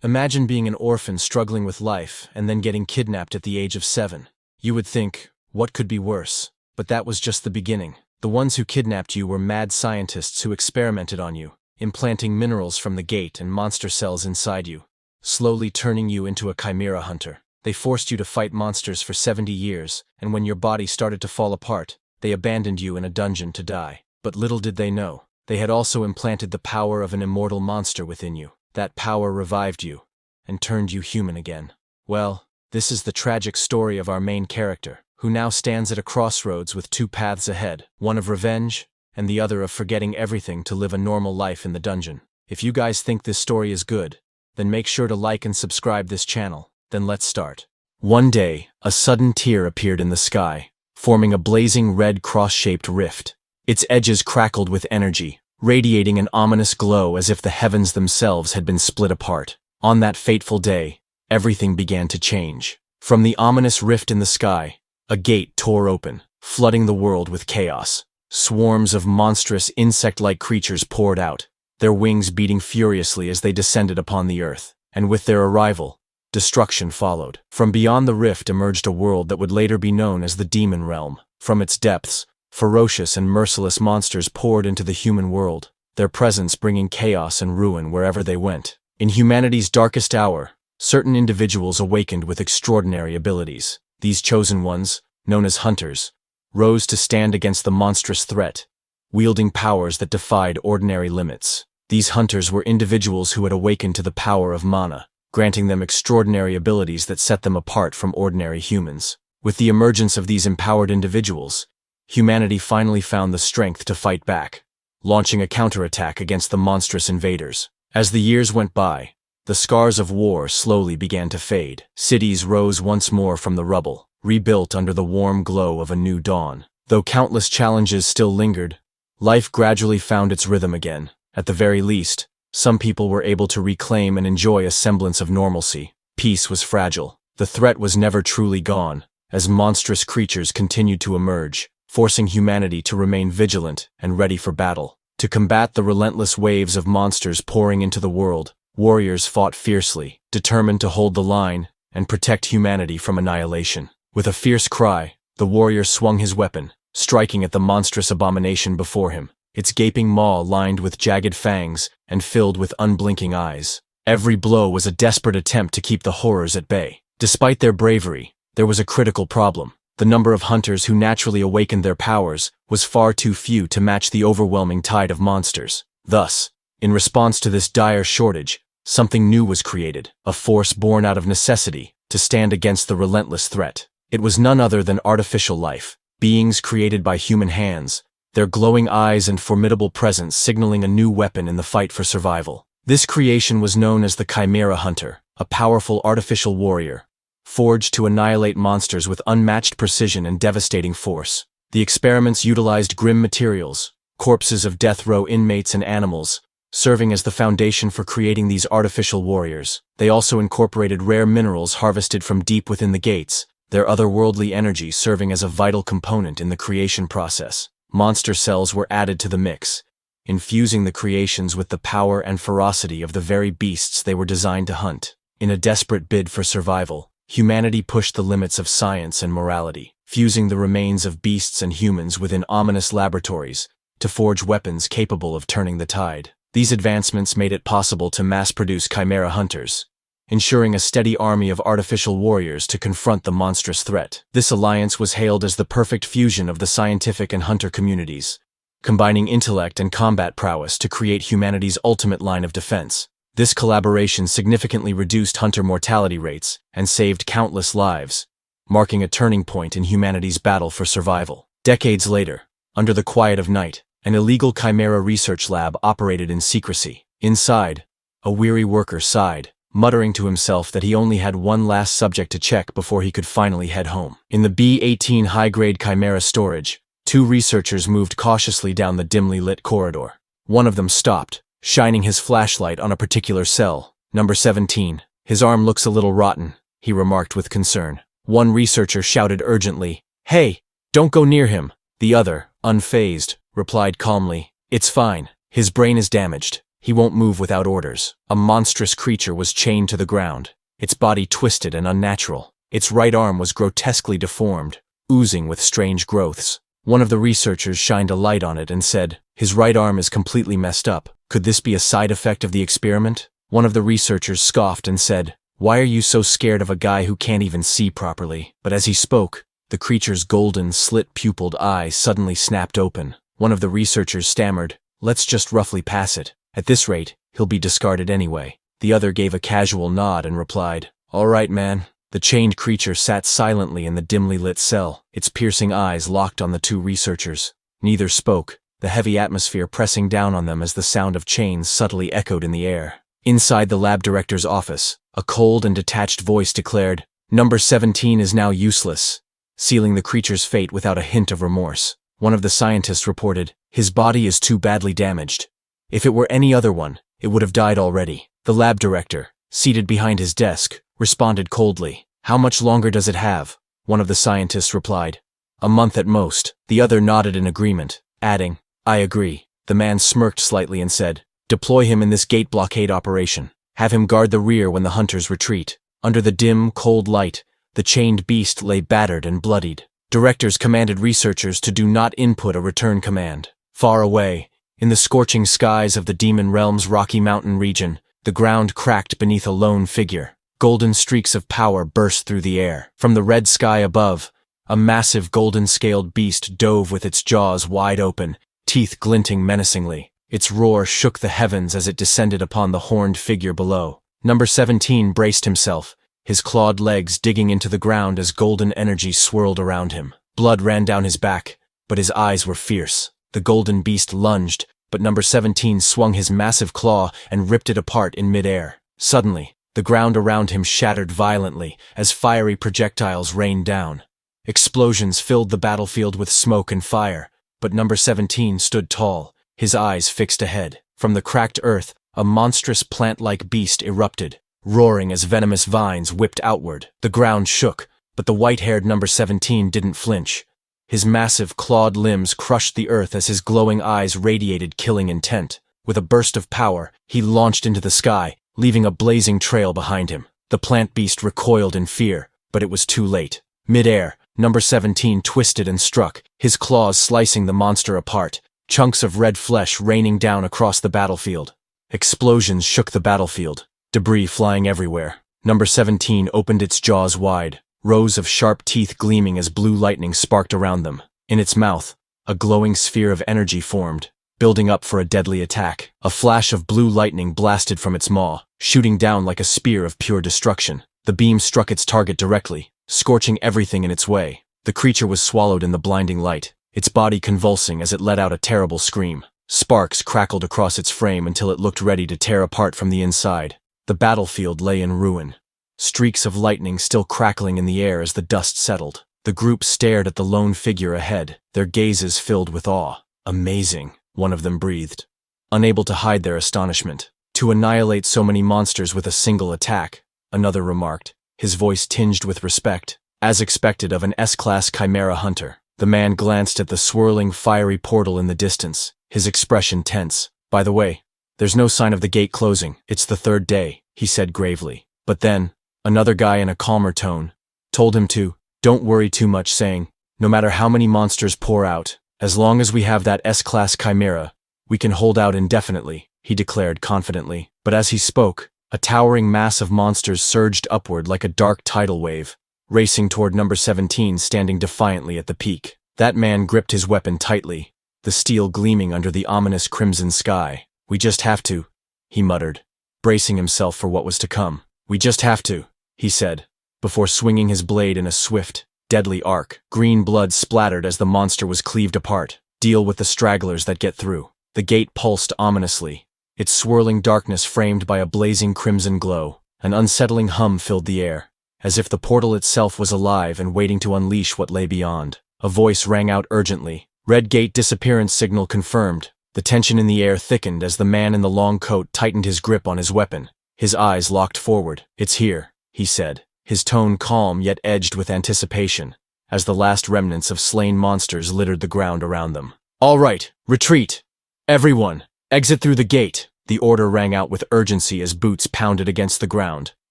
Imagine being an orphan struggling with life and then getting kidnapped at the age of 7. You would think, what could be worse? But that was just the beginning. The ones who kidnapped you were mad scientists who experimented on you, implanting minerals from the gate and monster cells inside you, slowly turning you into a chimera hunter. They forced you to fight monsters for 70 years, and when your body started to fall apart, they abandoned you in a dungeon to die. But little did they know, they had also implanted the power of an immortal monster within you. That power revived you and turned you human again. Well, this is the tragic story of our main character, who now stands at a crossroads with two paths ahead, one of revenge and the other of forgetting everything to live a normal life in the dungeon. If you guys think this story is good, then make sure to like and subscribe this channel. Then let's start. One day, a sudden tear appeared in the sky, forming a blazing red cross-shaped rift. Its edges crackled with energy, radiating an ominous glow as if the heavens themselves had been split apart. On that fateful day, everything began to change. From the ominous rift in the sky, a gate tore open, flooding the world with chaos. Swarms of monstrous insect-like creatures poured out, their wings beating furiously as they descended upon the earth. And with their arrival, destruction followed. From beyond the rift emerged a world that would later be known as the Demon Realm. From its depths, ferocious and merciless monsters poured into the human world, their presence bringing chaos and ruin wherever they went. In humanity's darkest hour, certain individuals awakened with extraordinary abilities. These chosen ones, known as hunters, rose to stand against the monstrous threat, wielding powers that defied ordinary limits. These hunters were individuals who had awakened to the power of mana, granting them extraordinary abilities that set them apart from ordinary humans. With the emergence of these empowered individuals, humanity finally found the strength to fight back, launching a counterattack against the monstrous invaders. As the years went by, the scars of war slowly began to fade. Cities rose once more from the rubble, rebuilt under the warm glow of a new dawn. Though countless challenges still lingered, life gradually found its rhythm again. At the very least, some people were able to reclaim and enjoy a semblance of normalcy. Peace was fragile. The threat was never truly gone, as monstrous creatures continued to emerge, forcing humanity to remain vigilant and ready for battle. To combat the relentless waves of monsters pouring into the world, warriors fought fiercely, determined to hold the line and protect humanity from annihilation. With a fierce cry, the warrior swung his weapon, striking at the monstrous abomination before him, its gaping maw lined with jagged fangs and filled with unblinking eyes. Every blow was a desperate attempt to keep the horrors at bay. Despite their bravery, there was a critical problem. The number of hunters who naturally awakened their powers was far too few to match the overwhelming tide of monsters. Thus, in response to this dire shortage, something new was created, a force born out of necessity to stand against the relentless threat. It was none other than artificial life, beings created by human hands, their glowing eyes and formidable presence signaling a new weapon in the fight for survival. This creation was known as the Chimera Hunter, a powerful artificial warrior, forged to annihilate monsters with unmatched precision and devastating force. The experiments utilized grim materials, corpses of death row inmates and animals, serving as the foundation for creating these artificial warriors. They also incorporated rare minerals harvested from deep within the gates, their otherworldly energy serving as a vital component in the creation process. Monster cells were added to the mix, infusing the creations with the power and ferocity of the very beasts they were designed to hunt. In a desperate bid for survival, humanity pushed the limits of science and morality, fusing the remains of beasts and humans within ominous laboratories to forge weapons capable of turning the tide. These advancements made it possible to mass-produce chimera hunters, ensuring a steady army of artificial warriors to confront the monstrous threat. This alliance was hailed as the perfect fusion of the scientific and hunter communities, combining intellect and combat prowess to create humanity's ultimate line of defense. This collaboration significantly reduced hunter mortality rates and saved countless lives, marking a turning point in humanity's battle for survival. Decades later, under the quiet of night, an illegal chimera research lab operated in secrecy. Inside, a weary worker sighed, muttering to himself that he only had one last subject to check before he could finally head home. In the B-18 high-grade chimera storage, two researchers moved cautiously down the dimly lit corridor. One of them stopped, shining his flashlight on a particular cell, number 17. His arm looks a little rotten, he remarked with concern. One researcher shouted urgently, "Hey, don't go near him." The other, unfazed, replied calmly, "It's fine. His brain is damaged. He won't move without orders. A monstrous creature was chained to the ground, its body twisted and unnatural. Its right arm was grotesquely deformed, oozing with strange growths. One of the researchers shined a light on it and said, "His right arm is completely messed up. Could this be a side effect of the experiment?" One of the researchers scoffed and said, "Why are you so scared of a guy who can't even see properly?" But as he spoke, the creature's golden, slit-pupiled eyes suddenly snapped open. One of the researchers stammered, "Let's just roughly pass it. At this rate, he'll be discarded anyway." The other gave a casual nod and replied, "All right, man." The chained creature sat silently in the dimly lit cell, its piercing eyes locked on the two researchers. Neither spoke, the heavy atmosphere pressing down on them as the sound of chains subtly echoed in the air. Inside the lab director's office, a cold and detached voice declared, "Number 17 is now useless," sealing the creature's fate without a hint of remorse. One of the scientists reported, "His body is too badly damaged. If it were any other one, it would have died already." The lab director, seated behind his desk, responded coldly, "How much longer does it have?" One of the scientists replied, "A month at most." The other nodded in agreement, adding, "I agree." The man smirked slightly and said, "Deploy him in this gate blockade operation. Have him guard the rear when the hunters retreat." Under the dim, cold light, the chained beast lay battered and bloodied. Directors commanded researchers to do not input a return command. Far away, in the scorching skies of the Demon Realm's Rocky Mountain region, the ground cracked beneath a lone figure. Golden streaks of power burst through the air. From the red sky above, a massive golden-scaled beast dove with its jaws wide open, teeth glinting menacingly. Its roar shook the heavens as it descended upon the horned figure below. Number 17 braced himself, his clawed legs digging into the ground as golden energy swirled around him. Blood ran down his back, but his eyes were fierce. The golden beast lunged, but Number 17 swung his massive claw and ripped it apart in midair. Suddenly, the ground around him shattered violently as fiery projectiles rained down. Explosions filled the battlefield with smoke and fire, but Number 17 stood tall, his eyes fixed ahead. From the cracked earth, a monstrous plant-like beast erupted, roaring as venomous vines whipped outward. The ground shook, but the white-haired Number 17 didn't flinch. His massive, clawed limbs crushed the earth as his glowing eyes radiated killing intent. With a burst of power, he launched into the sky, leaving a blazing trail behind him. The plant beast recoiled in fear, but it was too late. Mid-air, Number 17 twisted and struck, his claws slicing the monster apart, chunks of red flesh raining down across the battlefield. Explosions shook the battlefield, debris flying everywhere. Number 17 opened its jaws wide, rows of sharp teeth gleaming as blue lightning sparked around them. In its mouth, a glowing sphere of energy formed, building up for a deadly attack. A flash of blue lightning blasted from its maw, shooting down like a spear of pure destruction. The beam struck its target directly, scorching everything in its way. The creature was swallowed in the blinding light, its body convulsing as it let out a terrible scream. Sparks crackled across its frame until it looked ready to tear apart from the inside. The battlefield lay in ruin, streaks of lightning still crackling in the air as the dust settled. The group stared at the lone figure ahead, their gazes filled with awe. "Amazing," one of them breathed, unable to hide their astonishment. "To annihilate so many monsters with a single attack," another remarked, his voice tinged with respect, as expected of an S-class chimera hunter. The man glanced at the swirling, fiery portal in the distance, his expression tense. "By the way, there's no sign of the gate closing. It's the third day," he said gravely. But then, another guy in a calmer tone told him to don't worry too much, saying, "No matter how many monsters pour out, as long as we have that S-class chimera, we can hold out indefinitely," he declared confidently. But as he spoke, a towering mass of monsters surged upward like a dark tidal wave, racing toward Number 17 standing defiantly at the peak. That man gripped his weapon tightly, the steel gleaming under the ominous crimson sky. "We just have to," he muttered, bracing himself for what was to come. "We just have to," he said, before swinging his blade in a swift, deadly arc. Green blood splattered as the monster was cleaved apart. "Deal with the stragglers that get through." The gate pulsed ominously, its swirling darkness framed by a blazing crimson glow. An unsettling hum filled the air, as if the portal itself was alive and waiting to unleash what lay beyond. A voice rang out urgently. "Red gate disappearance signal confirmed." The tension in the air thickened as the man in the long coat tightened his grip on his weapon. His eyes locked forward. "It's here," he said, his tone calm yet edged with anticipation, as the last remnants of slain monsters littered the ground around them. "All right, retreat! Everyone, exit through the gate!" The order rang out with urgency as boots pounded against the ground,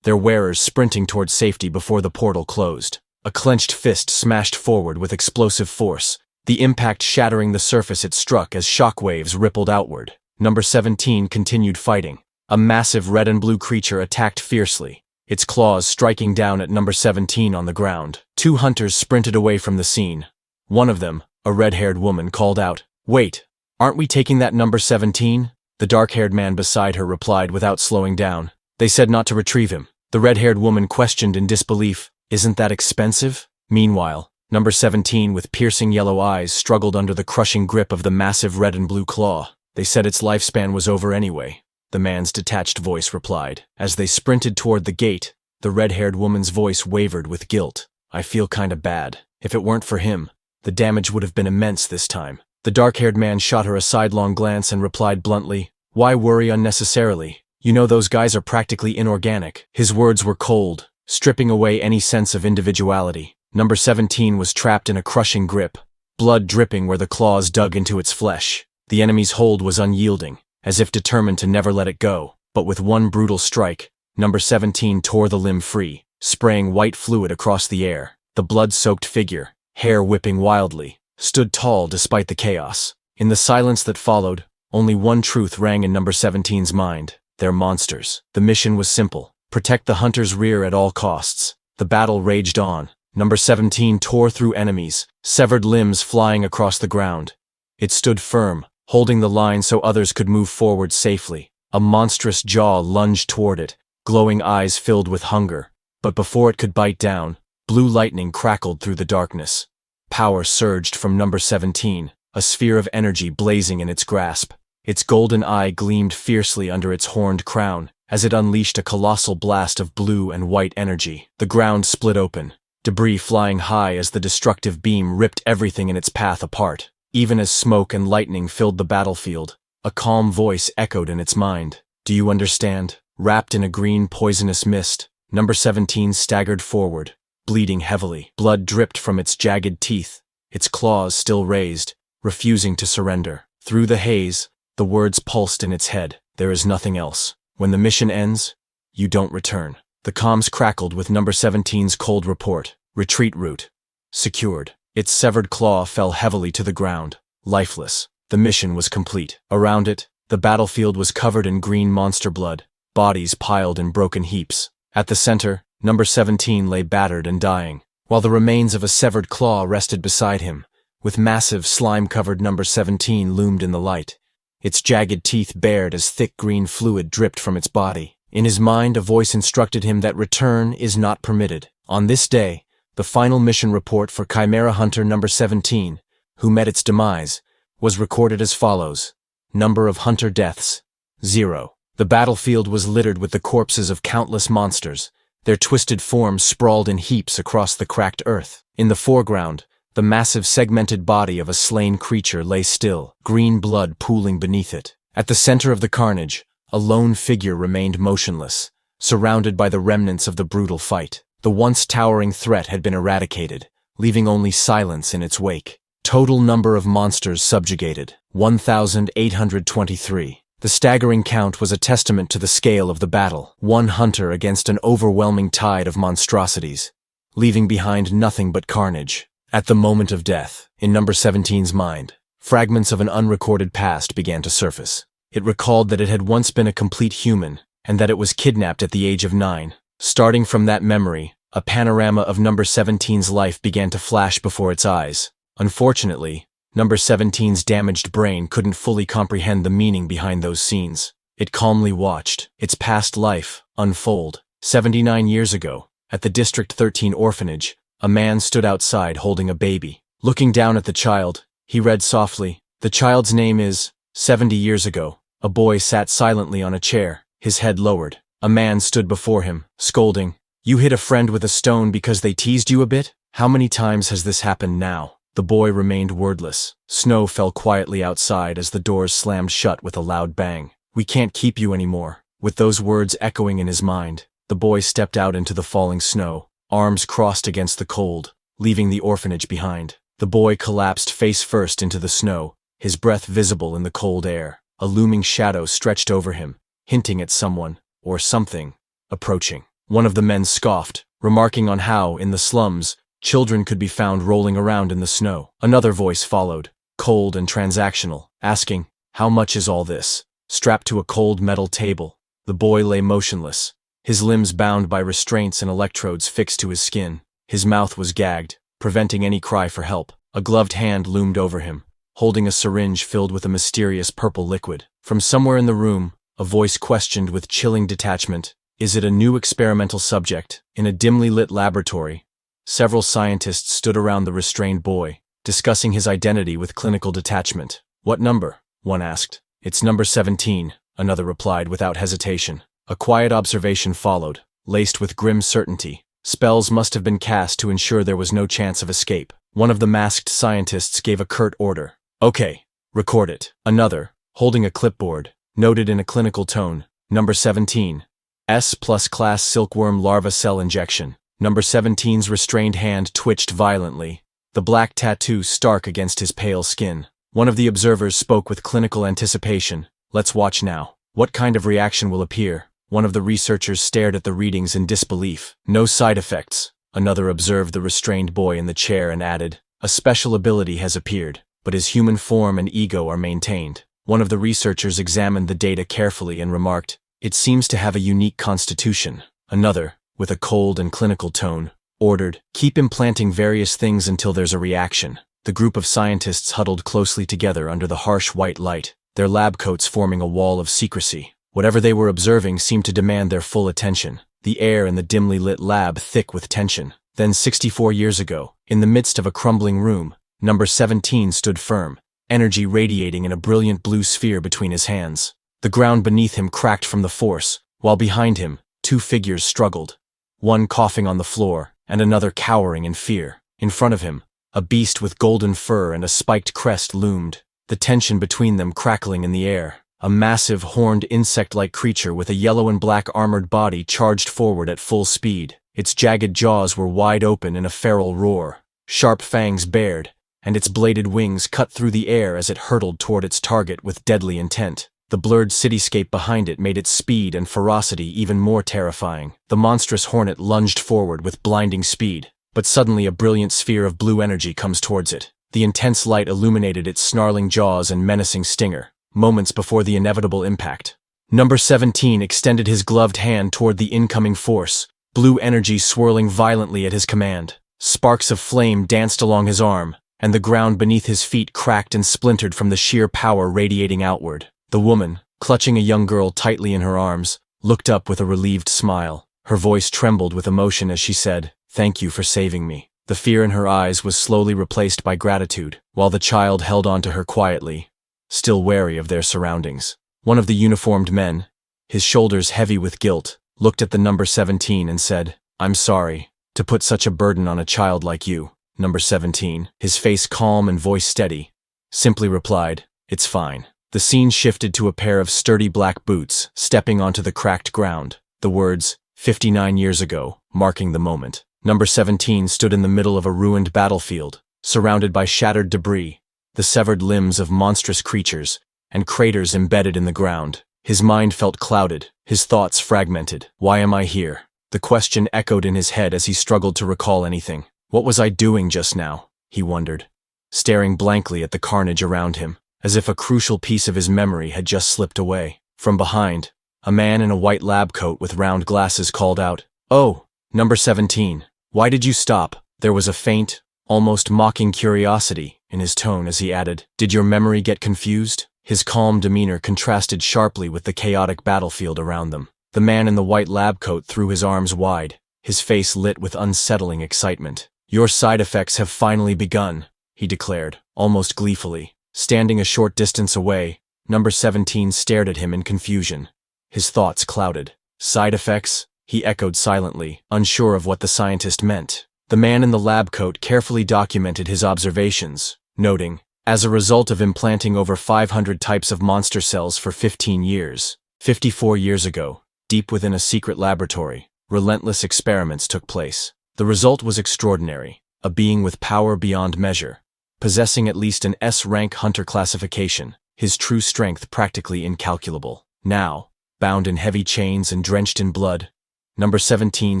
their wearers sprinting toward safety before the portal closed. A clenched fist smashed forward with explosive force, the impact shattering the surface it struck as shockwaves rippled outward. Number 17 continued fighting. A massive red and blue creature attacked fiercely, its claws striking down at number 17 on the ground. Two hunters sprinted away from the scene. One of them, a red-haired woman, called out, "Wait, aren't we taking that number 17? The dark-haired man beside her replied without slowing down, "They said not to retrieve him." The red-haired woman questioned in disbelief, "Isn't that expensive?" Meanwhile, number 17 with piercing yellow eyes struggled under the crushing grip of the massive red and blue claw. "They said its lifespan was over anyway," the man's detached voice replied. As they sprinted toward the gate, the red-haired woman's voice wavered with guilt. "I feel kinda bad. If it weren't for him, the damage would have been immense this time." The dark-haired man shot her a sidelong glance and replied bluntly, "Why worry unnecessarily? You know those guys are practically inorganic." His words were cold, stripping away any sense of individuality. Number 17 was trapped in a crushing grip, blood dripping where the claws dug into its flesh. The enemy's hold was unyielding, as if determined to never let it go. But with one brutal strike, number 17 tore the limb free, spraying white fluid across the air. The blood-soaked figure, hair whipping wildly, stood tall despite the chaos. In the silence that followed, only one truth rang in number 17's mind: they're monsters. The mission was simple: protect the hunter's rear at all costs. The battle raged on. Number 17 tore through enemies, severed limbs flying across the ground. It stood firm, holding the line so others could move forward safely. A monstrous jaw lunged toward it, glowing eyes filled with hunger. But before it could bite down, blue lightning crackled through the darkness. Power surged from number 17, a sphere of energy blazing in its grasp. Its golden eye gleamed fiercely under its horned crown, as it unleashed a colossal blast of blue and white energy. The ground split open, debris flying high as the destructive beam ripped everything in its path apart. Even as smoke and lightning filled the battlefield, a calm voice echoed in its mind. "Do you understand?" Wrapped in a green poisonous mist, number 17 staggered forward, bleeding heavily. Blood dripped from its jagged teeth, its claws still raised, refusing to surrender. Through the haze, the words pulsed in its head: "There is nothing else. When the mission ends, you don't return." The comms crackled with number 17's cold report: "Retreat route secured." Its severed claw fell heavily to the ground, lifeless. The mission was complete. Around it, the battlefield was covered in green monster blood, bodies piled in broken heaps. At the center, number 17 lay battered and dying, while the remains of a severed claw rested beside him. With massive, slime-covered number 17 loomed in the light, its jagged teeth bared as thick green fluid dripped from its body. In his mind, a voice instructed him that return is not permitted. On this day, the final mission report for Chimera Hunter number 17, who met its demise, was recorded as follows: number of hunter deaths, 0. The battlefield was littered with the corpses of countless monsters, their twisted forms sprawled in heaps across the cracked earth. In the foreground, the massive segmented body of a slain creature lay still, green blood pooling beneath it. At the center of the carnage, a lone figure remained motionless, surrounded by the remnants of the brutal fight. The once towering threat had been eradicated, leaving only silence in its wake. Total number of monsters subjugated, 1,823. The staggering count was a testament to the scale of the battle. One hunter against an overwhelming tide of monstrosities, leaving behind nothing but carnage. At the moment of death, in number 17's mind, fragments of an unrecorded past began to surface. It recalled that it had once been a complete human, and that it was kidnapped at the age of 9. Starting from that memory, a panorama of number 17's life began to flash before its eyes. Unfortunately, number 17's damaged brain couldn't fully comprehend the meaning behind those scenes. It calmly watched its past life unfold. 79 years ago, at the District 13 orphanage, a man stood outside holding a baby. Looking down at the child, he read softly, "The child's name is..." 70 years ago, a boy sat silently on a chair, his head lowered. A man stood before him, scolding, "You hit a friend with a stone because they teased you a bit? How many times has this happened now?" The boy remained wordless. Snow fell quietly outside as the doors slammed shut with a loud bang. "We can't keep you anymore." With those words echoing in his mind, the boy stepped out into the falling snow, arms crossed against the cold, leaving the orphanage behind. The boy collapsed face first into the snow, his breath visible in the cold air. a looming shadow stretched over him, hinting at someone, or something, approaching. One of the men scoffed, remarking on how, in the slums, children could be found rolling around in the snow. Another voice followed, cold and transactional, asking, "How much is all this?" Strapped to a cold metal table, the boy lay motionless, his limbs bound by restraints and electrodes fixed to his skin. His mouth was gagged, preventing any cry for help. A gloved hand loomed over him, holding a syringe filled with a mysterious purple liquid. From somewhere in the room, a voice questioned with chilling detachment, "Is it a new experimental subject?" In a dimly lit laboratory, several scientists stood around the restrained boy, discussing his identity with clinical detachment. "What number?" one asked. "It's number 17, another replied without hesitation. A quiet observation followed, laced with grim certainty. Spells must have been cast to ensure there was no chance of escape. One of the masked scientists gave a curt order. "Okay, record it." Another, holding a clipboard, noted in a clinical tone, "Number 17. S plus class silkworm larva cell injection." Number 17's restrained hand twitched violently, the black tattoo stark against his pale skin. One of the observers spoke with clinical anticipation. "Let's watch now. What kind of reaction will appear?" One of the researchers stared at the readings in disbelief. "No side effects." Another observed the restrained boy in the chair and added, "A special ability has appeared, but his human form and ego are maintained." One of the researchers examined the data carefully and remarked, "It seems to have a unique constitution." Another, with a cold and clinical tone, ordered, "Keep implanting various things until there's a reaction." The group of scientists huddled closely together under the harsh white light, their lab coats forming a wall of secrecy. Whatever they were observing seemed to demand their full attention, the air in the dimly lit lab thick with tension. Then 64 years ago, in the midst of a crumbling room, number 17 stood firm, energy radiating in a brilliant blue sphere between his hands. The ground beneath him cracked from the force, while behind him, two figures struggled, one coughing on the floor, and another cowering in fear. In front of him, a beast with golden fur and a spiked crest loomed, the tension between them crackling in the air. A massive, horned insect-like creature with a yellow and black armored body charged forward at full speed. Its jagged jaws were wide open in a feral roar, sharp fangs bared, and its bladed wings cut through the air as it hurtled toward its target with deadly intent. The blurred cityscape behind it made its speed and ferocity even more terrifying. The monstrous hornet lunged forward with blinding speed, but suddenly a brilliant sphere of blue energy comes towards it. The intense light illuminated its snarling jaws and menacing stinger. Moments before the inevitable impact, number 17 extended his gloved hand toward the incoming force, blue energy swirling violently at his command. Sparks of flame danced along his arm, and the ground beneath his feet cracked and splintered from the sheer power radiating outward. The woman, clutching a young girl tightly in her arms, looked up with a relieved smile. Her voice trembled with emotion as she said, "Thank you for saving me." The fear in her eyes was slowly replaced by gratitude, while the child held on to her quietly, still wary of their surroundings. One of the uniformed men, his shoulders heavy with guilt, looked at the number 17 and said, "I'm sorry to put such a burden on a child like you." Number 17, his face calm and voice steady, simply replied, "It's fine." The scene shifted to a pair of sturdy black boots stepping onto the cracked ground, the words, 59 years ago, marking the moment. Number 17 stood in the middle of a ruined battlefield, surrounded by shattered debris, the severed limbs of monstrous creatures, and craters embedded in the ground. His mind felt clouded, his thoughts fragmented. Why am I here? The question echoed in his head as he struggled to recall anything. What was I doing just now? He wondered, staring blankly at the carnage around him, as if a crucial piece of his memory had just slipped away. From behind, a man in a white lab coat with round glasses called out, "Oh, number 17, why did you stop?" There was a faint, almost mocking curiosity in his tone as he added, "Did your memory get confused?" His calm demeanor contrasted sharply with the chaotic battlefield around them. The man in the white lab coat threw his arms wide, his face lit with unsettling excitement. "Your side effects have finally begun," he declared, almost gleefully. Standing a short distance away, number 17 stared at him in confusion. His thoughts clouded. "Side effects?" he echoed silently, unsure of what the scientist meant. The man in the lab coat carefully documented his observations, noting, "As a result of implanting over 500 types of monster cells for 15 years, 54 years ago, deep within a secret laboratory, relentless experiments took place. The result was extraordinary, a being with power beyond measure, possessing at least an S-rank hunter classification. his true strength practically incalculable. Now, bound in heavy chains and drenched in blood, Number 17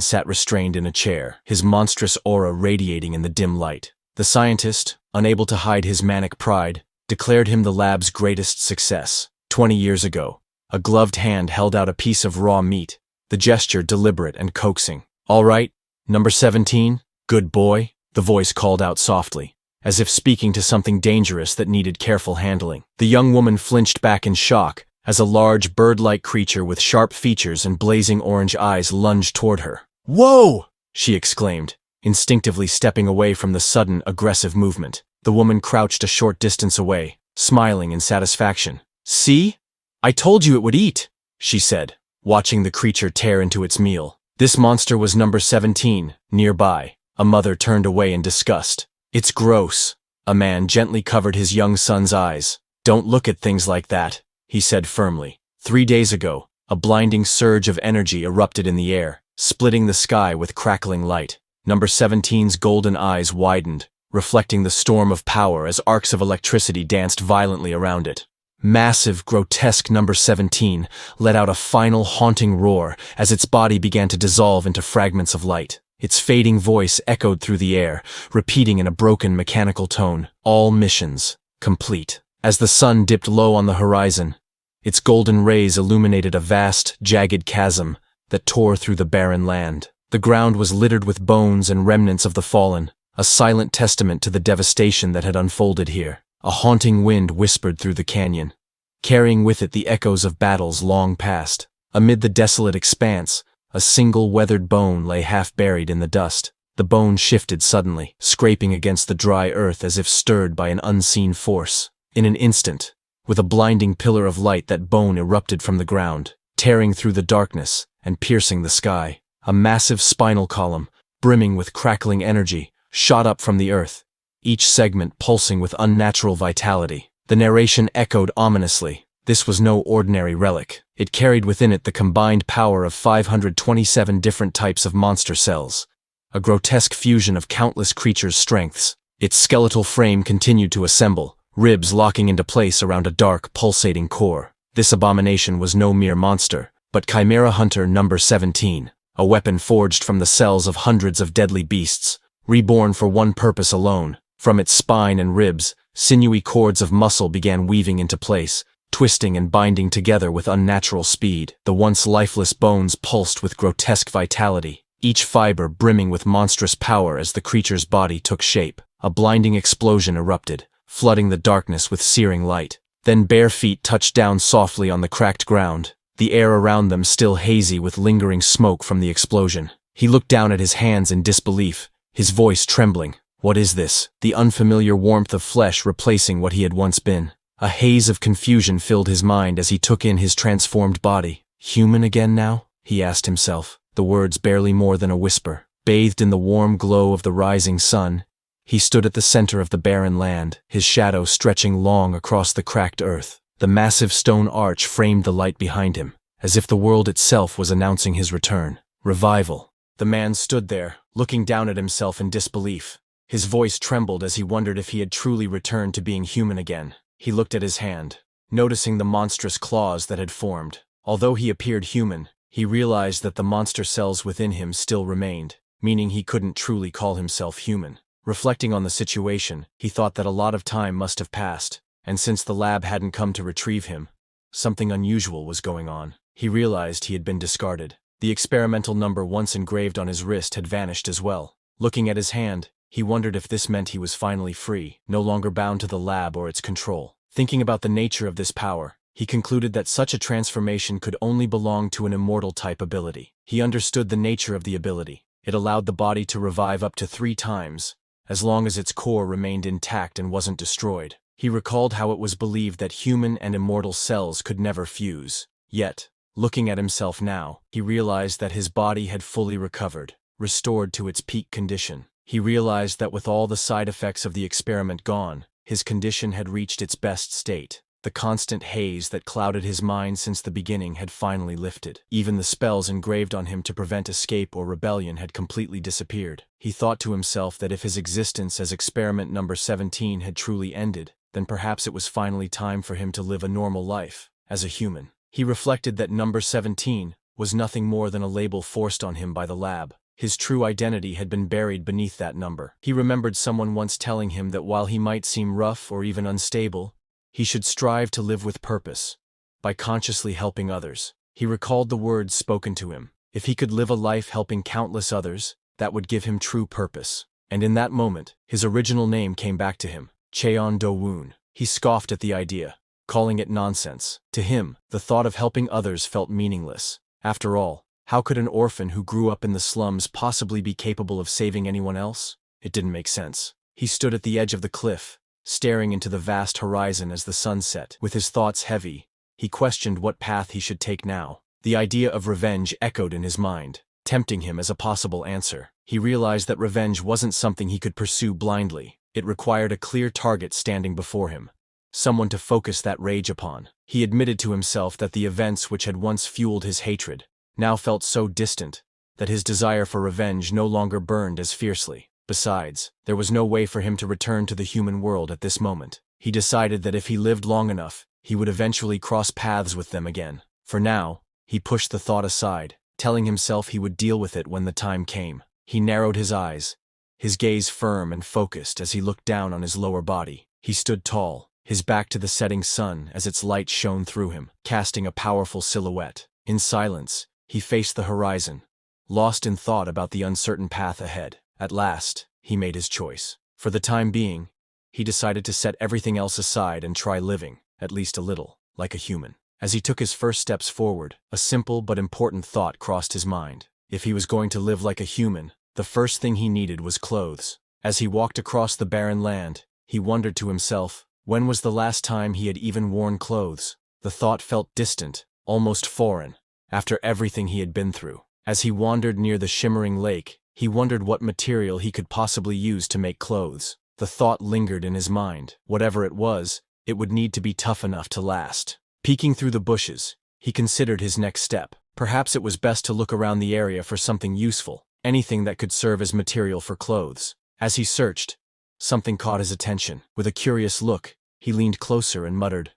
sat restrained in a chair, his monstrous aura radiating in the dim light. The scientist, unable to hide his manic pride, declared him the lab's greatest success. 20 years ago, a gloved hand held out a piece of raw meat, the gesture deliberate and coaxing. "All right, Number 17, good boy," the voice called out softly, as if speaking to something dangerous that needed careful handling. The young woman flinched back in shock as a large bird-like creature with sharp features and blazing orange eyes lunged toward her. "Whoa!" she exclaimed, instinctively stepping away from the sudden, aggressive movement. The woman crouched a short distance away, smiling in satisfaction. "See? I told you it would eat," she said, watching the creature tear into its meal. This monster was Number 17, nearby. A mother turned away in disgust. "It's gross." A man gently covered his young son's eyes. "Don't look at things like that," he said firmly. 3 days ago, a blinding surge of energy erupted in the air, splitting the sky with crackling light. Number 17's golden eyes widened, reflecting the storm of power as arcs of electricity danced violently around it. Massive, grotesque Number 17 let out a final haunting roar as its body began to dissolve into fragments of light. Its fading voice echoed through the air, repeating in a broken mechanical tone, "All missions complete." As the sun dipped low on the horizon, its golden rays illuminated a vast, jagged chasm that tore through the barren land. The ground was littered with bones and remnants of the fallen, a silent testament to the devastation that had unfolded here. A haunting wind whispered through the canyon, carrying with it the echoes of battles long past. Amid the desolate expanse, a single weathered bone lay half buried in the dust. The bone shifted suddenly, scraping against the dry earth as if stirred by an unseen force. In an instant, with a blinding pillar of light, that bone erupted from the ground, tearing through the darkness and piercing the sky. A massive spinal column, brimming with crackling energy, shot up from the earth, each segment pulsing with unnatural vitality. The narration echoed ominously. This was no ordinary relic. It carried within it the combined power of 527 different types of monster cells, a grotesque fusion of countless creatures' strengths. Its skeletal frame continued to assemble, ribs locking into place around a dark, pulsating core. This abomination was no mere monster, but Chimera Hunter Number 17, a weapon forged from the cells of hundreds of deadly beasts, reborn for one purpose alone. From its spine and ribs, sinewy cords of muscle began weaving into place, twisting and binding together with unnatural speed. The once lifeless bones pulsed with grotesque vitality, each fiber brimming with monstrous power as the creature's body took shape. A blinding explosion erupted, flooding the darkness with searing light. Then bare feet touched down softly on the cracked ground, the air around them still hazy with lingering smoke from the explosion. He looked down at his hands in disbelief, his voice trembling. What is this? The unfamiliar warmth of flesh replacing what he had once been. A haze of confusion filled his mind as he took in his transformed body. Human again now? He asked himself, the words barely more than a whisper. Bathed in the warm glow of the rising sun, he stood at the center of the barren land, his shadow stretching long across the cracked earth. The massive stone arch framed the light behind him, as if the world itself was announcing his return. Revival. The man stood there, looking down at himself in disbelief. His voice trembled as he wondered if he had truly returned to being human again. He looked at his hand, noticing the monstrous claws that had formed. Although he appeared human, he realized that the monster cells within him still remained, meaning he couldn't truly call himself human. Reflecting on the situation, he thought that a lot of time must have passed, and since the lab hadn't come to retrieve him, something unusual was going on. He realized he had been discarded. The experimental number once engraved on his wrist had vanished as well. Looking at his hand, he wondered if this meant he was finally free, no longer bound to the lab or its control. Thinking about the nature of this power, he concluded that such a transformation could only belong to an immortal-type ability. He understood the nature of the ability. It allowed the body to revive up to 3 times, as long as its core remained intact and wasn't destroyed. He recalled how it was believed that human and immortal cells could never fuse. Yet, looking at himself now, he realized that his body had fully recovered, restored to its peak condition. He realized that with all the side effects of the experiment gone, his condition had reached its best state. The constant haze that clouded his mind since the beginning had finally lifted. Even the spells engraved on him to prevent escape or rebellion had completely disappeared. He thought to himself that if his existence as experiment number 17 had truly ended, then perhaps it was finally time for him to live a normal life, as a human. He reflected that number 17 was nothing more than a label forced on him by the lab. His true identity had been buried beneath that number. He remembered someone once telling him that while he might seem rough or even unstable, he should strive to live with purpose, by consciously helping others. He recalled the words spoken to him. If he could live a life helping countless others, that would give him true purpose. And in that moment, his original name came back to him, Cheon Do-woon. He scoffed at the idea, calling it nonsense. To him, the thought of helping others felt meaningless. After all, how could an orphan who grew up in the slums possibly be capable of saving anyone else? It didn't make sense. He stood at the edge of the cliff, staring into the vast horizon as the sun set. With his thoughts heavy, he questioned what path he should take now. The idea of revenge echoed in his mind, tempting him as a possible answer. He realized that revenge wasn't something he could pursue blindly. It required a clear target standing before him, someone to focus that rage upon. He admitted to himself that the events which had once fueled his hatred now felt so distant that his desire for revenge no longer burned as fiercely. Besides, there was no way for him to return to the human world at this moment. He decided that if he lived long enough, he would eventually cross paths with them again. For now, he pushed the thought aside, telling himself he would deal with it when the time came. He narrowed his eyes, his gaze firm and focused as he looked down on his lower body. He stood tall, his back to the setting sun as its light shone through him, casting a powerful silhouette. In silence, he faced the horizon, lost in thought about the uncertain path ahead. At last, he made his choice. For the time being, he decided to set everything else aside and try living, at least a little, like a human. As he took his first steps forward, a simple but important thought crossed his mind. If he was going to live like a human, the first thing he needed was clothes. As he walked across the barren land, he wondered to himself, when was the last time he had even worn clothes? The thought felt distant, almost foreign, after everything he had been through. As he wandered near the shimmering lake, he wondered what material he could possibly use to make clothes. The thought lingered in his mind. Whatever it was, it would need to be tough enough to last. Peeking through the bushes, he considered his next step. Perhaps it was best to look around the area for something useful, anything that could serve as material for clothes. As he searched, something caught his attention. With a curious look, he leaned closer and muttered,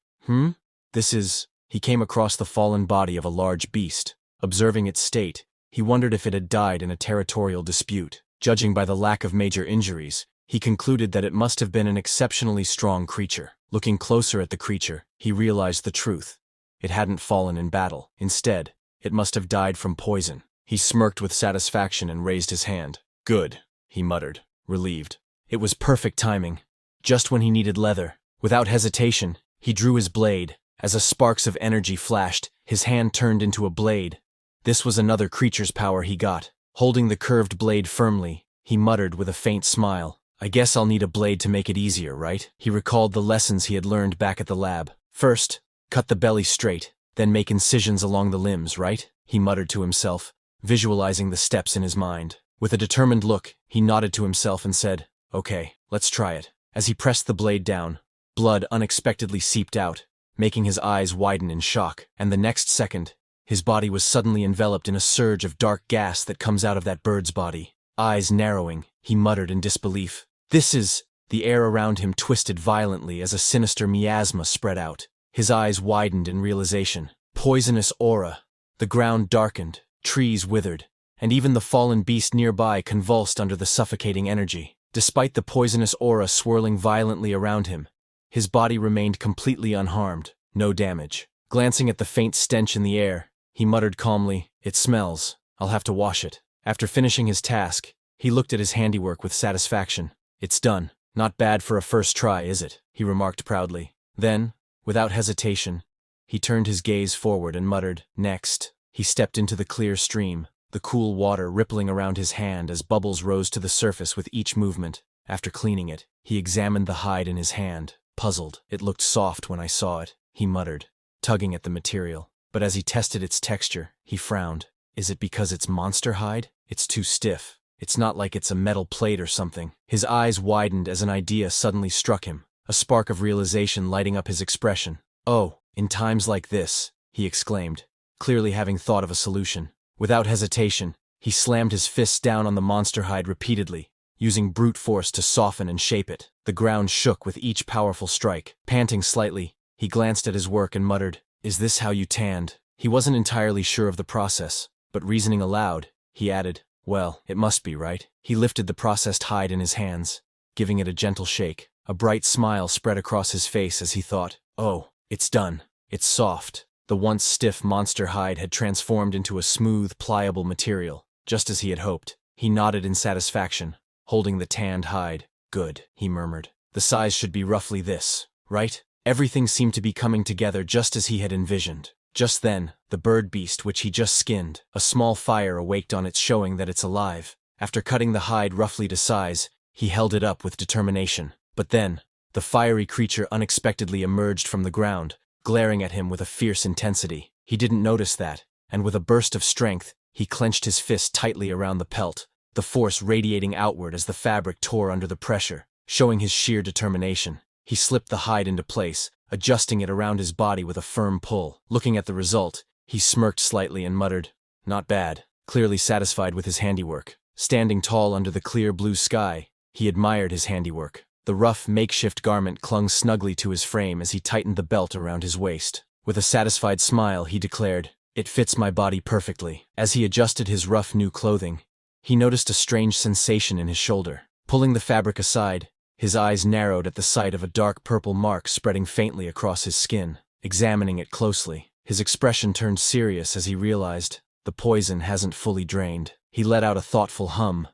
This is... He came across the fallen body of a large beast. Observing its state, he wondered if it had died in a territorial dispute. Judging by the lack of major injuries, he concluded that it must have been an exceptionally strong creature. Looking closer at the creature, he realized the truth. It hadn't fallen in battle. Instead, it must have died from poison. He smirked with satisfaction and raised his hand. Good, he muttered, relieved. It was perfect timing, just when he needed leather. Without hesitation, he drew his blade. As sparks of energy flashed, his hand turned into a blade. This was another creature's power he got. Holding the curved blade firmly, he muttered with a faint smile, I guess I'll need a blade to make it easier, right? He recalled the lessons he had learned back at the lab. First, cut the belly straight, then make incisions along the limbs, right? He muttered to himself, visualizing the steps in his mind. With a determined look, he nodded to himself and said, Okay, let's try it. As he pressed the blade down, blood unexpectedly seeped out, making his eyes widen in shock, and the next second, his body was suddenly enveloped in a surge of dark gas that comes out of that bird's body. Eyes narrowing, he muttered in disbelief. This is... The air around him twisted violently as a sinister miasma spread out. His eyes widened in realization. Poisonous aura. The ground darkened, trees withered, and even the fallen beast nearby convulsed under the suffocating energy. Despite the poisonous aura swirling violently around him, his body remained completely unharmed, no damage. Glancing at the faint stench in the air, he muttered calmly, It smells. I'll have to wash it. After finishing his task, he looked at his handiwork with satisfaction. It's done. Not bad for a first try, is it? He remarked proudly. Then, without hesitation, he turned his gaze forward and muttered, Next. He stepped into the clear stream, the cool water rippling around his hand as bubbles rose to the surface with each movement. After cleaning it, he examined the hide in his hand. Puzzled. It looked soft when I saw it, he muttered, tugging at the material. But as he tested its texture, he frowned. Is it because it's monster hide? It's too stiff. It's not like it's a metal plate or something. His eyes widened as an idea suddenly struck him, a spark of realization lighting up his expression. Oh, in times like this, he exclaimed, clearly having thought of a solution. Without hesitation, he slammed his fists down on the monster hide repeatedly, using brute force to soften and shape it. The ground shook with each powerful strike. Panting slightly, he glanced at his work and muttered, "Is this how you tanned?" He wasn't entirely sure of the process, but reasoning aloud, he added, "Well, it must be, right?" He lifted the processed hide in his hands, giving it a gentle shake. A bright smile spread across his face as he thought, "Oh, it's done. It's soft." The once stiff monster hide had transformed into a smooth, pliable material, just as he had hoped. He nodded in satisfaction, holding the tanned hide. "Good," he murmured. "The size should be roughly this, right?" Everything seemed to be coming together just as he had envisioned. Just then, the bird beast which he just skinned, a small fire awaked on it, showing that it's alive. After cutting the hide roughly to size, he held it up with determination. But then, the fiery creature unexpectedly emerged from the ground, glaring at him with a fierce intensity. He didn't notice that, and with a burst of strength, he clenched his fist tightly around the pelt, the force radiating outward as the fabric tore under the pressure, showing his sheer determination. He slipped the hide into place, adjusting it around his body with a firm pull. Looking at the result, he smirked slightly and muttered, "Not bad," clearly satisfied with his handiwork. Standing tall under the clear blue sky, he admired his handiwork. The rough, makeshift garment clung snugly to his frame as he tightened the belt around his waist. With a satisfied smile, he declared, "It fits my body perfectly." As he adjusted his rough new clothing, he noticed a strange sensation in his shoulder. Pulling the fabric aside, his eyes narrowed at the sight of a dark purple mark spreading faintly across his skin. Examining it closely, his expression turned serious as he realized, the poison hasn't fully drained. He let out a thoughtful hum,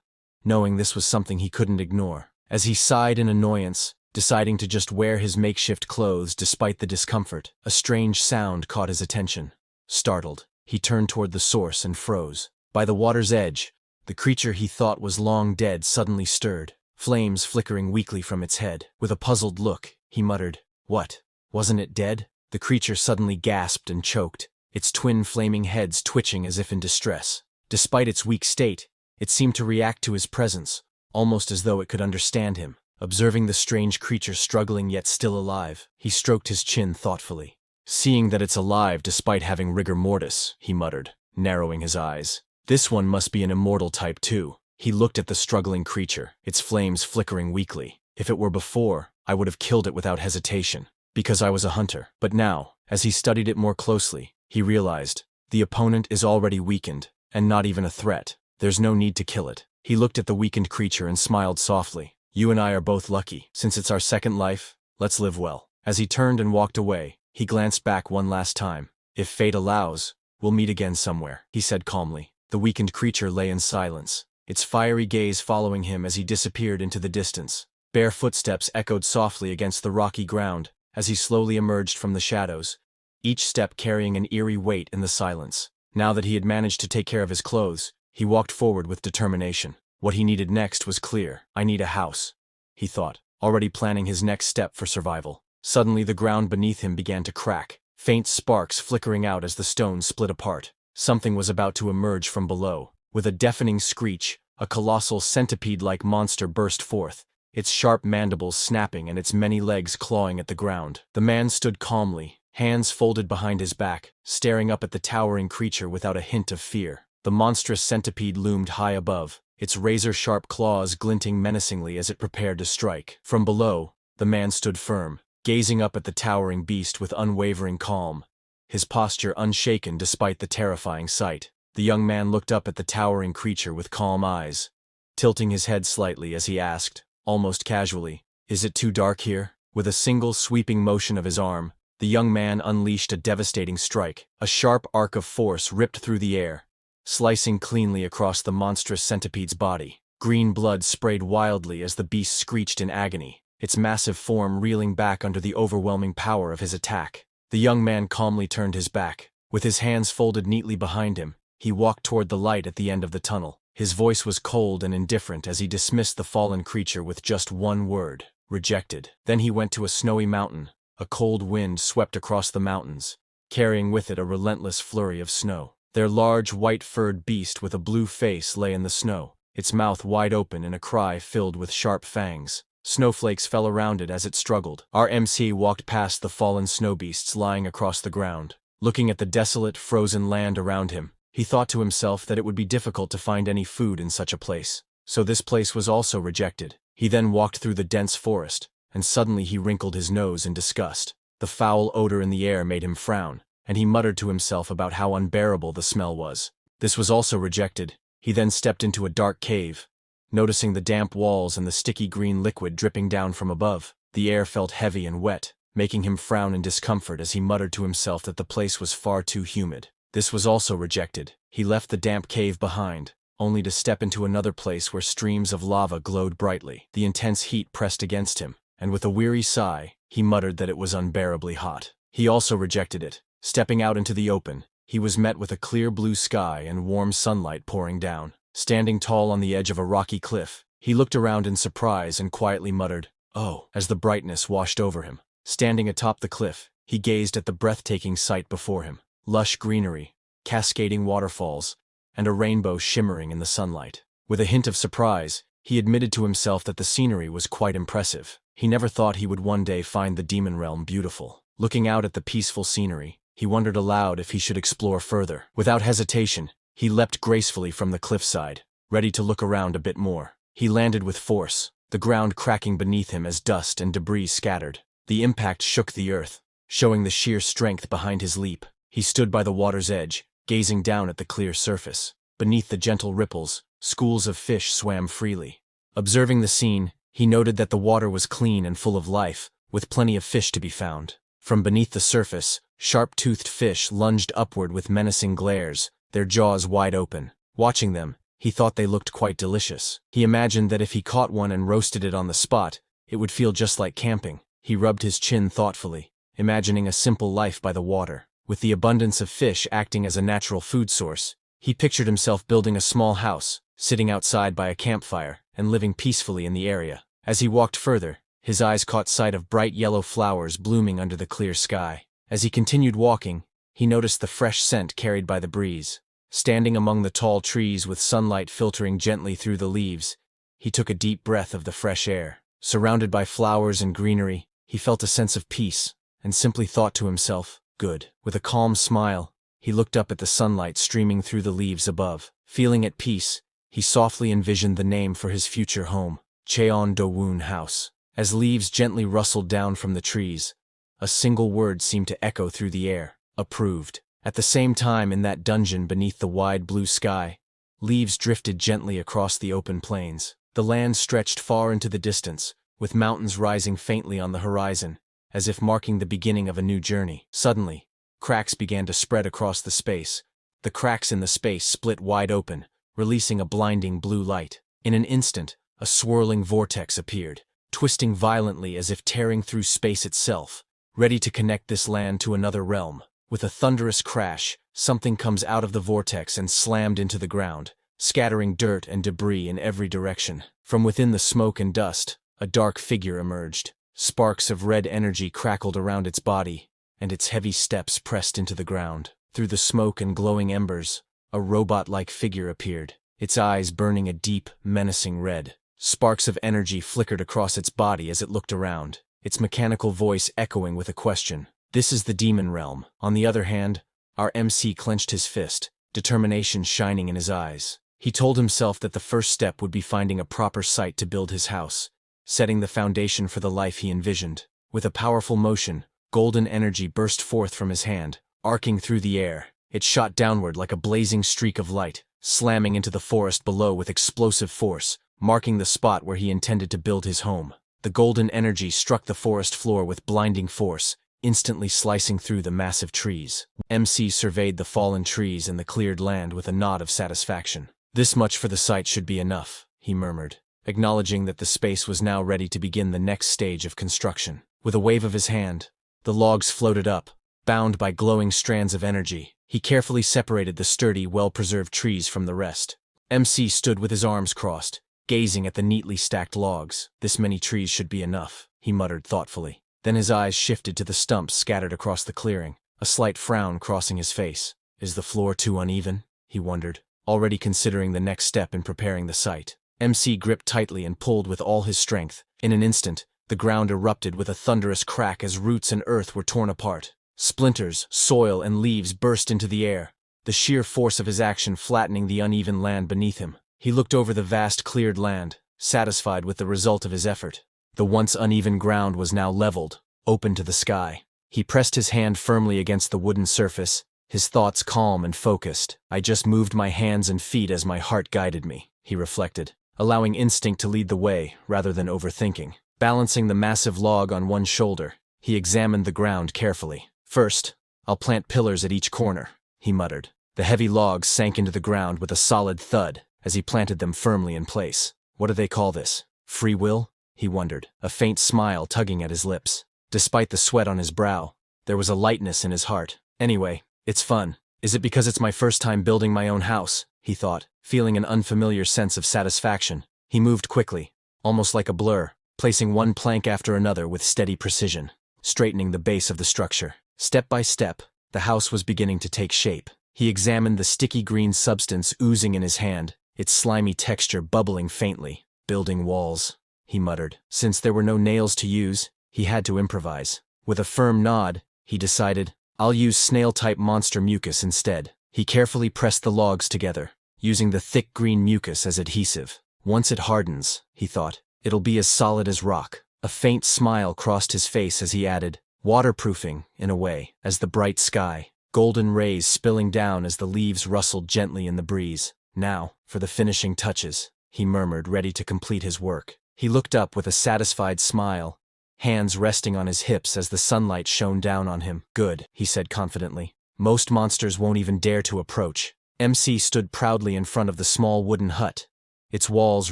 knowing this was something he couldn't ignore. As he sighed in annoyance, deciding to just wear his makeshift clothes despite the discomfort, a strange sound caught his attention. Startled, he turned toward the source and froze. By the water's edge, the creature he thought was long dead suddenly stirred, flames flickering weakly from its head. With a puzzled look, he muttered, "What? Wasn't it dead?" The creature suddenly gasped and choked, its twin flaming heads twitching as if in distress. Despite its weak state, it seemed to react to his presence, almost as though it could understand him. Observing the strange creature struggling yet still alive, he stroked his chin thoughtfully. "Seeing that it's alive despite having rigor mortis," he muttered, narrowing his eyes. "This one must be an immortal type too." He looked at the struggling creature, its flames flickering weakly. "If it were before, I would have killed it without hesitation, because I was a hunter. But now, as he studied it more closely, he realized, the opponent is already weakened, and not even a threat. There's no need to kill it." He looked at the weakened creature and smiled softly. "You and I are both lucky. Since it's our second life, let's live well." As he turned and walked away, he glanced back one last time. "If fate allows, we'll meet again somewhere," he said calmly. The weakened creature lay in silence, its fiery gaze following him as he disappeared into the distance. Bare footsteps echoed softly against the rocky ground as he slowly emerged from the shadows, each step carrying an eerie weight in the silence. Now that he had managed to take care of his clothes, he walked forward with determination. What he needed next was clear. "I need a house," he thought, already planning his next step for survival. Suddenly the ground beneath him began to crack, faint sparks flickering out as the stones split apart. Something was about to emerge from below. With a deafening screech, a colossal centipede-like monster burst forth, its sharp mandibles snapping and its many legs clawing at the ground. The man stood calmly, hands folded behind his back, staring up at the towering creature without a hint of fear. The monstrous centipede loomed high above, its razor-sharp claws glinting menacingly as it prepared to strike. From below, the man stood firm, gazing up at the towering beast with unwavering calm, his posture unshaken despite the terrifying sight. The young man looked up at the towering creature with calm eyes, tilting his head slightly as he asked, almost casually, "Is it too dark here?" With a single sweeping motion of his arm, the young man unleashed a devastating strike. A sharp arc of force ripped through the air, slicing cleanly across the monstrous centipede's body. Green blood sprayed wildly as the beast screeched in agony, its massive form reeling back under the overwhelming power of his attack. The young man calmly turned his back. With his hands folded neatly behind him, he walked toward the light at the end of the tunnel. His voice was cold and indifferent as he dismissed the fallen creature with just one word: rejected. Then he went to a snowy mountain. A cold wind swept across the mountains, carrying with it a relentless flurry of snow. Their large, white-furred beast with a blue face lay in the snow, its mouth wide open in a cry filled with sharp fangs. Snowflakes fell around it as it struggled. Our MC walked past the fallen snow beasts lying across the ground. Looking at the desolate, frozen land around him, he thought to himself that it would be difficult to find any food in such a place. So this place was also rejected. He then walked through the dense forest, and suddenly he wrinkled his nose in disgust. The foul odor in the air made him frown, and he muttered to himself about how unbearable the smell was. This was also rejected. He then stepped into a dark cave. Noticing the damp walls and the sticky green liquid dripping down from above, the air felt heavy and wet, making him frown in discomfort as he muttered to himself that the place was far too humid. This was also rejected. He left the damp cave behind, only to step into another place where streams of lava glowed brightly. The intense heat pressed against him, and with a weary sigh, he muttered that it was unbearably hot. He also rejected it. Stepping out into the open, he was met with a clear blue sky and warm sunlight pouring down. Standing tall on the edge of a rocky cliff, he looked around in surprise and quietly muttered, "Oh," as the brightness washed over him. Standing atop the cliff, he gazed at the breathtaking sight before him. Lush greenery, cascading waterfalls, and a rainbow shimmering in the sunlight. With a hint of surprise, he admitted to himself that the scenery was quite impressive. He never thought he would one day find the demon realm beautiful. Looking out at the peaceful scenery, he wondered aloud if he should explore further. Without hesitation, he leapt gracefully from the cliffside, ready to look around a bit more. He landed with force, the ground cracking beneath him as dust and debris scattered. The impact shook the earth, showing the sheer strength behind his leap. He stood by the water's edge, gazing down at the clear surface. Beneath the gentle ripples, schools of fish swam freely. Observing the scene, he noted that the water was clean and full of life, with plenty of fish to be found. From beneath the surface, sharp-toothed fish lunged upward with menacing glares, their jaws wide open. Watching them, he thought they looked quite delicious. He imagined that if he caught one and roasted it on the spot, it would feel just like camping. He rubbed his chin thoughtfully, imagining a simple life by the water. With the abundance of fish acting as a natural food source, he pictured himself building a small house, sitting outside by a campfire, and living peacefully in the area. As he walked further, his eyes caught sight of bright yellow flowers blooming under the clear sky. As he continued walking, he noticed the fresh scent carried by the breeze. Standing among the tall trees with sunlight filtering gently through the leaves, he took a deep breath of the fresh air. Surrounded by flowers and greenery, he felt a sense of peace, and simply thought to himself, "Good." With a calm smile, he looked up at the sunlight streaming through the leaves above. Feeling at peace, he softly envisioned the name for his future home, Cheon Do-woon House. As leaves gently rustled down from the trees, a single word seemed to echo through the air: approved. At the same time, in that dungeon beneath the wide blue sky, leaves drifted gently across the open plains. The land stretched far into the distance, with mountains rising faintly on the horizon, as if marking the beginning of a new journey. Suddenly, cracks began to spread across the space. The cracks in the space split wide open, releasing a blinding blue light. In an instant, a swirling vortex appeared, twisting violently as if tearing through space itself, ready to connect this land to another realm. With a thunderous crash, something comes out of the vortex and slammed into the ground, scattering dirt and debris in every direction. From within the smoke and dust, a dark figure emerged. Sparks of red energy crackled around its body, and its heavy steps pressed into the ground. Through the smoke and glowing embers, a robot-like figure appeared, its eyes burning a deep, menacing red. Sparks of energy flickered across its body as it looked around, its mechanical voice echoing with a question. "This is the demon realm." On the other hand, our MC clenched his fist, determination shining in his eyes. He told himself that the first step would be finding a proper site to build his house, setting the foundation for the life he envisioned. With a powerful motion, golden energy burst forth from his hand, arcing through the air. It shot downward like a blazing streak of light, slamming into the forest below with explosive force, marking the spot where he intended to build his home. The golden energy struck the forest floor with blinding force, instantly slicing through the massive trees. MC surveyed the fallen trees and the cleared land with a nod of satisfaction. "This much for the site should be enough," he murmured, acknowledging that the space was now ready to begin the next stage of construction. With a wave of his hand, the logs floated up, bound by glowing strands of energy. He carefully separated the sturdy, well-preserved trees from the rest. MC stood with his arms crossed, gazing at the neatly stacked logs. "This many trees should be enough," he muttered thoughtfully. Then his eyes shifted to the stumps scattered across the clearing, a slight frown crossing his face. "Is the floor too uneven?" he wondered, already considering the next step in preparing the site. MC gripped tightly and pulled with all his strength. In an instant, the ground erupted with a thunderous crack as roots and earth were torn apart. Splinters, soil, and leaves burst into the air, the sheer force of his action flattening the uneven land beneath him. He looked over the vast cleared land, satisfied with the result of his effort. The once uneven ground was now leveled, open to the sky. He pressed his hand firmly against the wooden surface, his thoughts calm and focused. I just moved my hands and feet as my heart guided me, he reflected, allowing instinct to lead the way rather than overthinking. Balancing the massive log on one shoulder, he examined the ground carefully. First, I'll plant pillars at each corner, he muttered. The heavy logs sank into the ground with a solid thud as he planted them firmly in place. What do they call this? Free will? He wondered, a faint smile tugging at his lips. Despite the sweat on his brow, there was a lightness in his heart. Anyway, it's fun. Is it because it's my first time building my own house? He thought, feeling an unfamiliar sense of satisfaction. He moved quickly, almost like a blur, placing one plank after another with steady precision, straightening the base of the structure. Step by step, the house was beginning to take shape. He examined the sticky green substance oozing in his hand, its slimy texture bubbling faintly. Building walls, he muttered. Since there were no nails to use, he had to improvise. With a firm nod, he decided, I'll use snail-type monster mucus instead. He carefully pressed the logs together, using the thick green mucus as adhesive. Once it hardens, he thought, it'll be as solid as rock. A faint smile crossed his face as he added, waterproofing, in a way, as the bright sky, golden rays spilling down as the leaves rustled gently in the breeze. Now, for the finishing touches, he murmured, ready to complete his work. He looked up with a satisfied smile, hands resting on his hips as the sunlight shone down on him. Good, he said confidently. Most monsters won't even dare to approach. MC stood proudly in front of the small wooden hut, its walls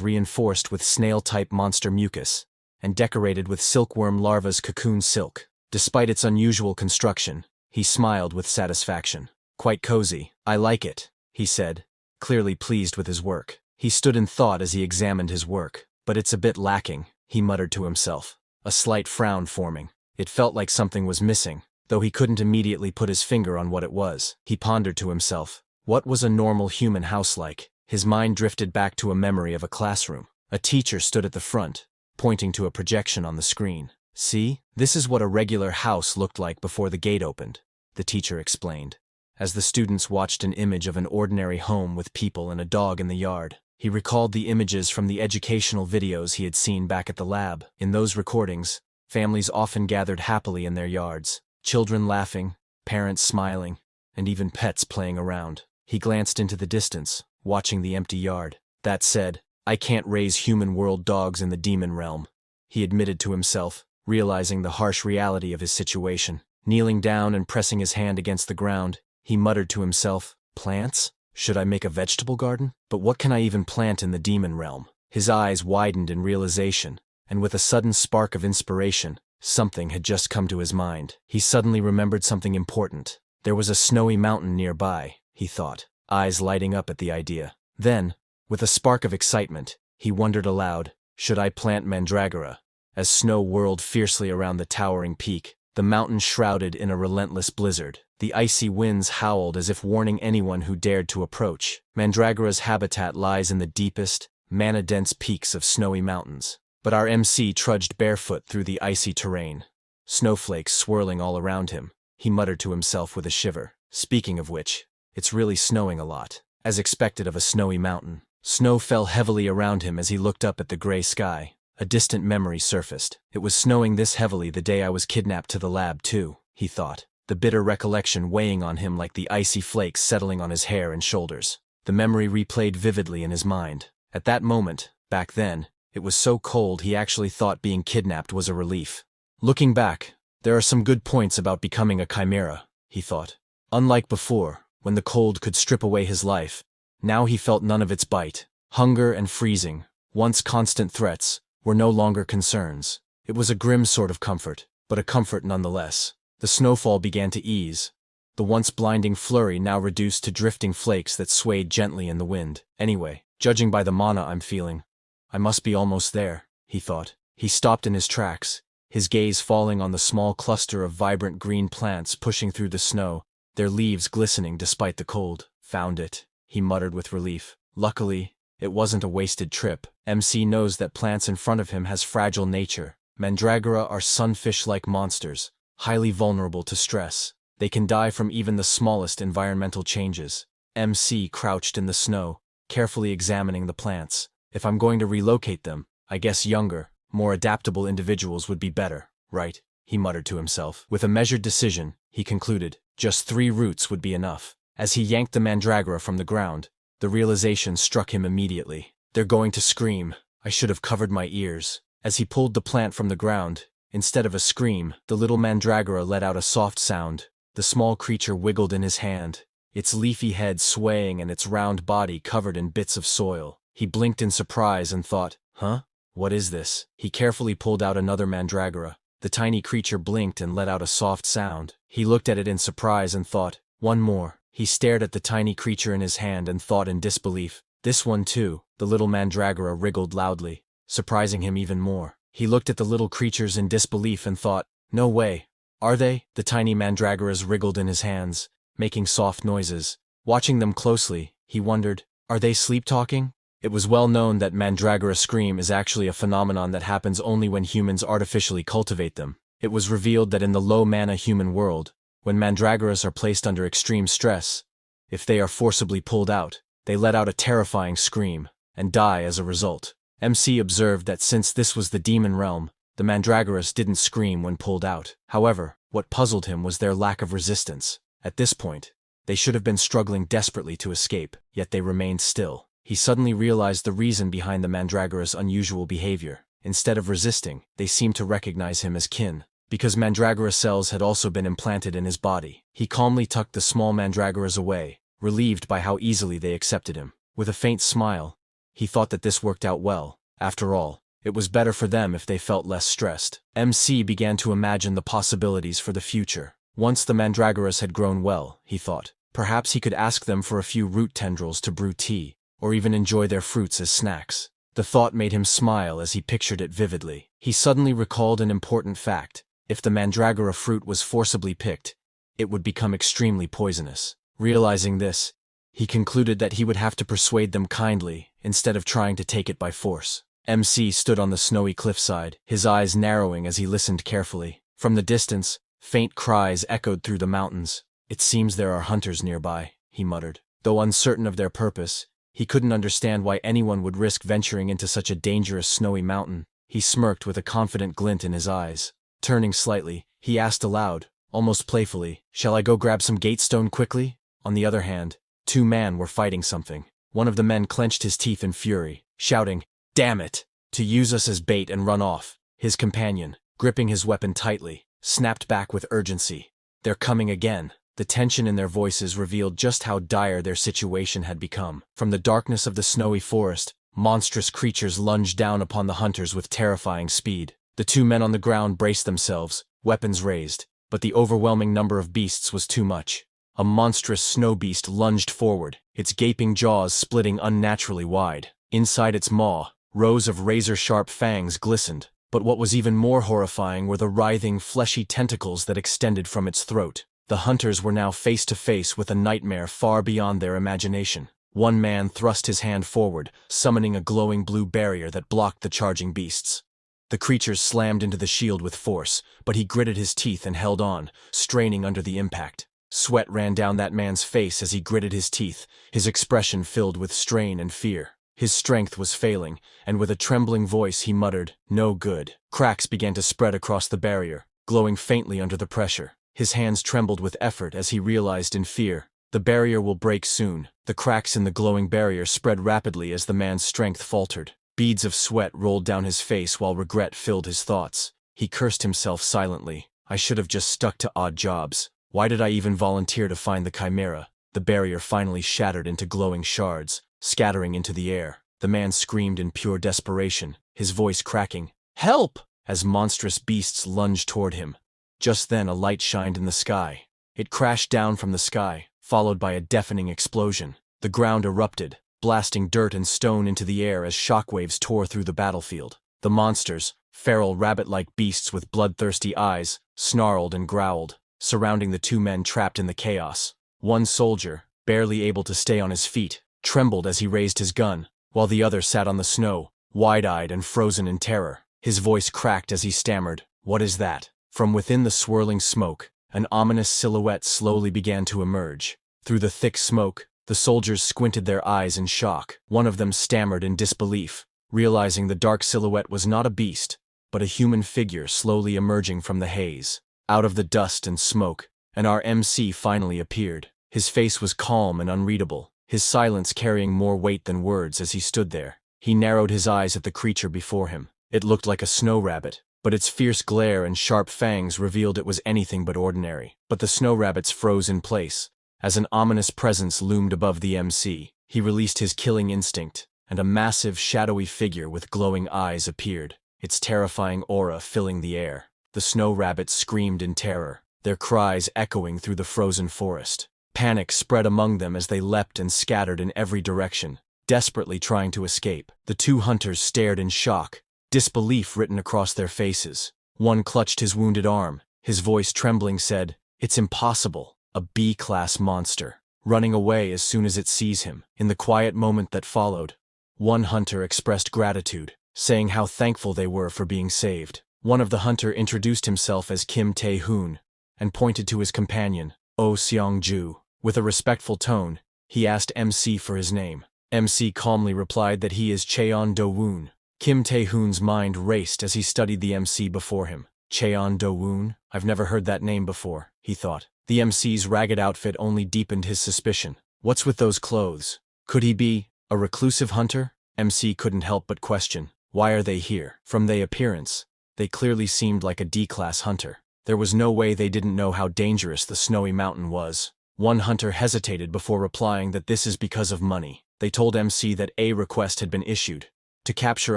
reinforced with snail-type monster mucus, and decorated with silkworm larva's cocoon silk. Despite its unusual construction, he smiled with satisfaction. Quite cozy. I like it, he said, clearly pleased with his work. He stood in thought as he examined his work. But it's a bit lacking, he muttered to himself, a slight frown forming. It felt like something was missing, though he couldn't immediately put his finger on what it was. He pondered to himself, what was a normal human house like? His mind drifted back to a memory of a classroom. A teacher stood at the front, pointing to a projection on the screen. See, this is what a regular house looked like before the gate opened, the teacher explained, as the students watched an image of an ordinary home with people and a dog in the yard. He recalled the images from the educational videos he had seen back at the lab. In those recordings, families often gathered happily in their yards, children laughing, parents smiling, and even pets playing around. He glanced into the distance, watching the empty yard. That said, I can't raise human world dogs in the demon realm, he admitted to himself, realizing the harsh reality of his situation. Kneeling down and pressing his hand against the ground, he muttered to himself, plants? Should I make a vegetable garden? But what can I even plant in the demon realm? His eyes widened in realization, and with a sudden spark of inspiration, something had just come to his mind. He suddenly remembered something important. There was a snowy mountain nearby, he thought, eyes lighting up at the idea. Then, with a spark of excitement, he wondered aloud, should I plant mandragora? As snow whirled fiercely around the towering peak, the mountain shrouded in a relentless blizzard. The icy winds howled as if warning anyone who dared to approach. Mandragora's habitat lies in the deepest, mana-dense peaks of snowy mountains. But our MC trudged barefoot through the icy terrain, snowflakes swirling all around him. He muttered to himself with a shiver. Speaking of which, it's really snowing a lot. As expected of a snowy mountain, snow fell heavily around him as he looked up at the gray sky. A distant memory surfaced. It was snowing this heavily the day I was kidnapped to the lab too, he thought, the bitter recollection weighing on him like the icy flakes settling on his hair and shoulders. The memory replayed vividly in his mind. At that moment, back then, it was so cold he actually thought being kidnapped was a relief. Looking back, there are some good points about becoming a chimera, he thought. Unlike before, when the cold could strip away his life, now he felt none of its bite. Hunger and freezing, once constant threats, were no longer concerns. It was a grim sort of comfort, but a comfort nonetheless. The snowfall began to ease, the once blinding flurry now reduced to drifting flakes that swayed gently in the wind. Anyway, judging by the mana I'm feeling, I must be almost there, he thought. He stopped in his tracks, his gaze falling on the small cluster of vibrant green plants pushing through the snow, their leaves glistening despite the cold. Found it, he muttered with relief. Luckily, it wasn't a wasted trip. MC knows that plants in front of him has fragile nature. Mandragora are sunfish-like monsters, highly vulnerable to stress. They can die from even the smallest environmental changes. MC crouched in the snow, carefully examining the plants. If I'm going to relocate them, I guess younger, more adaptable individuals would be better, right? He muttered to himself. With a measured decision, he concluded, just 3 roots would be enough. As he yanked the mandragora from the ground, the realization struck him immediately. They're going to scream. I should have covered my ears. As he pulled the plant from the ground, instead of a scream, the little mandragora let out a soft sound. The small creature wiggled in his hand, its leafy head swaying and its round body covered in bits of soil. He blinked in surprise and thought, huh? What is this? He carefully pulled out another mandragora. The tiny creature blinked and let out a soft sound. He looked at it in surprise and thought, one more. He stared at the tiny creature in his hand and thought in disbelief, this one too. The little mandragora wriggled loudly, surprising him even more. He looked at the little creatures in disbelief and thought, no way. Are they? The tiny mandragoras wriggled in his hands, making soft noises. Watching them closely, he wondered, are they sleep-talking? It was well known that mandragora scream is actually a phenomenon that happens only when humans artificially cultivate them. It was revealed that in the low-mana human world, when mandragoras are placed under extreme stress, if they are forcibly pulled out, they let out a terrifying scream, and die as a result. MC observed that since this was the demon realm, the mandragoras didn't scream when pulled out. However, what puzzled him was their lack of resistance. At this point, they should have been struggling desperately to escape, yet they remained still. He suddenly realized the reason behind the mandragora's unusual behavior. Instead of resisting, they seemed to recognize him as kin. Because mandragora cells had also been implanted in his body, he calmly tucked the small mandragoras away, relieved by how easily they accepted him. With a faint smile, he thought that this worked out well. After all, it was better for them if they felt less stressed. MC began to imagine the possibilities for the future. Once the mandragoras had grown well, he thought, perhaps he could ask them for a few root tendrils to brew tea, or even enjoy their fruits as snacks. The thought made him smile as he pictured it vividly. He suddenly recalled an important fact. If the mandragora fruit was forcibly picked, it would become extremely poisonous. Realizing this, he concluded that he would have to persuade them kindly instead of trying to take it by force. MC stood on the snowy cliffside, his eyes narrowing as he listened carefully. From the distance, faint cries echoed through the mountains. It seems there are hunters nearby, he muttered. Though uncertain of their purpose, he couldn't understand why anyone would risk venturing into such a dangerous snowy mountain. He smirked with a confident glint in his eyes. Turning slightly, he asked aloud, almost playfully, shall I go grab some gatestone quickly? On the other hand, 2 men were fighting something. One of the men clenched his teeth in fury, shouting, damn it, to use us as bait and run off. His companion, gripping his weapon tightly, snapped back with urgency. They're coming again. The tension in their voices revealed just how dire their situation had become. From the darkness of the snowy forest, monstrous creatures lunged down upon the hunters with terrifying speed. The 2 men on the ground braced themselves, weapons raised, but the overwhelming number of beasts was too much. A monstrous snow beast lunged forward, its gaping jaws splitting unnaturally wide. Inside its maw, rows of razor-sharp fangs glistened, but what was even more horrifying were the writhing, fleshy tentacles that extended from its throat. The hunters were now face to face with a nightmare far beyond their imagination. One man thrust his hand forward, summoning a glowing blue barrier that blocked the charging beasts. The creatures slammed into the shield with force, but he gritted his teeth and held on, straining under the impact. Sweat ran down that man's face as he gritted his teeth, his expression filled with strain and fear. His strength was failing, and with a trembling voice he muttered, no good. Cracks began to spread across the barrier, glowing faintly under the pressure. His hands trembled with effort as he realized in fear, the barrier will break soon. The cracks in the glowing barrier spread rapidly as the man's strength faltered. Beads of sweat rolled down his face while regret filled his thoughts. He cursed himself silently. I should have just stuck to odd jobs. Why did I even volunteer to find the chimera? The barrier finally shattered into glowing shards, scattering into the air. The man screamed in pure desperation, his voice cracking, help! As monstrous beasts lunged toward him. Just then a light shined in the sky. It crashed down from the sky, followed by a deafening explosion. The ground erupted, blasting dirt and stone into the air as shockwaves tore through the battlefield. The monsters, feral rabbit-like beasts with bloodthirsty eyes, snarled and growled, surrounding the 2 men trapped in the chaos. One soldier, barely able to stay on his feet, trembled as he raised his gun, while the other sat on the snow, wide-eyed and frozen in terror. His voice cracked as he stammered, what is that? From within the swirling smoke, an ominous silhouette slowly began to emerge. Through the thick smoke, The soldiers squinted their eyes in shock. One of them stammered in disbelief, realizing the dark silhouette was not a beast, but a human figure slowly emerging from the haze. Out of the dust and smoke, and our MC finally appeared. His face was calm and unreadable, his silence carrying more weight than words as he stood there. He narrowed his eyes at the creature before him. It looked like a snow rabbit, but its fierce glare and sharp fangs revealed it was anything but ordinary. But the snow rabbits froze in place, as an ominous presence loomed above the MC. He released his killing instinct, and a massive, shadowy figure with glowing eyes appeared, its terrifying aura filling the air. The snow rabbits screamed in terror, their cries echoing through the frozen forest. Panic spread among them as they leapt and scattered in every direction, desperately trying to escape. The two hunters stared in shock, disbelief written across their faces. One clutched his wounded arm, his voice trembling said, "It's impossible, a B-class monster, running away as soon as it sees him." In the quiet moment that followed, one hunter expressed gratitude, saying how thankful they were for being saved. One of the hunter introduced himself as Kim Tae-hoon, and pointed to his companion, Oh Seong-ju. With a respectful tone, he asked MC for his name. MC calmly replied that he is Cheon-do-woon. Kim Tae-hoon's mind raced as he studied the MC before him. Cheon-do-woon? I've never heard that name before, he thought. The MC's ragged outfit only deepened his suspicion. What's with those clothes? Could he be a reclusive hunter? MC couldn't help but question. Why are they here? From their appearance, they clearly seemed like a D-class hunter. There was no way they didn't know how dangerous the snowy mountain was. One hunter hesitated before replying that this is because of money. They told MC that a request had been issued to capture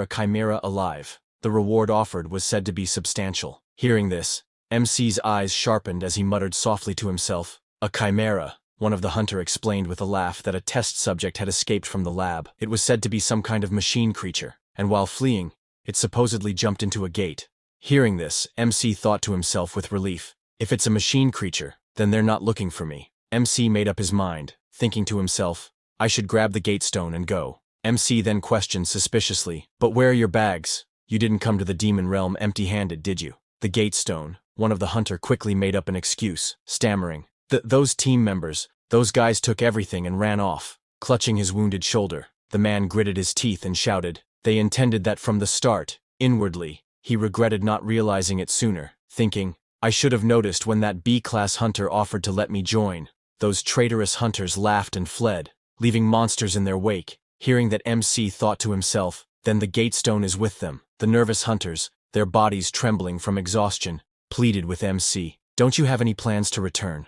a chimera alive. The reward offered was said to be substantial. Hearing this, MC's eyes sharpened as he muttered softly to himself. A chimera, one of the hunter explained with a laugh that a test subject had escaped from the lab. It was said to be some kind of machine creature, and while fleeing, it supposedly jumped into a gate. Hearing this, MC thought to himself with relief, if it's a machine creature, then they're not looking for me. MC made up his mind, thinking to himself, I should grab the gate stone and go. MC then questioned suspiciously, but where are your bags? You didn't come to the demon realm empty-handed, did you? The gate stone, one of the hunter quickly made up an excuse, stammering. Those team members, those guys took everything and ran off. Clutching his wounded shoulder, the man gritted his teeth and shouted, they intended that from the start. Inwardly, he regretted not realizing it sooner, thinking, I should have noticed when that B-class hunter offered to let me join. Those traitorous hunters laughed and fled, leaving monsters in their wake. Hearing that MC thought to himself, then the gate stone is with them. The nervous hunters, their bodies trembling from exhaustion, pleaded with MC. Don't you have any plans to return?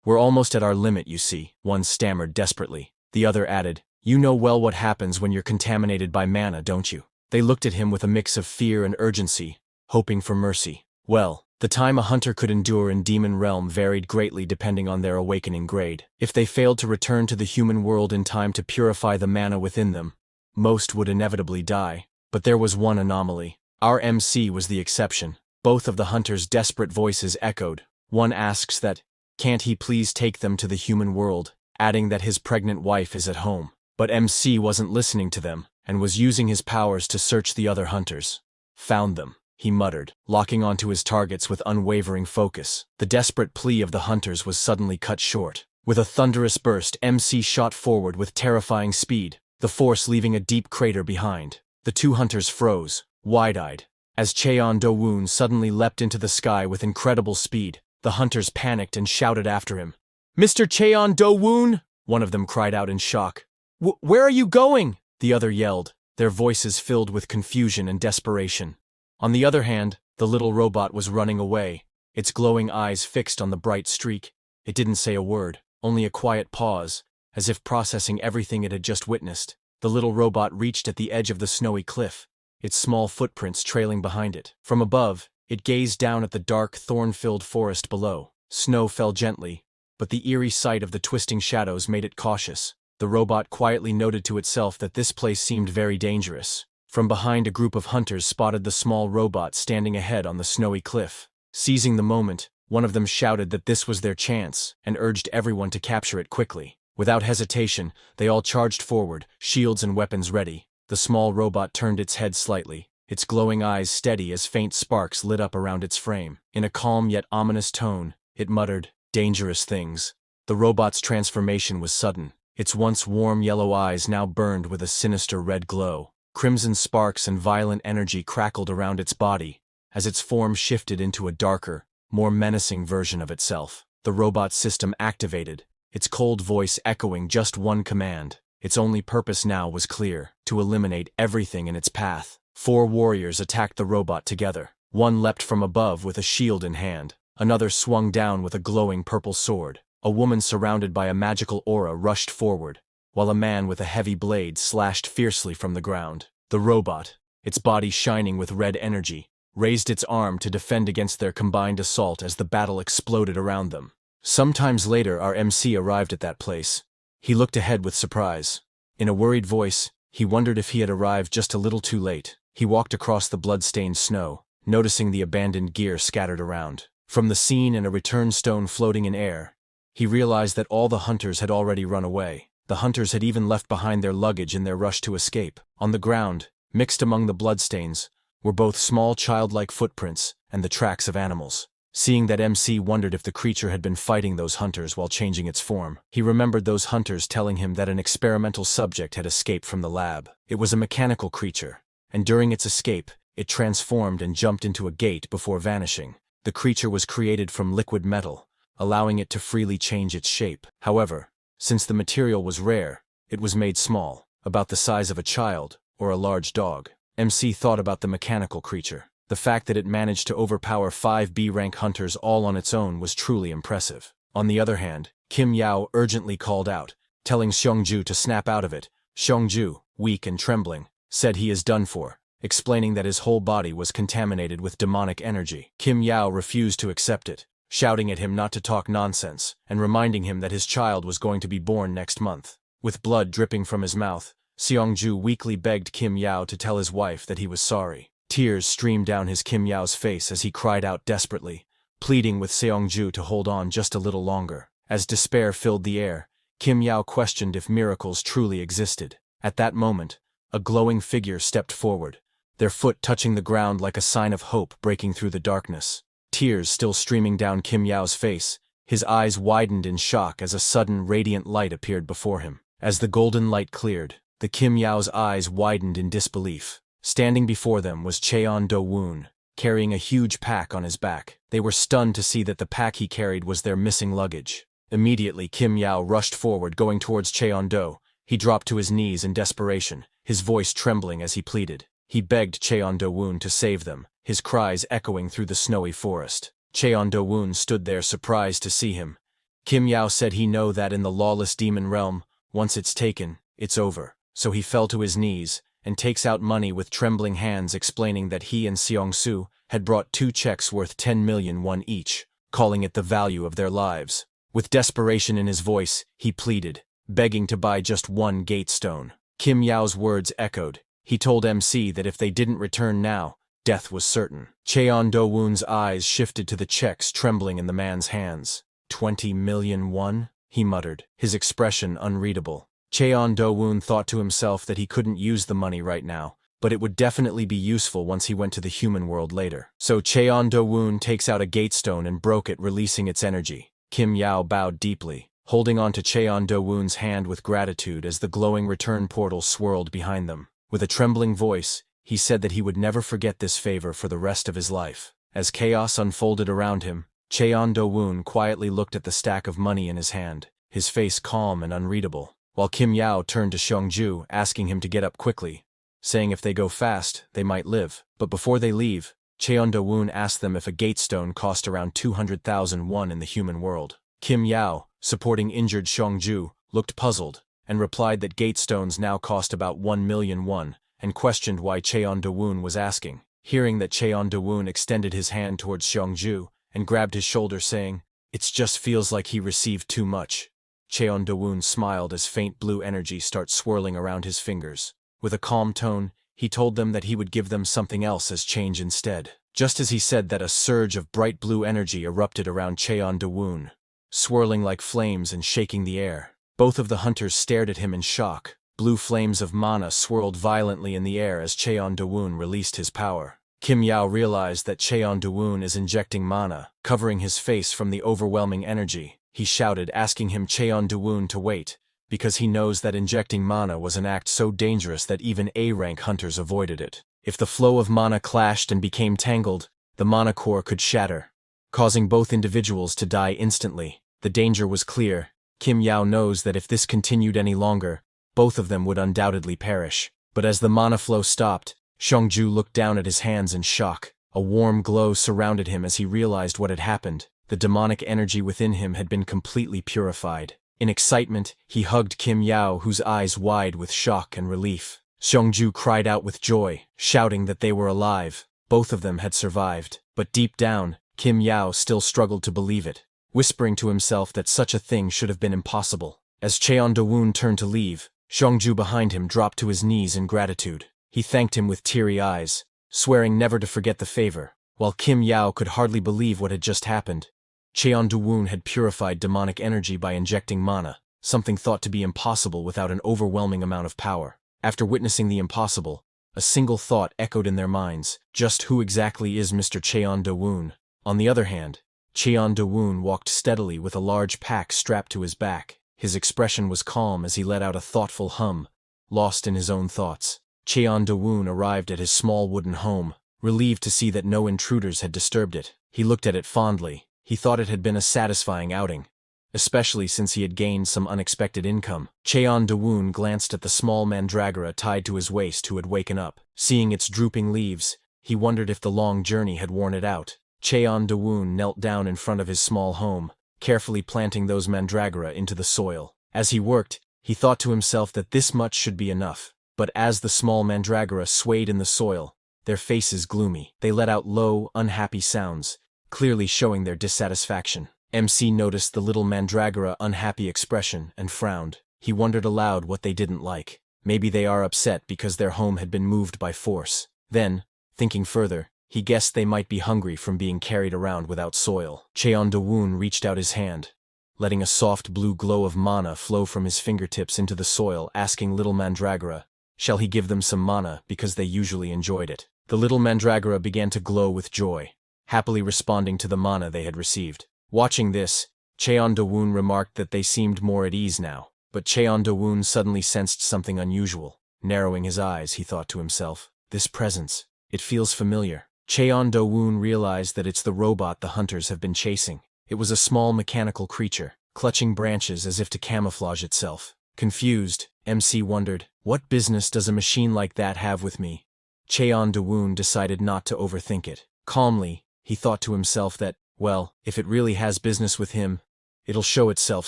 We're almost at our limit, you see, one stammered desperately. The other added, you know well what happens when you're contaminated by mana, don't you? They looked at him with a mix of fear and urgency, hoping for mercy. Well, the time a hunter could endure in Demon Realm varied greatly depending on their awakening grade. If they failed to return to the human world in time to purify the mana within them, most would inevitably die. But there was one anomaly. Our MC was the exception. Both of the hunters' desperate voices echoed. One asks that, can't he please take them to the human world, adding that his pregnant wife is at home. But MC wasn't listening to them, and was using his powers to search the other hunters. Found them, he muttered, locking onto his targets with unwavering focus. The desperate plea of the hunters was suddenly cut short. With a thunderous burst, MC shot forward with terrifying speed, the force leaving a deep crater behind. The two hunters froze, wide-eyed, as Cheon-do-woon suddenly leapt into the sky with incredible speed. The hunters panicked and shouted after him. Mr. Cheon-do-woon! One of them cried out in shock. Where are you going? The other yelled, their voices filled with confusion and desperation. On the other hand, the little robot was running away, its glowing eyes fixed on the bright streak. It didn't say a word, only a quiet pause, as if processing everything it had just witnessed. The little robot reached at the edge of the snowy cliff, its small footprints trailing behind it. From above, it gazed down at the dark, thorn-filled forest below. Snow fell gently, but the eerie sight of the twisting shadows made it cautious. The robot quietly noted to itself that this place seemed very dangerous. From behind, a group of hunters spotted the small robot standing ahead on the snowy cliff. Seizing the moment, one of them shouted that this was their chance, and urged everyone to capture it quickly. Without hesitation, they all charged forward, shields and weapons ready. The small robot turned its head slightly, its glowing eyes steady as faint sparks lit up around its frame. In a calm yet ominous tone, it muttered, dangerous things. The robot's transformation was sudden. Its once warm yellow eyes now burned with a sinister red glow. Crimson sparks and violent energy crackled around its body as its form shifted into a darker, more menacing version of itself. The robot system activated, its cold voice echoing just one command. Its only purpose now was clear: to eliminate everything in its path. 4 warriors attacked the robot together. One leapt from above with a shield in hand. Another swung down with a glowing purple sword. A woman surrounded by a magical aura rushed forward, while a man with a heavy blade slashed fiercely from the ground. The robot, its body shining with red energy, raised its arm to defend against their combined assault as the battle exploded around them. Sometimes later, our MC arrived at that place. He looked ahead with surprise. In a worried voice, he wondered if he had arrived just a little too late. He walked across the blood-stained snow, noticing the abandoned gear scattered around. From the scene and a return stone floating in air, he realized that all the hunters had already run away. The hunters had even left behind their luggage in their rush to escape. On the ground, mixed among the bloodstains, were both small childlike footprints and the tracks of animals. Seeing that, MC wondered if the creature had been fighting those hunters while changing its form. He remembered those hunters telling him that an experimental subject had escaped from the lab. It was a mechanical creature, and during its escape, it transformed and jumped into a gate before vanishing. The creature was created from liquid metal, allowing it to freely change its shape. However, since the material was rare, it was made small, about the size of a child or a large dog. MC thought about the mechanical creature. The fact that it managed to overpower 5 B-rank hunters all on its own was truly impressive. On the other hand, Kim Yao urgently called out, telling Xiongju to snap out of it. Xiongju, weak and trembling, said he is done for, explaining that his whole body was contaminated with demonic energy. Kim Yao refused to accept it, shouting at him not to talk nonsense, and reminding him that his child was going to be born next month. With blood dripping from his mouth, Xiongju weakly begged Kim Yao to tell his wife that he was sorry. Tears streamed down his Kim Yao's face as he cried out desperately, pleading with Xiongju to hold on just a little longer. As despair filled the air, Kim Yao questioned if miracles truly existed. At that moment, a glowing figure stepped forward, their foot touching the ground like a sign of hope breaking through the darkness. Tears still streaming down Kim Yao's face, his eyes widened in shock as a sudden radiant light appeared before him. As the golden light cleared, the Kim Yao's eyes widened in disbelief. Standing before them was Cheon Do-woon, carrying a huge pack on his back. They were stunned to see that the pack he carried was their missing luggage. Immediately, Kim Yao rushed forward, going towards Cheon Do. He dropped to his knees in desperation, his voice trembling as he pleaded. He begged Cheon Do-woon to save them, his cries echoing through the snowy forest. Cheon Do-woon stood there surprised to see him. Kim Yao said he know that in the lawless demon realm, once it's taken, it's over. So he fell to his knees, and takes out money with trembling hands, explaining that he and Seong-su had brought 2 checks worth 10 million won each, calling it the value of their lives. With desperation in his voice, he pleaded, begging to buy just 1 gate stone. Kim Yao's words echoed. He told MC that if they didn't return now, death was certain. Cheon Do-woon's eyes shifted to the checks trembling in the man's hands. 20 million won? He muttered, his expression unreadable. Cheon Do-woon thought to himself that he couldn't use the money right now, but it would definitely be useful once he went to the human world later. So Cheon Do-woon takes out a gate stone and broke it, releasing its energy. Kim Yao bowed deeply, holding on to Cheon Do-woon's hand with gratitude as the glowing return portal swirled behind them. With a trembling voice, he said that he would never forget this favor for the rest of his life. As chaos unfolded around him, Cheon Do-woon quietly looked at the stack of money in his hand, his face calm and unreadable, while Kim Yao turned to Xiongju, asking him to get up quickly, saying if they go fast, they might live. But before they leave, Cheon Do-woon asked them if a gate stone cost around 200,000 won in the human world. Kim Yao, supporting injured Xiongju, looked puzzled, and replied that gate stones now cost about 1 million won, and questioned why Cheon Do-woon was asking. Hearing that, Cheon Do-woon extended his hand towards Xiongju, and grabbed his shoulder, saying, "It just feels like he received too much." Cheon Do-woon smiled as faint blue energy started swirling around his fingers. With a calm tone, he told them that he would give them something else as change instead. Just as he said that, a surge of bright blue energy erupted around Cheon Do-woon, swirling like flames and shaking the air. Both of the hunters stared at him in shock. Blue flames of mana swirled violently in the air as Cheon Do-woon released his power. Kim Yao realized that Cheon Do-woon is injecting mana, covering his face from the overwhelming energy. He shouted, asking him Cheon Do-woon to wait, because he knows that injecting mana was an act so dangerous that even A-rank hunters avoided it. If the flow of mana clashed and became tangled, the mana core could shatter, causing both individuals to die instantly. The danger was clear. Kim Yao knows that if this continued any longer, both of them would undoubtedly perish. But as the mana flow stopped, Xiongju looked down at his hands in shock. A warm glow surrounded him as he realized what had happened. The demonic energy within him had been completely purified. In excitement, he hugged Kim Yao, whose eyes wide with shock and relief. Xiongju cried out with joy, shouting that they were alive. Both of them had survived. But deep down, Kim Yao still struggled to believe it, whispering to himself that such a thing should have been impossible. As Cheon Do-woon turned to leave, Xiongju behind him dropped to his knees in gratitude. He thanked him with teary eyes, swearing never to forget the favor. While Kim Yao could hardly believe what had just happened, Cheon Do-woon had purified demonic energy by injecting mana, something thought to be impossible without an overwhelming amount of power. After witnessing the impossible, a single thought echoed in their minds: just who exactly is Mr. Cheon Do-woon? On the other hand, Cheon Do-woon walked steadily with a large pack strapped to his back. His expression was calm as he let out a thoughtful hum, lost in his own thoughts. Cheon Do-woon arrived at his small wooden home, relieved to see that no intruders had disturbed it. He looked at it fondly. He thought it had been a satisfying outing, especially since he had gained some unexpected income. Cheon Do-woon glanced at the small mandragora tied to his waist who had waken up. Seeing its drooping leaves, he wondered if the long journey had worn it out. Cheon Do-woon knelt down in front of his small home, carefully planting those mandragora into the soil. As he worked, he thought to himself that this much should be enough. But as the small mandragora swayed in the soil, their faces gloomy. They let out low, unhappy sounds, clearly showing their dissatisfaction. MC noticed the little mandragora unhappy expression and frowned. He wondered aloud what they didn't like. Maybe they are upset because their home had been moved by force. Then, thinking further, he guessed they might be hungry from being carried around without soil. Cheon Do-woon reached out his hand, letting a soft blue glow of mana flow from his fingertips into the soil, asking little mandragora, shall he give them some mana because they usually enjoyed it. The little mandragora began to glow with joy, happily responding to the mana they had received. Watching this, Cheon Do-woon remarked that they seemed more at ease now. But Cheon Do-woon suddenly sensed something unusual. Narrowing his eyes, he thought to himself, this presence, it feels familiar. Cheon Do-woon realized that it's the robot the hunters have been chasing. It was a small mechanical creature, clutching branches as if to camouflage itself. Confused, MC wondered, what business does a machine like that have with me? Cheon Do-woon decided not to overthink it. Calmly, he thought to himself that, well, if it really has business with him, it'll show itself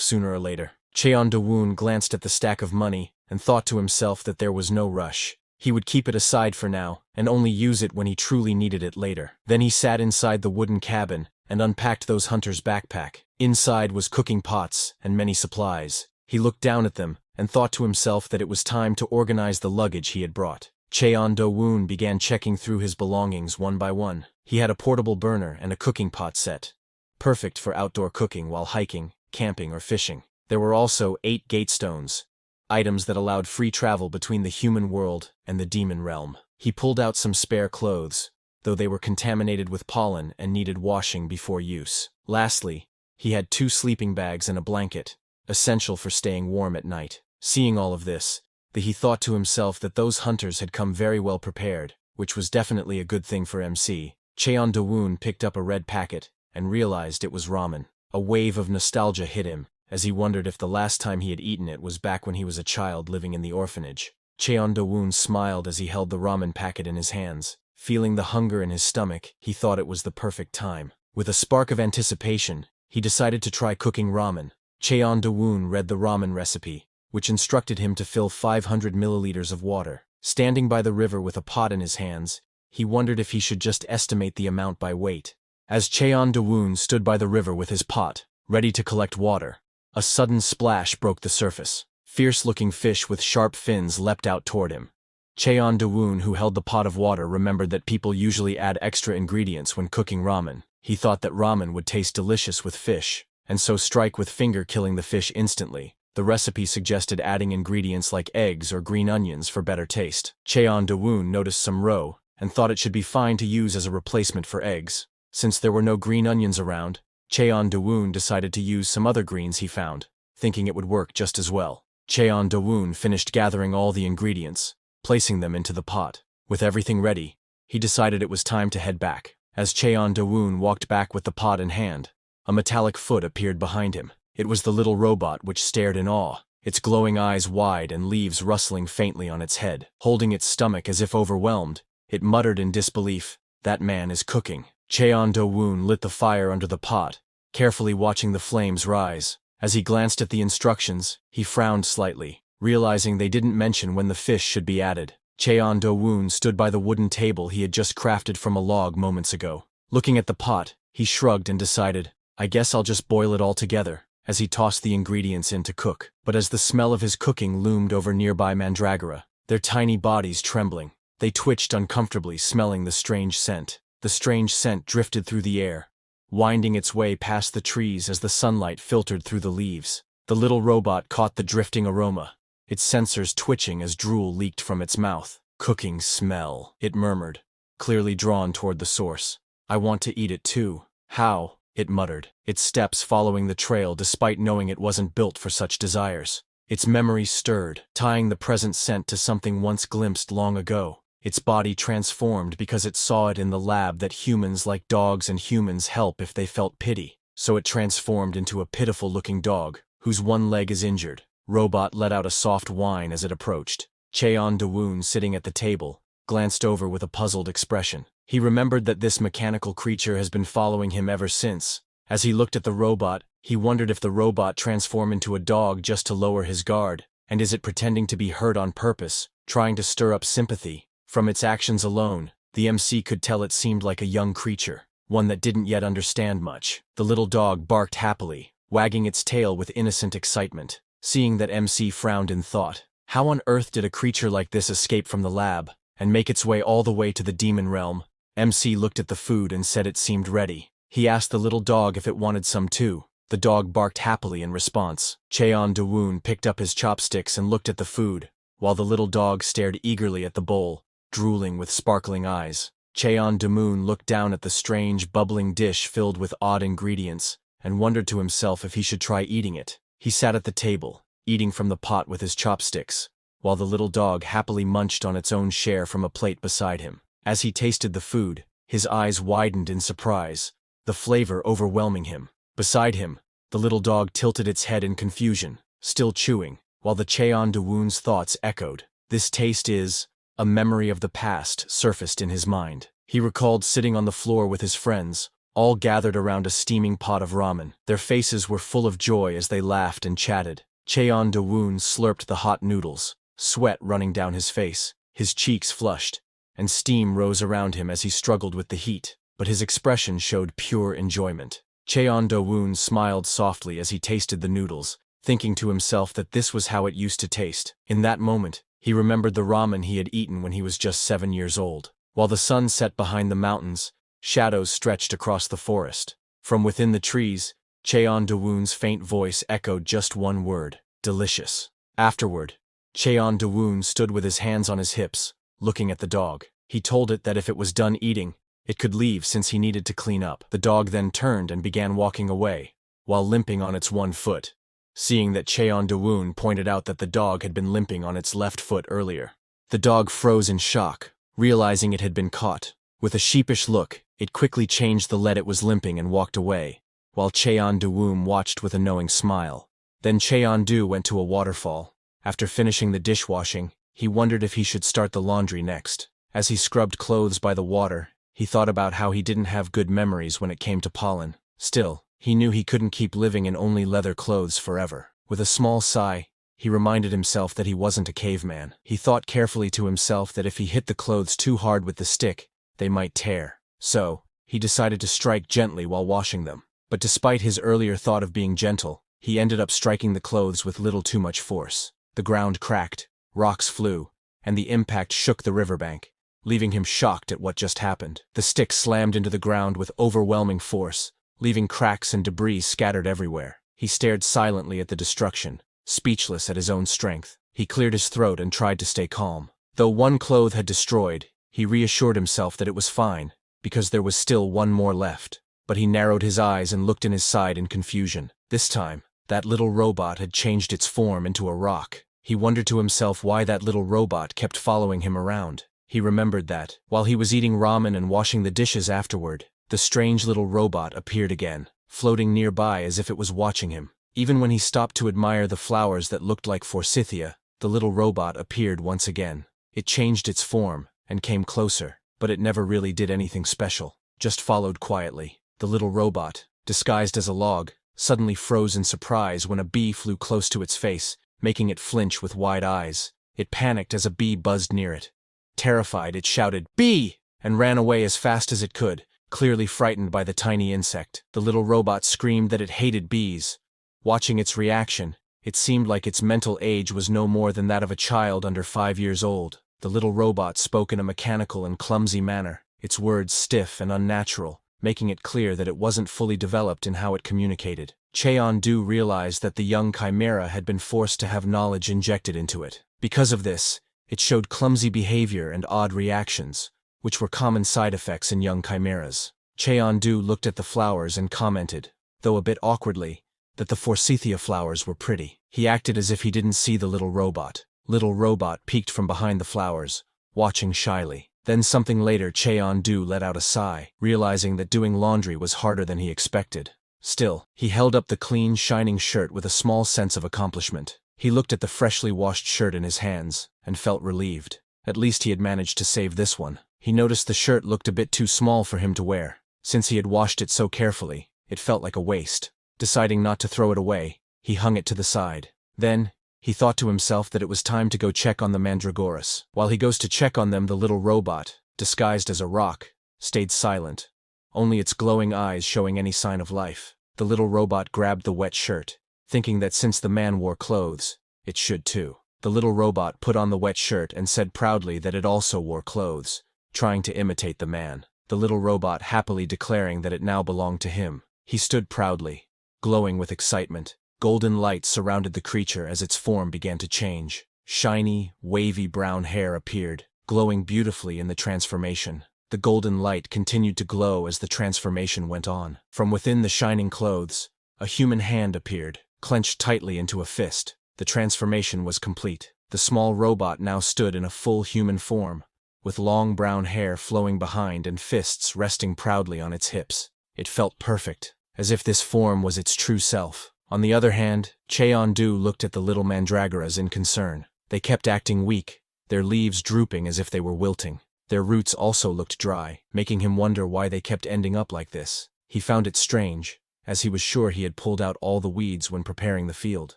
sooner or later. Cheon Do-woon glanced at the stack of money and thought to himself that there was no rush. He would keep it aside for now and only use it when he truly needed it later. Then he sat inside the wooden cabin and unpacked those hunters' backpack. Inside was cooking pots and many supplies. He looked down at them and thought to himself that it was time to organize the luggage he had brought. Cheon Do-woon began checking through his belongings one by one. He had a portable burner and a cooking pot set, perfect for outdoor cooking while hiking, camping, or fishing. There were also 8 gate stones, items that allowed free travel between the human world and the demon realm. He pulled out some spare clothes, though they were contaminated with pollen and needed washing before use. Lastly, he had 2 sleeping bags and a blanket, essential for staying warm at night. Seeing all of this, he thought to himself that those hunters had come very well prepared, which was definitely a good thing for MC. Cheon Do-woon picked up a red packet and realized it was ramen. A wave of nostalgia hit him, as he wondered if the last time he had eaten it was back when he was a child living in the orphanage. Cheon Do-woon smiled as he held the ramen packet in his hands. Feeling the hunger in his stomach, he thought it was the perfect time. With a spark of anticipation, he decided to try cooking ramen. Cheon Do-woon read the ramen recipe, which instructed him to fill 500 milliliters of water. Standing by the river with a pot in his hands, he wondered if he should just estimate the amount by weight. As Cheon Do-woon stood by the river with his pot, ready to collect water, a sudden splash broke the surface. Fierce-looking fish with sharp fins leapt out toward him. Cheon Do-woon, who held the pot of water, remembered that people usually add extra ingredients when cooking ramen. He thought that ramen would taste delicious with fish, and so strike with finger, killing the fish instantly. The recipe suggested adding ingredients like eggs or green onions for better taste. Cheon Do-woon noticed some roe and thought it should be fine to use as a replacement for eggs. Since there were no green onions around, Cheon Do-woon decided to use some other greens he found, thinking it would work just as well. Cheon Do-woon finished gathering all the ingredients, placing them into the pot. With everything ready, he decided it was time to head back. As Cheon Do-woon walked back with the pot in hand, a metallic foot appeared behind him. It was the little robot which stared in awe, its glowing eyes wide and leaves rustling faintly on its head. Holding its stomach as if overwhelmed, it muttered in disbelief, "That man is cooking." Cheon Do-woon lit the fire under the pot, carefully watching the flames rise. As he glanced at the instructions, he frowned slightly, realizing they didn't mention when the fish should be added. Cheon Do-woon stood by the wooden table he had just crafted from a log moments ago. Looking at the pot, he shrugged and decided, "I guess I'll just boil it all together," as he tossed the ingredients in to cook. But as the smell of his cooking loomed over nearby mandragora, their tiny bodies trembling, they twitched uncomfortably, smelling the strange scent. The strange scent drifted through the air, winding its way past the trees as the sunlight filtered through the leaves. The little robot caught the drifting aroma, its sensors twitching as drool leaked from its mouth. "Cooking smell," it murmured, clearly drawn toward the source. "I want to eat it too." "How?" it muttered, its steps following the trail despite knowing it wasn't built for such desires. Its memory stirred, tying the present scent to something once glimpsed long ago. Its body transformed because it saw it in the lab that humans like dogs and humans help if they felt pity. So it transformed into a pitiful-looking dog, whose one leg is injured. Robot let out a soft whine as it approached. Cheon Do-woon, sitting at the table, glanced over with a puzzled expression. He remembered that this mechanical creature has been following him ever since. As he looked at the robot, he wondered if the robot transformed into a dog just to lower his guard, and is it pretending to be hurt on purpose, trying to stir up sympathy? From its actions alone, the MC could tell it seemed like a young creature, one that didn't yet understand much. The little dog barked happily, wagging its tail with innocent excitement. Seeing that MC frowned in thought. How on earth did a creature like this escape from the lab, and make its way all the way to the demon realm? MC looked at the food and said it seemed ready. He asked the little dog if it wanted some too. The dog barked happily in response. Cheon Do-woon picked up his chopsticks and looked at the food, while the little dog stared eagerly at the bowl, drooling with sparkling eyes. Cheon Do-woon looked down at the strange, bubbling dish filled with odd ingredients, and wondered to himself if he should try eating it. He sat at the table, eating from the pot with his chopsticks, while the little dog happily munched on its own share from a plate beside him. As he tasted the food, his eyes widened in surprise, the flavor overwhelming him. Beside him, the little dog tilted its head in confusion, still chewing, while the Cheon Do-woon's thoughts echoed. This taste is... A memory of the past surfaced in his mind. He recalled sitting on the floor with his friends, all gathered around a steaming pot of ramen. Their faces were full of joy as they laughed and chatted. Cheon Do-woon slurped the hot noodles, sweat running down his face. His cheeks flushed, and steam rose around him as he struggled with the heat, but his expression showed pure enjoyment. Cheon Do-woon smiled softly as he tasted the noodles, thinking to himself that this was how it used to taste. In that moment, he remembered the ramen he had eaten when he was just 7 years old. While the sun set behind the mountains, shadows stretched across the forest. From within the trees, Cheon Do-woon's faint voice echoed just one word: delicious. Afterward, Cheon Do-woon stood with his hands on his hips, looking at the dog. He told it that if it was done eating, it could leave since he needed to clean up. The dog then turned and began walking away, while limping on its one foot. Seeing that Cheon Do-woon pointed out that the dog had been limping on its left foot earlier. The dog froze in shock, realizing it had been caught. With a sheepish look, it quickly changed the lead it was limping and walked away, while Cheon Do-woon watched with a knowing smile. Then Cheon Do went to a waterfall. After finishing the dishwashing, he wondered if he should start the laundry next. As he scrubbed clothes by the water, he thought about how he didn't have good memories when it came to pollen. Still, he knew he couldn't keep living in only leather clothes forever. With a small sigh, he reminded himself that he wasn't a caveman. He thought carefully to himself that if he hit the clothes too hard with the stick, they might tear. So, he decided to strike gently while washing them. But despite his earlier thought of being gentle, he ended up striking the clothes with little too much force. The ground cracked, rocks flew, and the impact shook the riverbank, leaving him shocked at what just happened. The stick slammed into the ground with overwhelming force, leaving cracks and debris scattered everywhere. He stared silently at the destruction, speechless at his own strength. He cleared his throat and tried to stay calm. Though one cloth had destroyed, he reassured himself that it was fine, because there was still one more left. But he narrowed his eyes and looked in his side in confusion. This time, That little robot had changed its form into a rock. He wondered to himself why that little robot kept following him around. He remembered that, while he was eating ramen and washing the dishes afterward, the strange little robot appeared again, floating nearby as if it was watching him. Even when he stopped to admire the flowers that looked like forsythia, the little robot appeared once again. It changed its form and came closer, but it never really did anything special, just followed quietly. The little robot, disguised as a log, suddenly froze in surprise when a bee flew close to its face, making it flinch with wide eyes. It panicked as a bee buzzed near it. Terrified, it shouted, "Bee!" and ran away as fast as it could, clearly frightened by the tiny insect. The little robot screamed that it hated bees. Watching its reaction, it seemed like its mental age was no more than that of a child under 5 years old. The little robot spoke in a mechanical and clumsy manner, its words stiff and unnatural, making it clear that it wasn't fully developed in how it communicated. Cheon-du realized that the young chimera had been forced to have knowledge injected into it. Because of this, it showed clumsy behavior and odd reactions, which were common side effects in young chimeras. Cheon-du looked at the flowers and commented, though a bit awkwardly, that the forsythia flowers were pretty. He acted as if he didn't see the little robot. Little robot peeked from behind the flowers, watching shyly. Then something later Cheon-du let out a sigh, realizing that doing laundry was harder than he expected. Still, he held up the clean, shining shirt with a small sense of accomplishment. He looked at the freshly washed shirt in his hands, and felt relieved. At least he had managed to save this one. He noticed the shirt looked a bit too small for him to wear. Since he had washed it so carefully, it felt like a waste. Deciding not to throw it away, he hung it to the side. Then, he thought to himself that it was time to go check on the mandragoras. While he goes to check on them, the little robot, disguised as a rock, stayed silent, only its glowing eyes showing any sign of life. The little robot grabbed the wet shirt, thinking that since the man wore clothes, it should too. The little robot put on the wet shirt and said proudly that it also wore clothes, trying to imitate the man. The little robot happily declaring that it now belonged to him. He stood proudly, glowing with excitement. Golden light surrounded the creature as its form began to change. Shiny, wavy brown hair appeared, glowing beautifully in the transformation. The golden light continued to glow as the transformation went on. From within the shining clothes, a human hand appeared, clenched tightly into a fist. The transformation was complete. The small robot now stood in a full human form, with long brown hair flowing behind and fists resting proudly on its hips. It felt perfect, as if this form was its true self. On the other hand, Cheon-du looked at the little mandragoras in concern. They kept acting weak, their leaves drooping as if they were wilting. Their roots also looked dry, making him wonder why they kept ending up like this. He found it strange, as he was sure he had pulled out all the weeds when preparing the field.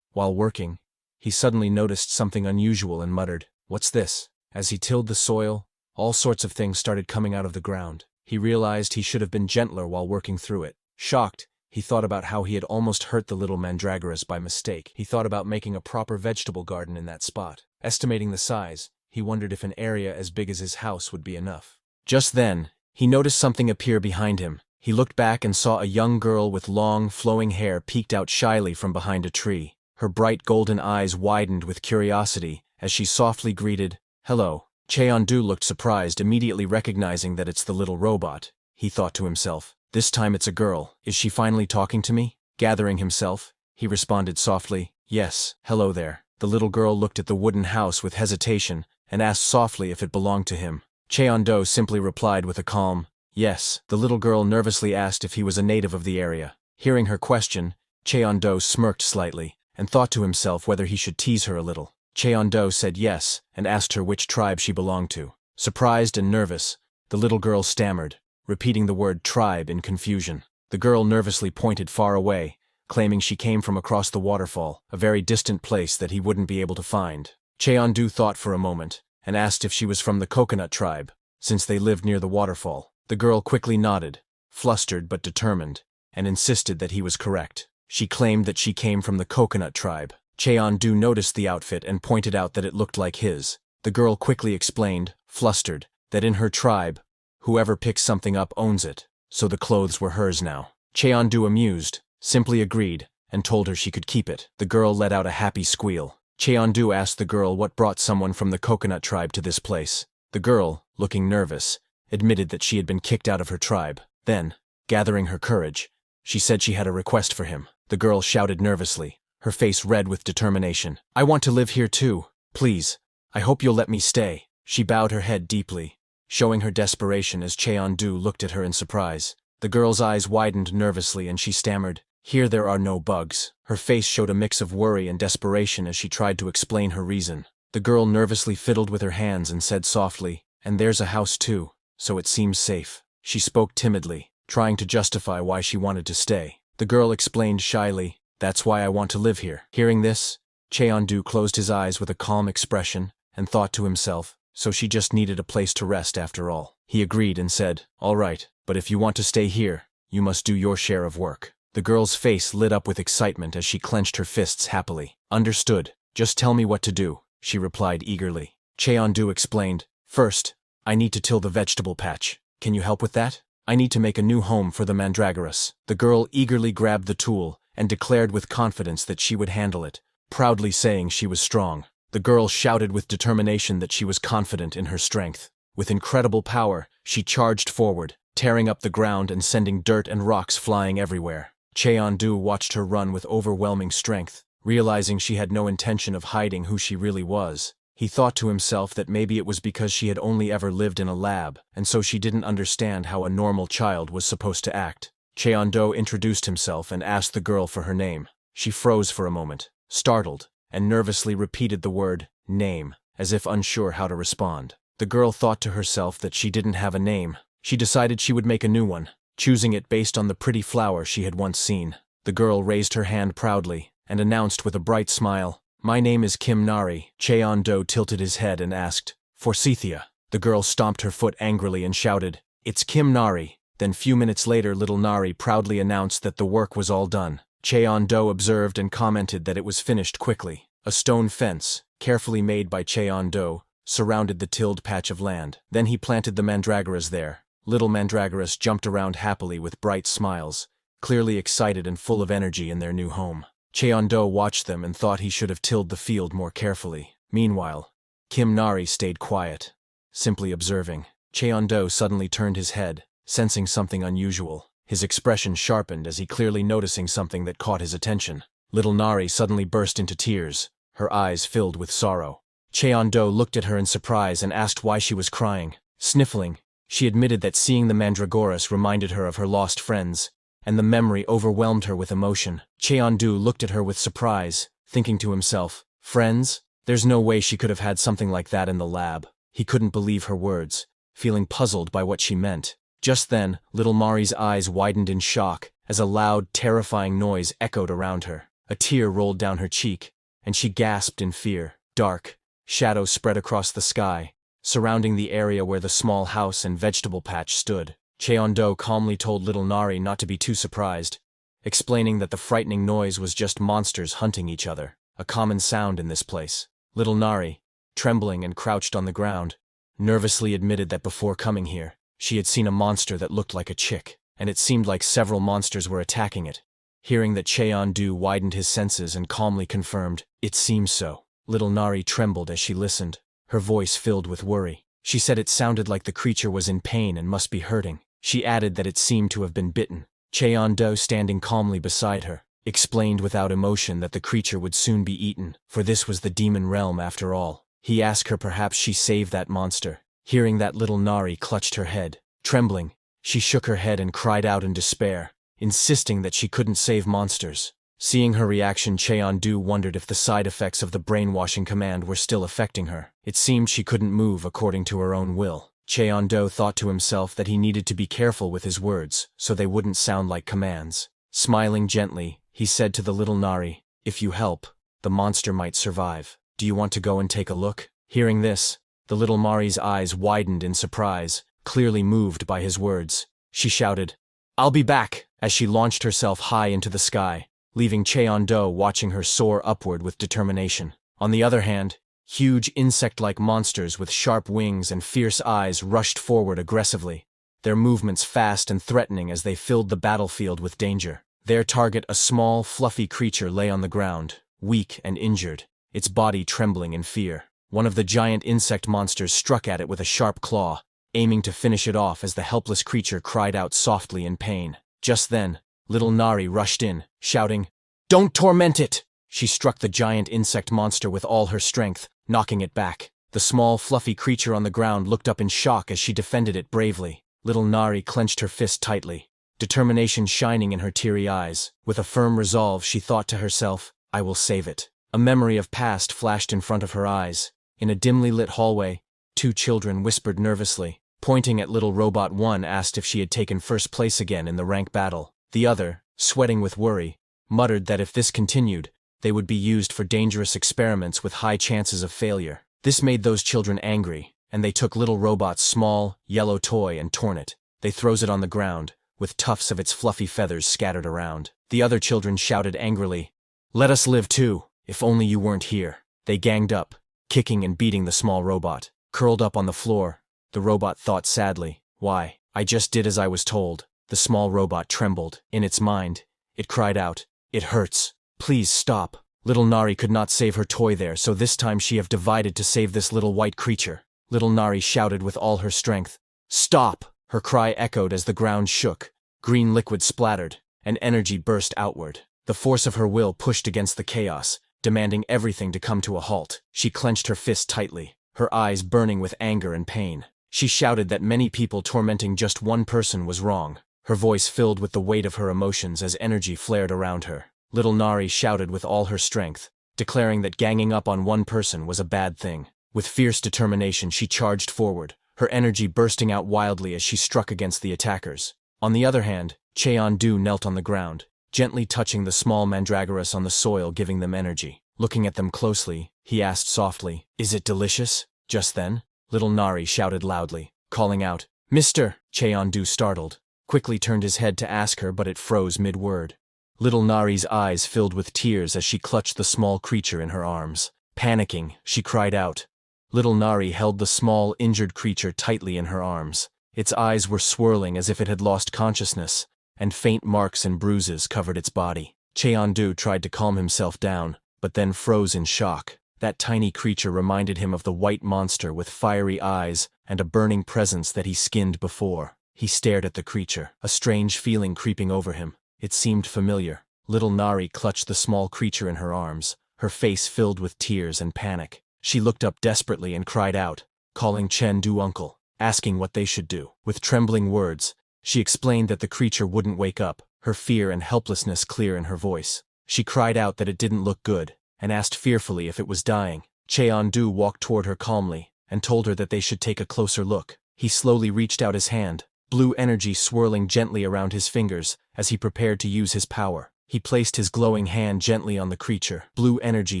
While working, he suddenly noticed something unusual and muttered, "What's this?" As he tilled the soil, all sorts of things started coming out of the ground. He realized he should have been gentler while working through it. Shocked, he thought about how he had almost hurt the little mandragoras by mistake. He thought about making a proper vegetable garden in that spot. Estimating the size, he wondered if an area as big as his house would be enough. Just then, he noticed something appear behind him. He looked back and saw a young girl with long, flowing hair peeked out shyly from behind a tree. Her bright golden eyes widened with curiosity as she softly greeted, "Hello." Cheon-du looked surprised, immediately recognizing that it's the little robot. He thought to himself, "This time it's a girl. Is she finally talking to me?" Gathering himself, he responded softly, "Yes, hello there." The little girl looked at the wooden house with hesitation and asked softly if it belonged to him. Cheon-du simply replied with a calm, "Yes." The little girl nervously asked if he was a native of the area. Hearing her question, Cheon-du smirked slightly and thought to himself whether he should tease her a little. Cheon-du said yes and asked her which tribe she belonged to. Surprised and nervous, the little girl stammered, repeating the word tribe in confusion. The girl nervously pointed far away, claiming she came from across the waterfall, a very distant place that he wouldn't be able to find. Cheon-du thought for a moment and asked if she was from the coconut tribe, since they lived near the waterfall. The girl quickly nodded, flustered but determined, and insisted that he was correct. She claimed that she came from the coconut tribe. Cheon-du noticed the outfit and pointed out that it looked like his. The girl quickly explained, flustered, that in her tribe, whoever picks something up owns it, so the clothes were hers now. Cheon-du, amused, simply agreed and told her she could keep it. The girl let out a happy squeal. Cheon-du asked the girl what brought someone from the coconut tribe to this place. The girl, looking nervous, admitted that she had been kicked out of her tribe. Then, gathering her courage, she said she had a request for him. The girl shouted nervously, her face red with determination. I want to live here too. Please. I hope you'll let me stay. She bowed her head deeply, showing her desperation as Cheon-du looked at her in surprise. The girl's eyes widened nervously and she stammered, "Here there are no bugs." Her face showed a mix of worry and desperation as she tried to explain her reason. The girl nervously fiddled with her hands and said softly, "And there's a house too, so it seems safe." She spoke timidly, trying to justify why she wanted to stay. The girl explained shyly, "That's why I want to live here." Hearing this, Cheon-du closed his eyes with a calm expression and thought to himself, so she just needed a place to rest after all. He agreed and said, "All right, but if you want to stay here, you must do your share of work." The girl's face lit up with excitement as she clenched her fists happily. "Understood. Just tell me what to do," she replied eagerly. Cheon-du explained, "First, I need to till the vegetable patch. Can you help with that? I need to make a new home for the mandragoras." The girl eagerly grabbed the tool and declared with confidence that she would handle it, proudly saying she was strong. The girl shouted with determination that she was confident in her strength. With incredible power, she charged forward, tearing up the ground and sending dirt and rocks flying everywhere. Cheon-du watched her run with overwhelming strength, realizing she had no intention of hiding who she really was. He thought to himself that maybe it was because she had only ever lived in a lab, and so she didn't understand how a normal child was supposed to act. Cheon-do introduced himself and asked the girl for her name. She froze for a moment, startled, and nervously repeated the word, "name," as if unsure how to respond. The girl thought to herself that she didn't have a name. She decided she would make a new one, choosing it based on the pretty flower she had once seen. The girl raised her hand proudly and announced with a bright smile, "My name is Kim Nari." Cheon-do tilted his head and asked, "Forsythia?" The girl stomped her foot angrily and shouted, "It's Kim Nari." Then few minutes later little Nari proudly announced that the work was all done. Cheon-do observed and commented that it was finished quickly. A stone fence, carefully made by Cheon-do, surrounded the tilled patch of land. Then he planted the mandragoras there. Little mandragoras jumped around happily with bright smiles, clearly excited and full of energy in their new home. Cheon-do watched them and thought he should have tilled the field more carefully. Meanwhile, Kim Nari stayed quiet, simply observing. Cheon-do suddenly turned his head, sensing something unusual. His expression sharpened as he clearly noticing something that caught his attention. Little Nari suddenly burst into tears, her eyes filled with sorrow. Cheon-do looked at her in surprise and asked why she was crying. Sniffling, she admitted that seeing the mandragoras reminded her of her lost friends, and the memory overwhelmed her with emotion. Cheon-do looked at her with surprise, thinking to himself, "Friends? There's no way she could have had something like that in the lab." He couldn't believe her words, feeling puzzled by what she meant. Just then, little Mari's eyes widened in shock as a loud, terrifying noise echoed around her. A tear rolled down her cheek, and she gasped in fear. Dark shadows spread across the sky, surrounding the area where the small house and vegetable patch stood. Cheon-do calmly told little Nari not to be too surprised, explaining that the frightening noise was just monsters hunting each other, a common sound in this place. Little Nari, trembling and crouched on the ground, nervously admitted that before coming here, she had seen a monster that looked like a chick, and it seemed like several monsters were attacking it. Hearing that, Cheon-do widened his senses and calmly confirmed, "It seems so." Little Nari trembled as she listened, her voice filled with worry. She said it sounded like the creature was in pain and must be hurting. She added that it seemed to have been bitten. Cheon-do, standing calmly beside her, explained without emotion that the creature would soon be eaten, for this was the demon realm after all. He asked her perhaps she saved that monster. Hearing that, little Nari clutched her head. Trembling, she shook her head and cried out in despair, insisting that she couldn't save monsters. Seeing her reaction, Cheon-do wondered if the side effects of the brainwashing command were still affecting her. It seemed she couldn't move according to her own will. Cheon-do thought to himself that he needed to be careful with his words so they wouldn't sound like commands. Smiling gently, he said to the little Nari, "If you help, the monster might survive. Do you want to go and take a look?" Hearing this, the little Mari's eyes widened in surprise, clearly moved by his words. She shouted, "I'll be back," as she launched herself high into the sky, leaving Cheon-do watching her soar upward with determination. On the other hand, huge insect-like monsters with sharp wings and fierce eyes rushed forward aggressively, their movements fast and threatening as they filled the battlefield with danger. Their target, a small, fluffy creature, lay on the ground, weak and injured, its body trembling in fear. One of the giant insect monsters struck at it with a sharp claw, aiming to finish it off as the helpless creature cried out softly in pain. Just then, little Nari rushed in, shouting, Don't torment it! She struck the giant insect monster with all her strength, knocking it back. The small, fluffy creature on the ground looked up in shock as she defended it bravely. Little Nari clenched her fist tightly, determination shining in her teary eyes. With a firm resolve, she thought to herself, I will save it. A memory of past flashed in front of her eyes. In a dimly lit hallway, two children whispered nervously. Pointing at little Robot 1 asked if she had taken first place again in the rank battle. The other, sweating with worry, muttered that if this continued, they would be used for dangerous experiments with high chances of failure. This made those children angry, and they took little Robot's small, yellow toy and torn it. They throws it on the ground, with tufts of its fluffy feathers scattered around. The other children shouted angrily, Let us live too, if only you weren't here. They ganged up, kicking and beating the small robot. Curled up on the floor, the robot thought sadly, Why, I just did as I was told. The small robot trembled. In its mind, it cried out, It hurts. Please stop. Little Nari could not save her toy there, so this time she have divided to save this little white creature. Little Nari shouted with all her strength. Stop! Her cry echoed as the ground shook. Green liquid splattered, and energy burst outward. The force of her will pushed against the chaos, demanding everything to come to a halt. She clenched her fist tightly, her eyes burning with anger and pain. She shouted that many people tormenting just one person was wrong. Her voice filled with the weight of her emotions as energy flared around her. Little Nari shouted with all her strength, declaring that ganging up on one person was a bad thing. With fierce determination she charged forward, her energy bursting out wildly as she struck against the attackers. On the other hand, Cheon-du knelt on the ground, gently touching the small mandragoras on the soil, giving them energy. Looking at them closely, he asked softly, Is it delicious? Just then, little Nari shouted loudly, calling out, Mister! Cheon-du, startled, quickly turned his head to ask her, but it froze mid-word. Little Nari's eyes filled with tears as she clutched the small creature in her arms. Panicking, she cried out. Little Nari held the small, injured creature tightly in her arms. Its eyes were swirling as if it had lost consciousness, and faint marks and bruises covered its body. Cheon-du tried to calm himself down, but then froze in shock. That tiny creature reminded him of the white monster with fiery eyes and a burning presence that he skinned before. He stared at the creature, a strange feeling creeping over him. It seemed familiar. Little Nari clutched the small creature in her arms, her face filled with tears and panic. She looked up desperately and cried out, calling Chen-du uncle, asking what they should do. With trembling words, she explained that the creature wouldn't wake up, her fear and helplessness clear in her voice. She cried out that it didn't look good, and asked fearfully if it was dying. Cheon-du walked toward her calmly, and told her that they should take a closer look. He slowly reached out his hand, blue energy swirling gently around his fingers as he prepared to use his power. He placed his glowing hand gently on the creature, blue energy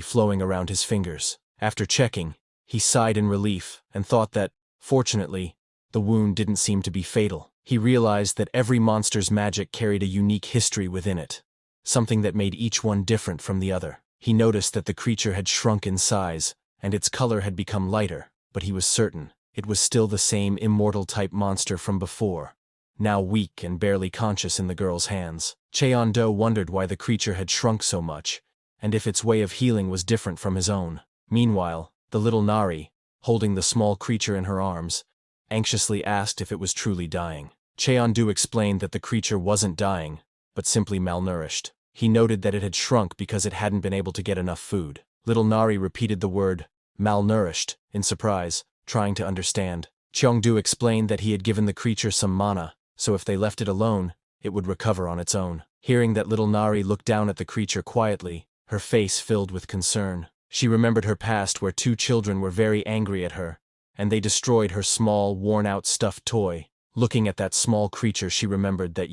flowing around his fingers. After checking, he sighed in relief and thought that, fortunately, the wound didn't seem to be fatal. He realized that every monster's magic carried a unique history within it, something that made each one different from the other. He noticed that the creature had shrunk in size, and its color had become lighter, but he was certain it was still the same immortal-type monster from before, now weak and barely conscious in the girl's hands. Cheon-du wondered why the creature had shrunk so much, and if its way of healing was different from his own. Meanwhile, the little Nari, holding the small creature in her arms, anxiously asked if it was truly dying. Cheon-du explained that the creature wasn't dying, but simply malnourished. He noted that it had shrunk because it hadn't been able to get enough food. Little Nari repeated the word, malnourished, in surprise, trying to understand. Cheon-du explained that he had given the creature some mana, so if they left it alone, it would recover on its own. Hearing that little Nari looked down at the creature quietly, her face filled with concern. She remembered her past where two children were very angry at her, and they destroyed her small, worn-out stuffed toy. Looking at that small creature, she remembered that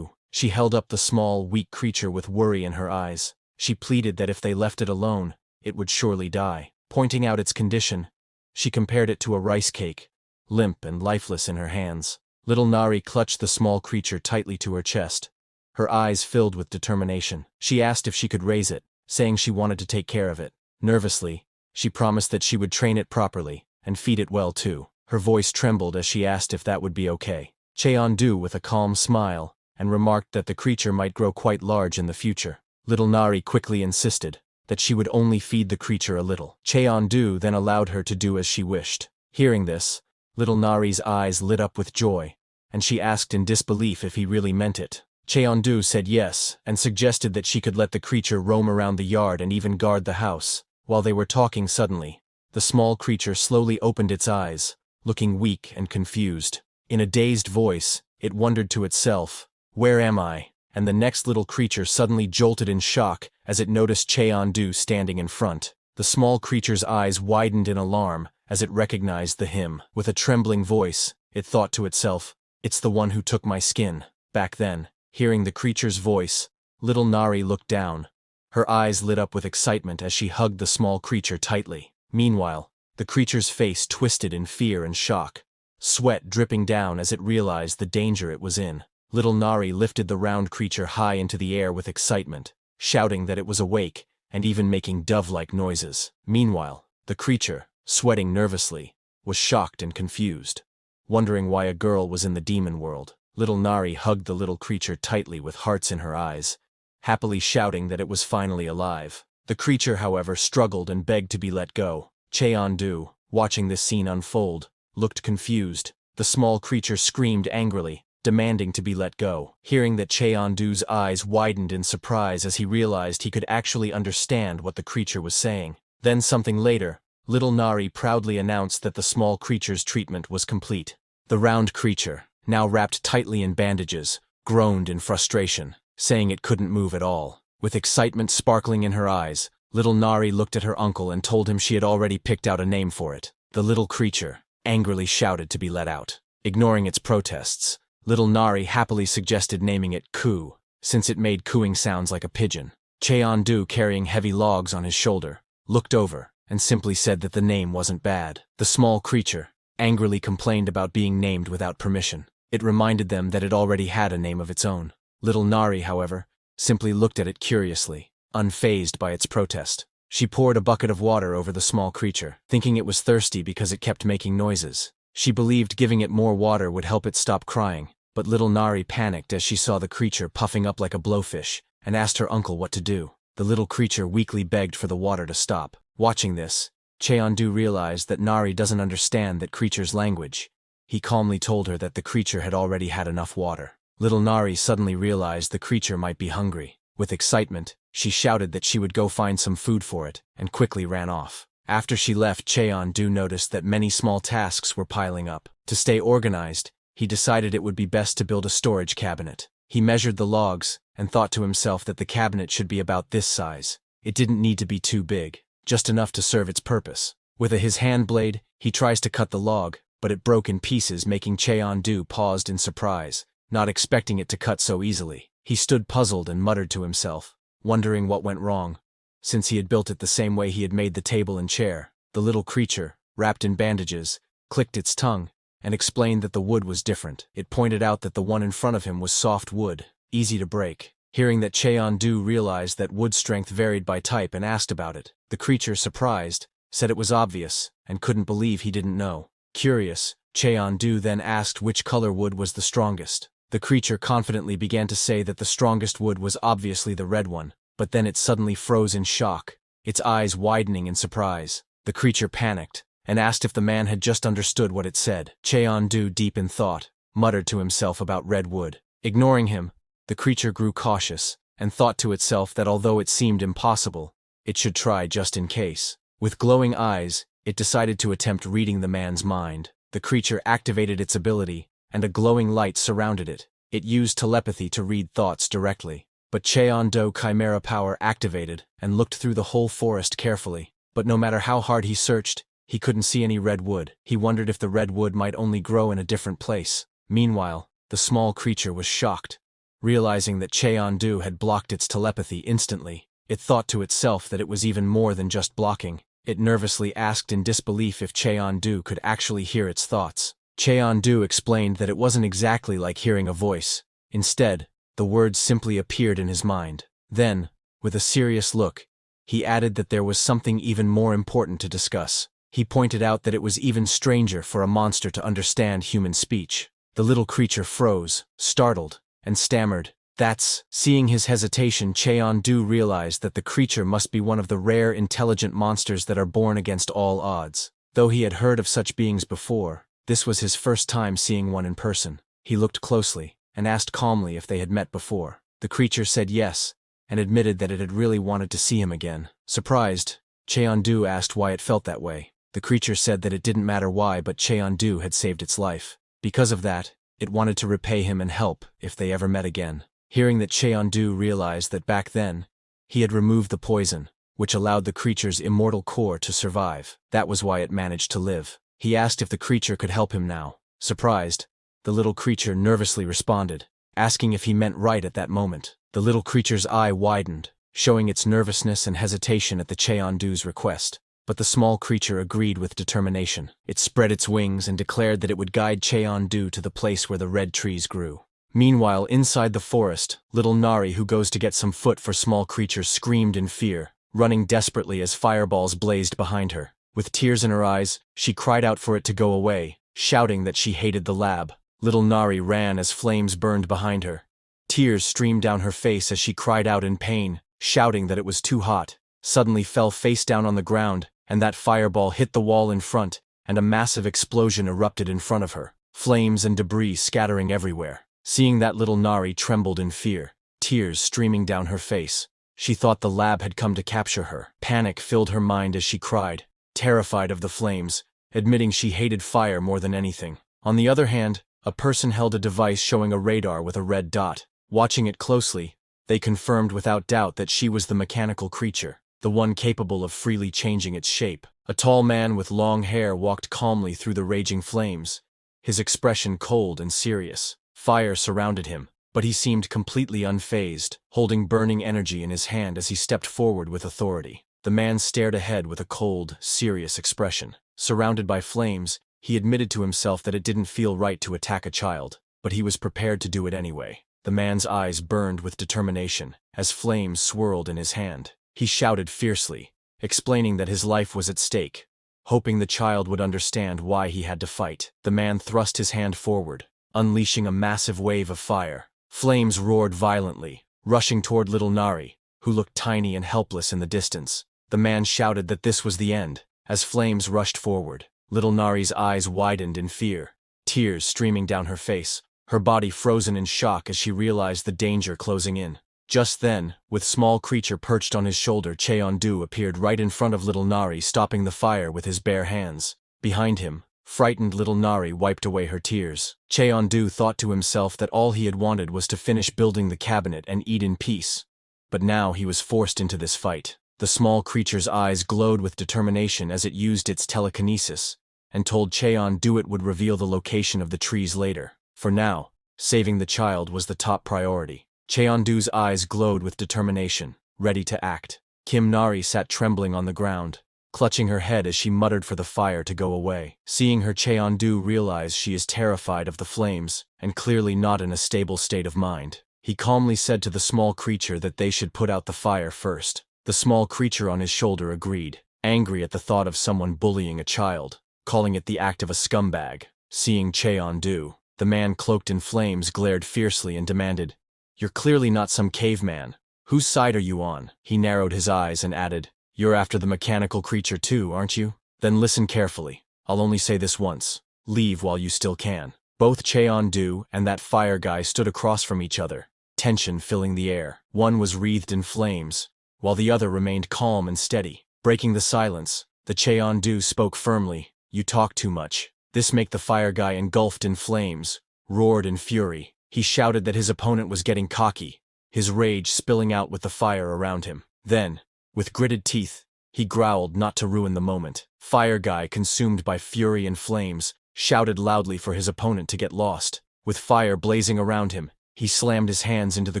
She held up the small, weak creature with worry in her eyes. She pleaded that if they left it alone, it would surely die. Pointing out its condition, she compared it to a rice cake, limp and lifeless in her hands. Little Nari clutched the small creature tightly to her chest, her eyes filled with determination. She asked if she could raise it, saying she wanted to take care of it. Nervously, she promised that she would train it properly, and feed it well too. Her voice trembled as she asked if that would be okay. Cheon-du with a calm smile, and remarked that the creature might grow quite large in the future. Little Nari quickly insisted that she would only feed the creature a little. Cheon-du then allowed her to do as she wished. Hearing this, little Nari's eyes lit up with joy, and she asked in disbelief if he really meant it. Cheondu said yes, and suggested that she could let the creature roam around the yard and even guard the house. While they were talking suddenly, the small creature slowly opened its eyes, looking weak and confused. In a dazed voice, it wondered to itself, "Where am I?" And the next little creature suddenly jolted in shock as it noticed Cheondu standing in front. The small creature's eyes widened in alarm as it recognized the him. With a trembling voice, it thought to itself, "It's the one who took my skin." Back then, hearing the creature's voice, little Nari looked down. Her eyes lit up with excitement as she hugged the small creature tightly. Meanwhile, the creature's face twisted in fear and shock, sweat dripping down as it realized the danger it was in. Little Nari lifted the round creature high into the air with excitement, shouting that it was awake and even making dove-like noises. Meanwhile, the creature, sweating nervously, was shocked and confused. Wondering why a girl was in the demon world, little Nari hugged the little creature tightly with hearts in her eyes, happily shouting that it was finally alive. The creature, however, struggled and begged to be let go. Cheondu, watching this scene unfold, looked confused. The small creature screamed angrily, demanding to be let go. Hearing that, Cheondu's eyes widened in surprise as he realized he could actually understand what the creature was saying. Then something later, little Nari proudly announced that the small creature's treatment was complete. The round creature, now wrapped tightly in bandages, groaned in frustration, saying it couldn't move at all. With excitement sparkling in her eyes, little Nari looked at her uncle and told him she had already picked out a name for it. The little creature angrily shouted to be let out. Ignoring its protests, little Nari happily suggested naming it Coo, since it made cooing sounds like a pigeon. Cheondu, carrying heavy logs on his shoulder, looked over and simply said that the name wasn't bad. The small creature angrily complained about being named without permission. It reminded them that it already had a name of its own. Little Nari, however, simply looked at it curiously, unfazed by its protest. She poured a bucket of water over the small creature, thinking it was thirsty because it kept making noises. She believed giving it more water would help it stop crying, but little Nari panicked as she saw the creature puffing up like a blowfish and asked her uncle what to do. The little creature weakly begged for the water to stop. Watching this, Cheondu realized that Nari doesn't understand that creature's language. He calmly told her that the creature had already had enough water. Little Nari suddenly realized the creature might be hungry. With excitement, she shouted that she would go find some food for it, and quickly ran off. After she left, Cheondu noticed that many small tasks were piling up. To stay organized, he decided it would be best to build a storage cabinet. He measured the logs, and thought to himself that the cabinet should be about this size. It didn't need to be too big, just enough to serve its purpose. With his hand blade, he tries to cut the log, but it broke in pieces, making Cheondu paused in surprise, not expecting it to cut so easily. He stood puzzled and muttered to himself, wondering what went wrong, since he had built it the same way he had made the table and chair. The little creature, wrapped in bandages, clicked its tongue, and explained that the wood was different. It pointed out that the one in front of him was soft wood, easy to break. Hearing that, Cheondu realized that wood strength varied by type and asked about it. The creature, surprised, said it was obvious, and couldn't believe he didn't know. Curious, Cheondu then asked which color wood was the strongest. The creature confidently began to say that the strongest wood was obviously the red one, but then it suddenly froze in shock, its eyes widening in surprise. The creature panicked, and asked if the man had just understood what it said. Cheondu, deep in thought, muttered to himself about red wood. Ignoring him, the creature grew cautious, and thought to itself that although it seemed impossible, it should try just in case. With glowing eyes, it decided to attempt reading the man's mind. The creature activated its ability, and a glowing light surrounded it. It used telepathy to read thoughts directly. But Cheondu Chimera power activated and looked through the whole forest carefully. But no matter how hard he searched, he couldn't see any red wood. He wondered if the red wood might only grow in a different place. Meanwhile, the small creature was shocked. Realizing that Cheondu had blocked its telepathy instantly, it thought to itself that it was even more than just blocking. It nervously asked in disbelief if Cheondu could actually hear its thoughts. Cheondu explained that it wasn't exactly like hearing a voice. Instead, the words simply appeared in his mind. Then, with a serious look, he added that there was something even more important to discuss. He pointed out that it was even stranger for a monster to understand human speech. The little creature froze, startled, and stammered, "That's..." Seeing his hesitation, Cheondu realized that the creature must be one of the rare intelligent monsters that are born against all odds. Though he had heard of such beings before, this was his first time seeing one in person. He looked closely, and asked calmly if they had met before. The creature said yes, and admitted that it had really wanted to see him again. Surprised, Cheondu asked why it felt that way. The creature said that it didn't matter why, but Cheondu had saved its life. Because of that, it wanted to repay him and help if they ever met again. Hearing that, Cheondu realized that back then, he had removed the poison, which allowed the creature's immortal core to survive. That was why it managed to live. He asked if the creature could help him now. Surprised, the little creature nervously responded, asking if he meant right at that moment. The little creature's eye widened, showing its nervousness and hesitation at the Cheondu's request. But the small creature agreed with determination. It spread its wings and declared that it would guide Cheondu to the place where the red trees grew. Meanwhile, inside the forest, little Nari, who goes to get some food for small creatures, screamed in fear, running desperately as fireballs blazed behind her. With tears in her eyes, she cried out for it to go away, shouting that she hated the lab. Little Nari ran as flames burned behind her. Tears streamed down her face as she cried out in pain, shouting that it was too hot. Suddenly fell face down on the ground, and that fireball hit the wall in front, and a massive explosion erupted in front of her, flames and debris scattering everywhere. Seeing that, little Nari trembled in fear, tears streaming down her face. She thought the lab had come to capture her. Panic filled her mind as she cried, terrified of the flames, admitting she hated fire more than anything. On the other hand, a person held a device showing a radar with a red dot. Watching it closely, they confirmed without doubt that she was the mechanical creature, the one capable of freely changing its shape. A tall man with long hair walked calmly through the raging flames, his expression cold and serious. Fire surrounded him, but he seemed completely unfazed, holding burning energy in his hand as he stepped forward with authority. The man stared ahead with a cold, serious expression. Surrounded by flames, he admitted to himself that it didn't feel right to attack a child, but he was prepared to do it anyway. The man's eyes burned with determination as flames swirled in his hand. He shouted fiercely, explaining that his life was at stake, hoping the child would understand why he had to fight. The man thrust his hand forward, unleashing a massive wave of fire. Flames roared violently, rushing toward little Nari, who looked tiny and helpless in the distance. The man shouted that this was the end. As flames rushed forward, little Nari's eyes widened in fear, tears streaming down her face, her body frozen in shock as she realized the danger closing in. Just then, with small creature perched on his shoulder, Cheondu appeared right in front of little Nari, stopping the fire with his bare hands. Behind him, frightened little Nari wiped away her tears. Cheondu thought to himself that all he had wanted was to finish building the cabinet and eat in peace. But now he was forced into this fight. The small creature's eyes glowed with determination as it used its telekinesis, and told Cheondu it would reveal the location of the trees later. For now, saving the child was the top priority. Cheondu's eyes glowed with determination, ready to act. Kim Nari sat trembling on the ground, clutching her head as she muttered for the fire to go away. Seeing her, Cheondu realized she is terrified of the flames, and clearly not in a stable state of mind. He calmly said to the small creature that they should put out the fire first. The small creature on his shoulder agreed, angry at the thought of someone bullying a child, calling it the act of a scumbag. Seeing Cheondu, the man cloaked in flames glared fiercely and demanded, "You're clearly not some caveman. Whose side are you on?" He narrowed his eyes and added, "You're after the mechanical creature too, aren't you? Then listen carefully. I'll only say this once. Leave while you still can." Both Cheondu and that fire guy stood across from each other, tension filling the air. One was wreathed in flames, while the other remained calm and steady. Breaking the silence, the Cheondu spoke firmly, "You talk too much." This made the fire guy, engulfed in flames, roared in fury. He shouted that his opponent was getting cocky, his rage spilling out with the fire around him. Then, with gritted teeth, he growled not to ruin the moment. Fire guy, consumed by fury and flames, shouted loudly for his opponent to get lost. With fire blazing around him, he slammed his hands into the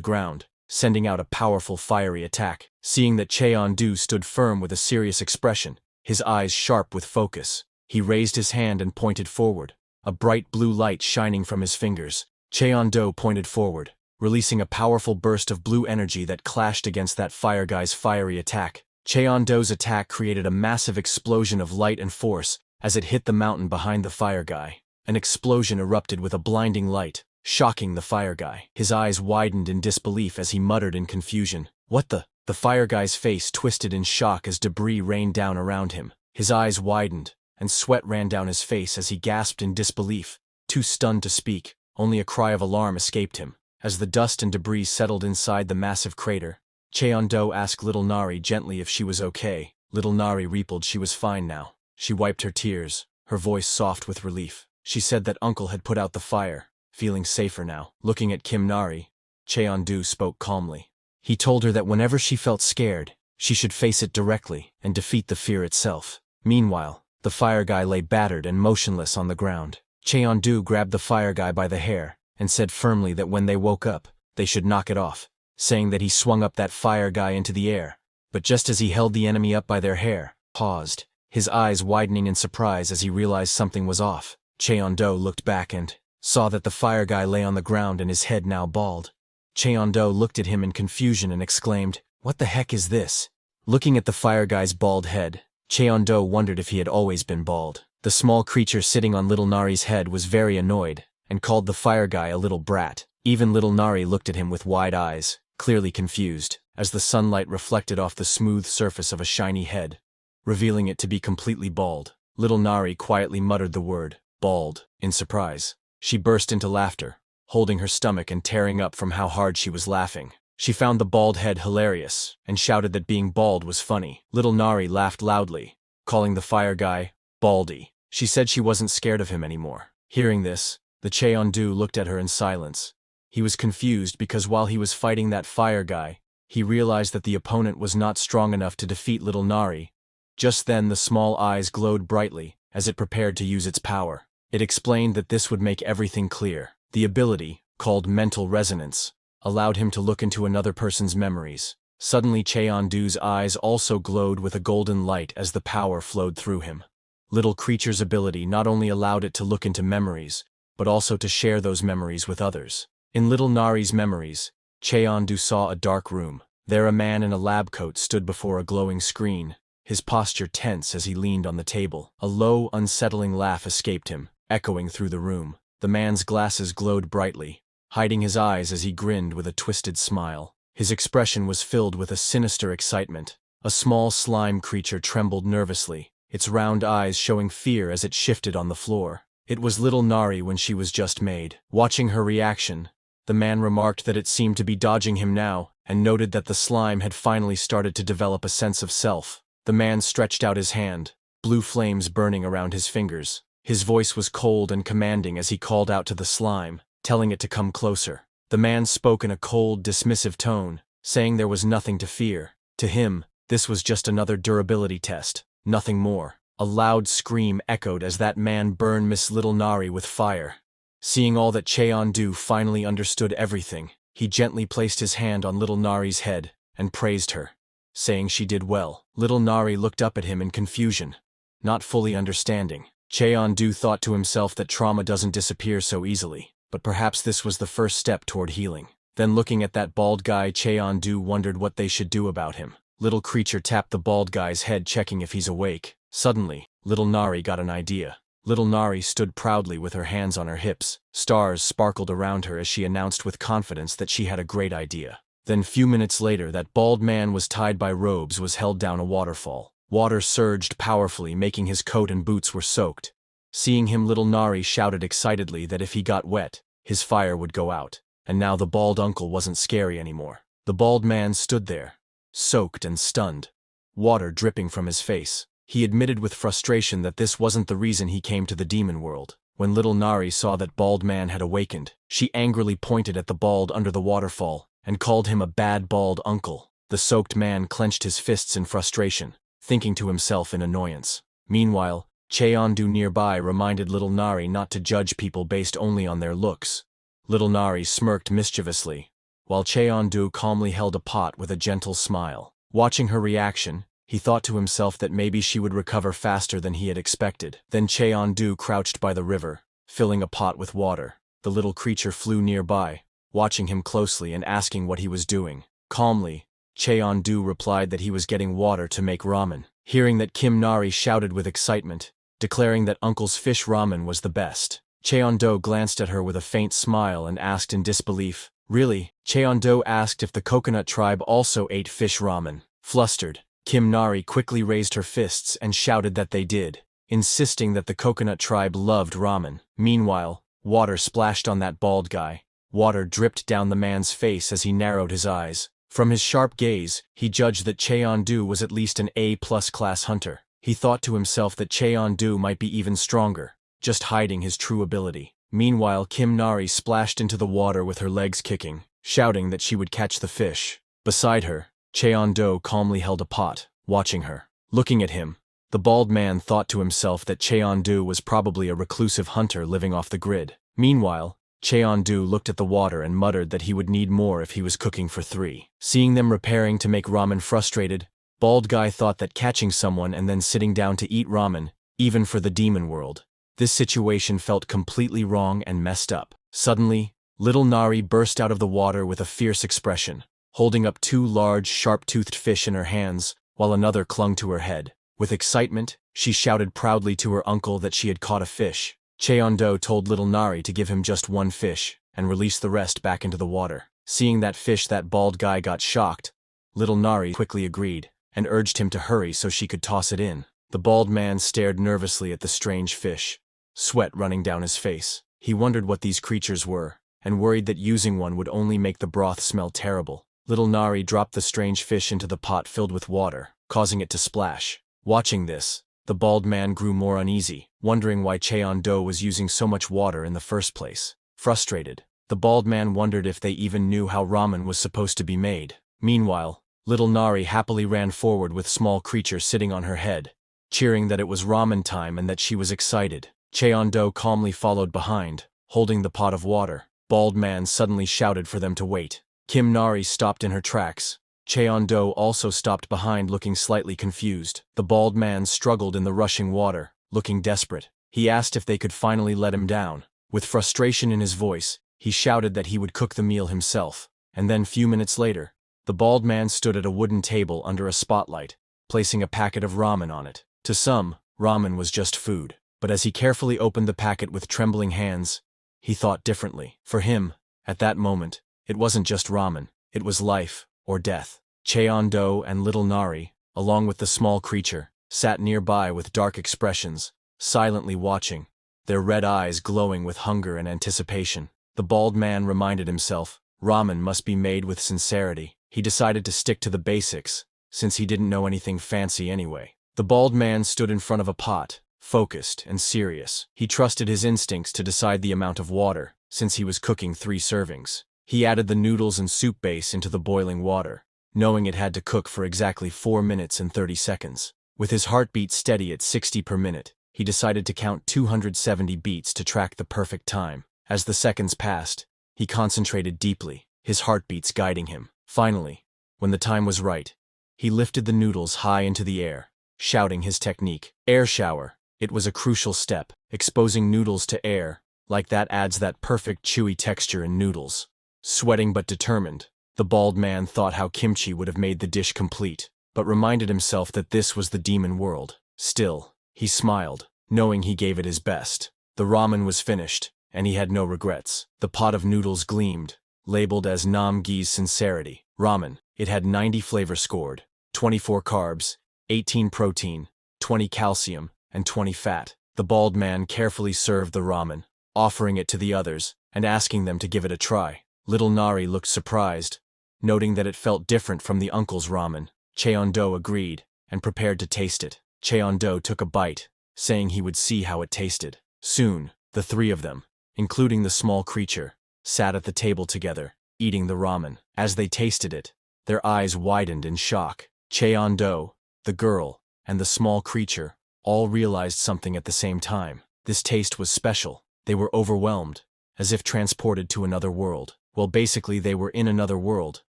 ground, sending out a powerful fiery attack. Seeing that Cheondu stood firm with a serious expression, his eyes sharp with focus, he raised his hand and pointed forward, a bright blue light shining from his fingers. Cheondu pointed forward, releasing a powerful burst of blue energy that clashed against that fire guy's fiery attack. Cheondu's attack created a massive explosion of light and force as it hit the mountain behind the fire guy. An explosion erupted with a blinding light, shocking the fire guy. His eyes widened in disbelief as he muttered in confusion, "What the?" The fire guy's face twisted in shock as debris rained down around him. His eyes widened, and sweat ran down his face as he gasped in disbelief, too stunned to speak. Only a cry of alarm escaped him. As the dust and debris settled inside the massive crater, Cheon-do asked little Nari gently if she was okay. Little Nari replied she was fine now. She wiped her tears, her voice soft with relief. She said that uncle had put out the fire, feeling safer now. Looking at Kim Nari, Cheon-do spoke calmly. He told her that whenever she felt scared, she should face it directly and defeat the fear itself. Meanwhile, the fire guy lay battered and motionless on the ground. Cheon-do grabbed the fire guy by the hair and said firmly that when they woke up, they should knock it off, saying that he swung up that fire guy into the air. But just as he held the enemy up by their hair, paused, his eyes widening in surprise as he realized something was off. Cheon-do looked back and saw that the fire guy lay on the ground and his head now bald. Cheon-do looked at him in confusion and exclaimed, "What the heck is this?" Looking at the fire guy's bald head, Cheon-do wondered if he had always been bald. The small creature sitting on little Nari's head was very annoyed and called the fire guy a little brat. Even little Nari looked at him with wide eyes, clearly confused, as the sunlight reflected off the smooth surface of a shiny head, revealing it to be completely bald. Little Nari quietly muttered the word, "bald," in surprise. She burst into laughter, holding her stomach and tearing up from how hard she was laughing. She found the bald head hilarious and shouted that being bald was funny. Little Nari laughed loudly, calling the fire guy Baldy. She said she wasn't scared of him anymore. Hearing this, the Cheon-do looked at her in silence. He was confused because while he was fighting that fire guy, he realized that the opponent was not strong enough to defeat little Nari. Just then the small eyes glowed brightly as it prepared to use its power. It explained that this would make everything clear. The ability, called mental resonance, allowed him to look into another person's memories. Suddenly Cheon-do's eyes also glowed with a golden light as the power flowed through him. Little creature's ability not only allowed it to look into memories, but also to share those memories with others. In little Nari's memories, Cheon-do saw a dark room. There a man in a lab coat stood before a glowing screen, his posture tense as he leaned on the table. A low, unsettling laugh escaped him, echoing through the room. The man's glasses glowed brightly, hiding his eyes as he grinned with a twisted smile. His expression was filled with a sinister excitement. A small slime creature trembled nervously, its round eyes showing fear as it shifted on the floor. It was little Nari when she was just made. Watching her reaction, the man remarked that it seemed to be dodging him now, and noted that the slime had finally started to develop a sense of self. The man stretched out his hand, blue flames burning around his fingers. His voice was cold and commanding as he called out to the slime, telling it to come closer. The man spoke in a cold, dismissive tone, saying there was nothing to fear. To him, this was just another durability test, nothing more. A loud scream echoed as that man burned Miss Little Nari with fire. Seeing all that, Cheon-do finally understood everything. He gently placed his hand on little Nari's head and praised her, saying she did well. Little Nari looked up at him in confusion, not fully understanding. Cheon-do thought to himself that trauma doesn't disappear so easily, but perhaps this was the first step toward healing. Then looking at that bald guy, Cheon-do wondered what they should do about him. Little creature tapped the bald guy's head, checking if he's awake. Suddenly, little Nari got an idea. Little Nari stood proudly with her hands on her hips. Stars sparkled around her as she announced with confidence that she had a great idea. Then few minutes later, that bald man was tied by ropes, was held down a waterfall. Water surged powerfully, making his coat and boots were soaked. Seeing him, little Nari shouted excitedly that if he got wet, his fire would go out. And now the bald uncle wasn't scary anymore. The bald man stood there, soaked and stunned, water dripping from his face. He admitted with frustration that this wasn't the reason he came to the demon world. When little Nari saw that bald man had awakened, she angrily pointed at the bald under the waterfall and called him a bad bald uncle. The soaked man clenched his fists in frustration, thinking to himself in annoyance. Meanwhile, Cheon-do nearby reminded little Nari not to judge people based only on their looks. Little Nari smirked mischievously, while Cheon-do calmly held a pot with a gentle smile. Watching her reaction, he thought to himself that maybe she would recover faster than he had expected. Then Cheon-do crouched by the river, filling a pot with water. The little creature flew nearby, watching him closely and asking what he was doing. Calmly, Cheon-do replied that he was getting water to make ramen. Hearing that, Kim Nari shouted with excitement, declaring that uncle's fish ramen was the best. Cheon-do glanced at her with a faint smile and asked in disbelief, "Really?" Cheon-do asked if the coconut tribe also ate fish ramen. Flustered, Kim Nari quickly raised her fists and shouted that they did, insisting that the coconut tribe loved ramen. Meanwhile, Water splashed on that bald guy. Water dripped down the man's face as he narrowed his eyes. From his sharp gaze, he judged that Cheon-do was at least an A-plus class hunter. He thought to himself that Cheon-do might be even stronger, just hiding his true ability. Meanwhile, Kim Nari splashed into the water with her legs kicking, shouting that she would catch the fish. Beside her, Cheon-do calmly held a pot, watching her. Looking at him, the bald man thought to himself that Cheon-do was probably a reclusive hunter living off the grid. Meanwhile, Cheon-do looked at the water and muttered that he would need more if he was cooking for 3. Seeing them preparing to make ramen frustrated, bald guy thought that catching someone and then sitting down to eat ramen, even for the demon world. This situation felt completely wrong and messed up. Suddenly, little Nari burst out of the water with a fierce expression, holding up 2 large, sharp-toothed fish in her hands, while another clung to her head. With excitement, she shouted proudly to her uncle that she had caught a fish. Cheon-do told little Nari to give him just 1 fish, and release the rest back into the water. Seeing that fish, that bald guy got shocked. Little Nari quickly agreed, and urged him to hurry so she could toss it in. The bald man stared nervously at the strange fish, sweat running down his face. He wondered what these creatures were, and worried that using one would only make the broth smell terrible. Little Nari dropped the strange fish into the pot filled with water, causing it to splash. Watching this, the bald man grew more uneasy, wondering why Cheon-do was using so much water in the first place. Frustrated, the bald man wondered if they even knew how ramen was supposed to be made. Meanwhile, little Nari happily ran forward with small creature sitting on her head, cheering that it was ramen time and that she was excited. Cheon-do calmly followed behind, holding the pot of water. Bald man suddenly shouted for them to wait. Kim Nari stopped in her tracks. Cheon-do also stopped behind, looking slightly confused. The bald man struggled in the rushing water, looking desperate. He asked if they could finally let him down. With frustration in his voice, he shouted that he would cook the meal himself. And then, few minutes later, the bald man stood at a wooden table under a spotlight, placing a packet of ramen on it. To some, ramen was just food. But as he carefully opened the packet with trembling hands, he thought differently. For him, at that moment, it wasn't just ramen, it was life or death. Cheon-do and little Nari, along with the small creature, sat nearby with dark expressions, silently watching, their red eyes glowing with hunger and anticipation. The bald man reminded himself, ramen must be made with sincerity. He decided to stick to the basics, since he didn't know anything fancy anyway. The bald man stood in front of a pot, focused and serious. He trusted his instincts to decide the amount of water, since he was cooking 3 servings. He added the noodles and soup base into the boiling water, knowing it had to cook for exactly 4 minutes and 30 seconds. With his heartbeat steady at 60 per minute, he decided to count 270 beats to track the perfect time. As the seconds passed, he concentrated deeply, his heartbeats guiding him. Finally, when the time was right, he lifted the noodles high into the air, shouting his technique. Air shower. It was a crucial step. Exposing noodles to air, like that, adds that perfect chewy texture in noodles. Sweating but determined, the bald man thought how kimchi would have made the dish complete, but reminded himself that this was the demon world. Still, he smiled, knowing he gave it his best. The ramen was finished, and he had no regrets. The pot of noodles gleamed, labeled as Nam-gi's sincerity. Ramen. It had 90 flavor scored, 24 carbs, 18 protein, 20 calcium, and 20 fat. The bald man carefully served the ramen, offering it to the others, and asking them to give it a try. Little Nari looked surprised, noting that it felt different from the uncle's ramen. Cheon-do agreed, and prepared to taste it. Cheon-do took a bite, saying he would see how it tasted. Soon, the 3 of them, including the small creature, sat at the table together, eating the ramen. As they tasted it, their eyes widened in shock. Cheon-do, the girl, and the small creature all realized something at the same time. This taste was special. They were overwhelmed, as if transported to another world. Well, basically they were in another world,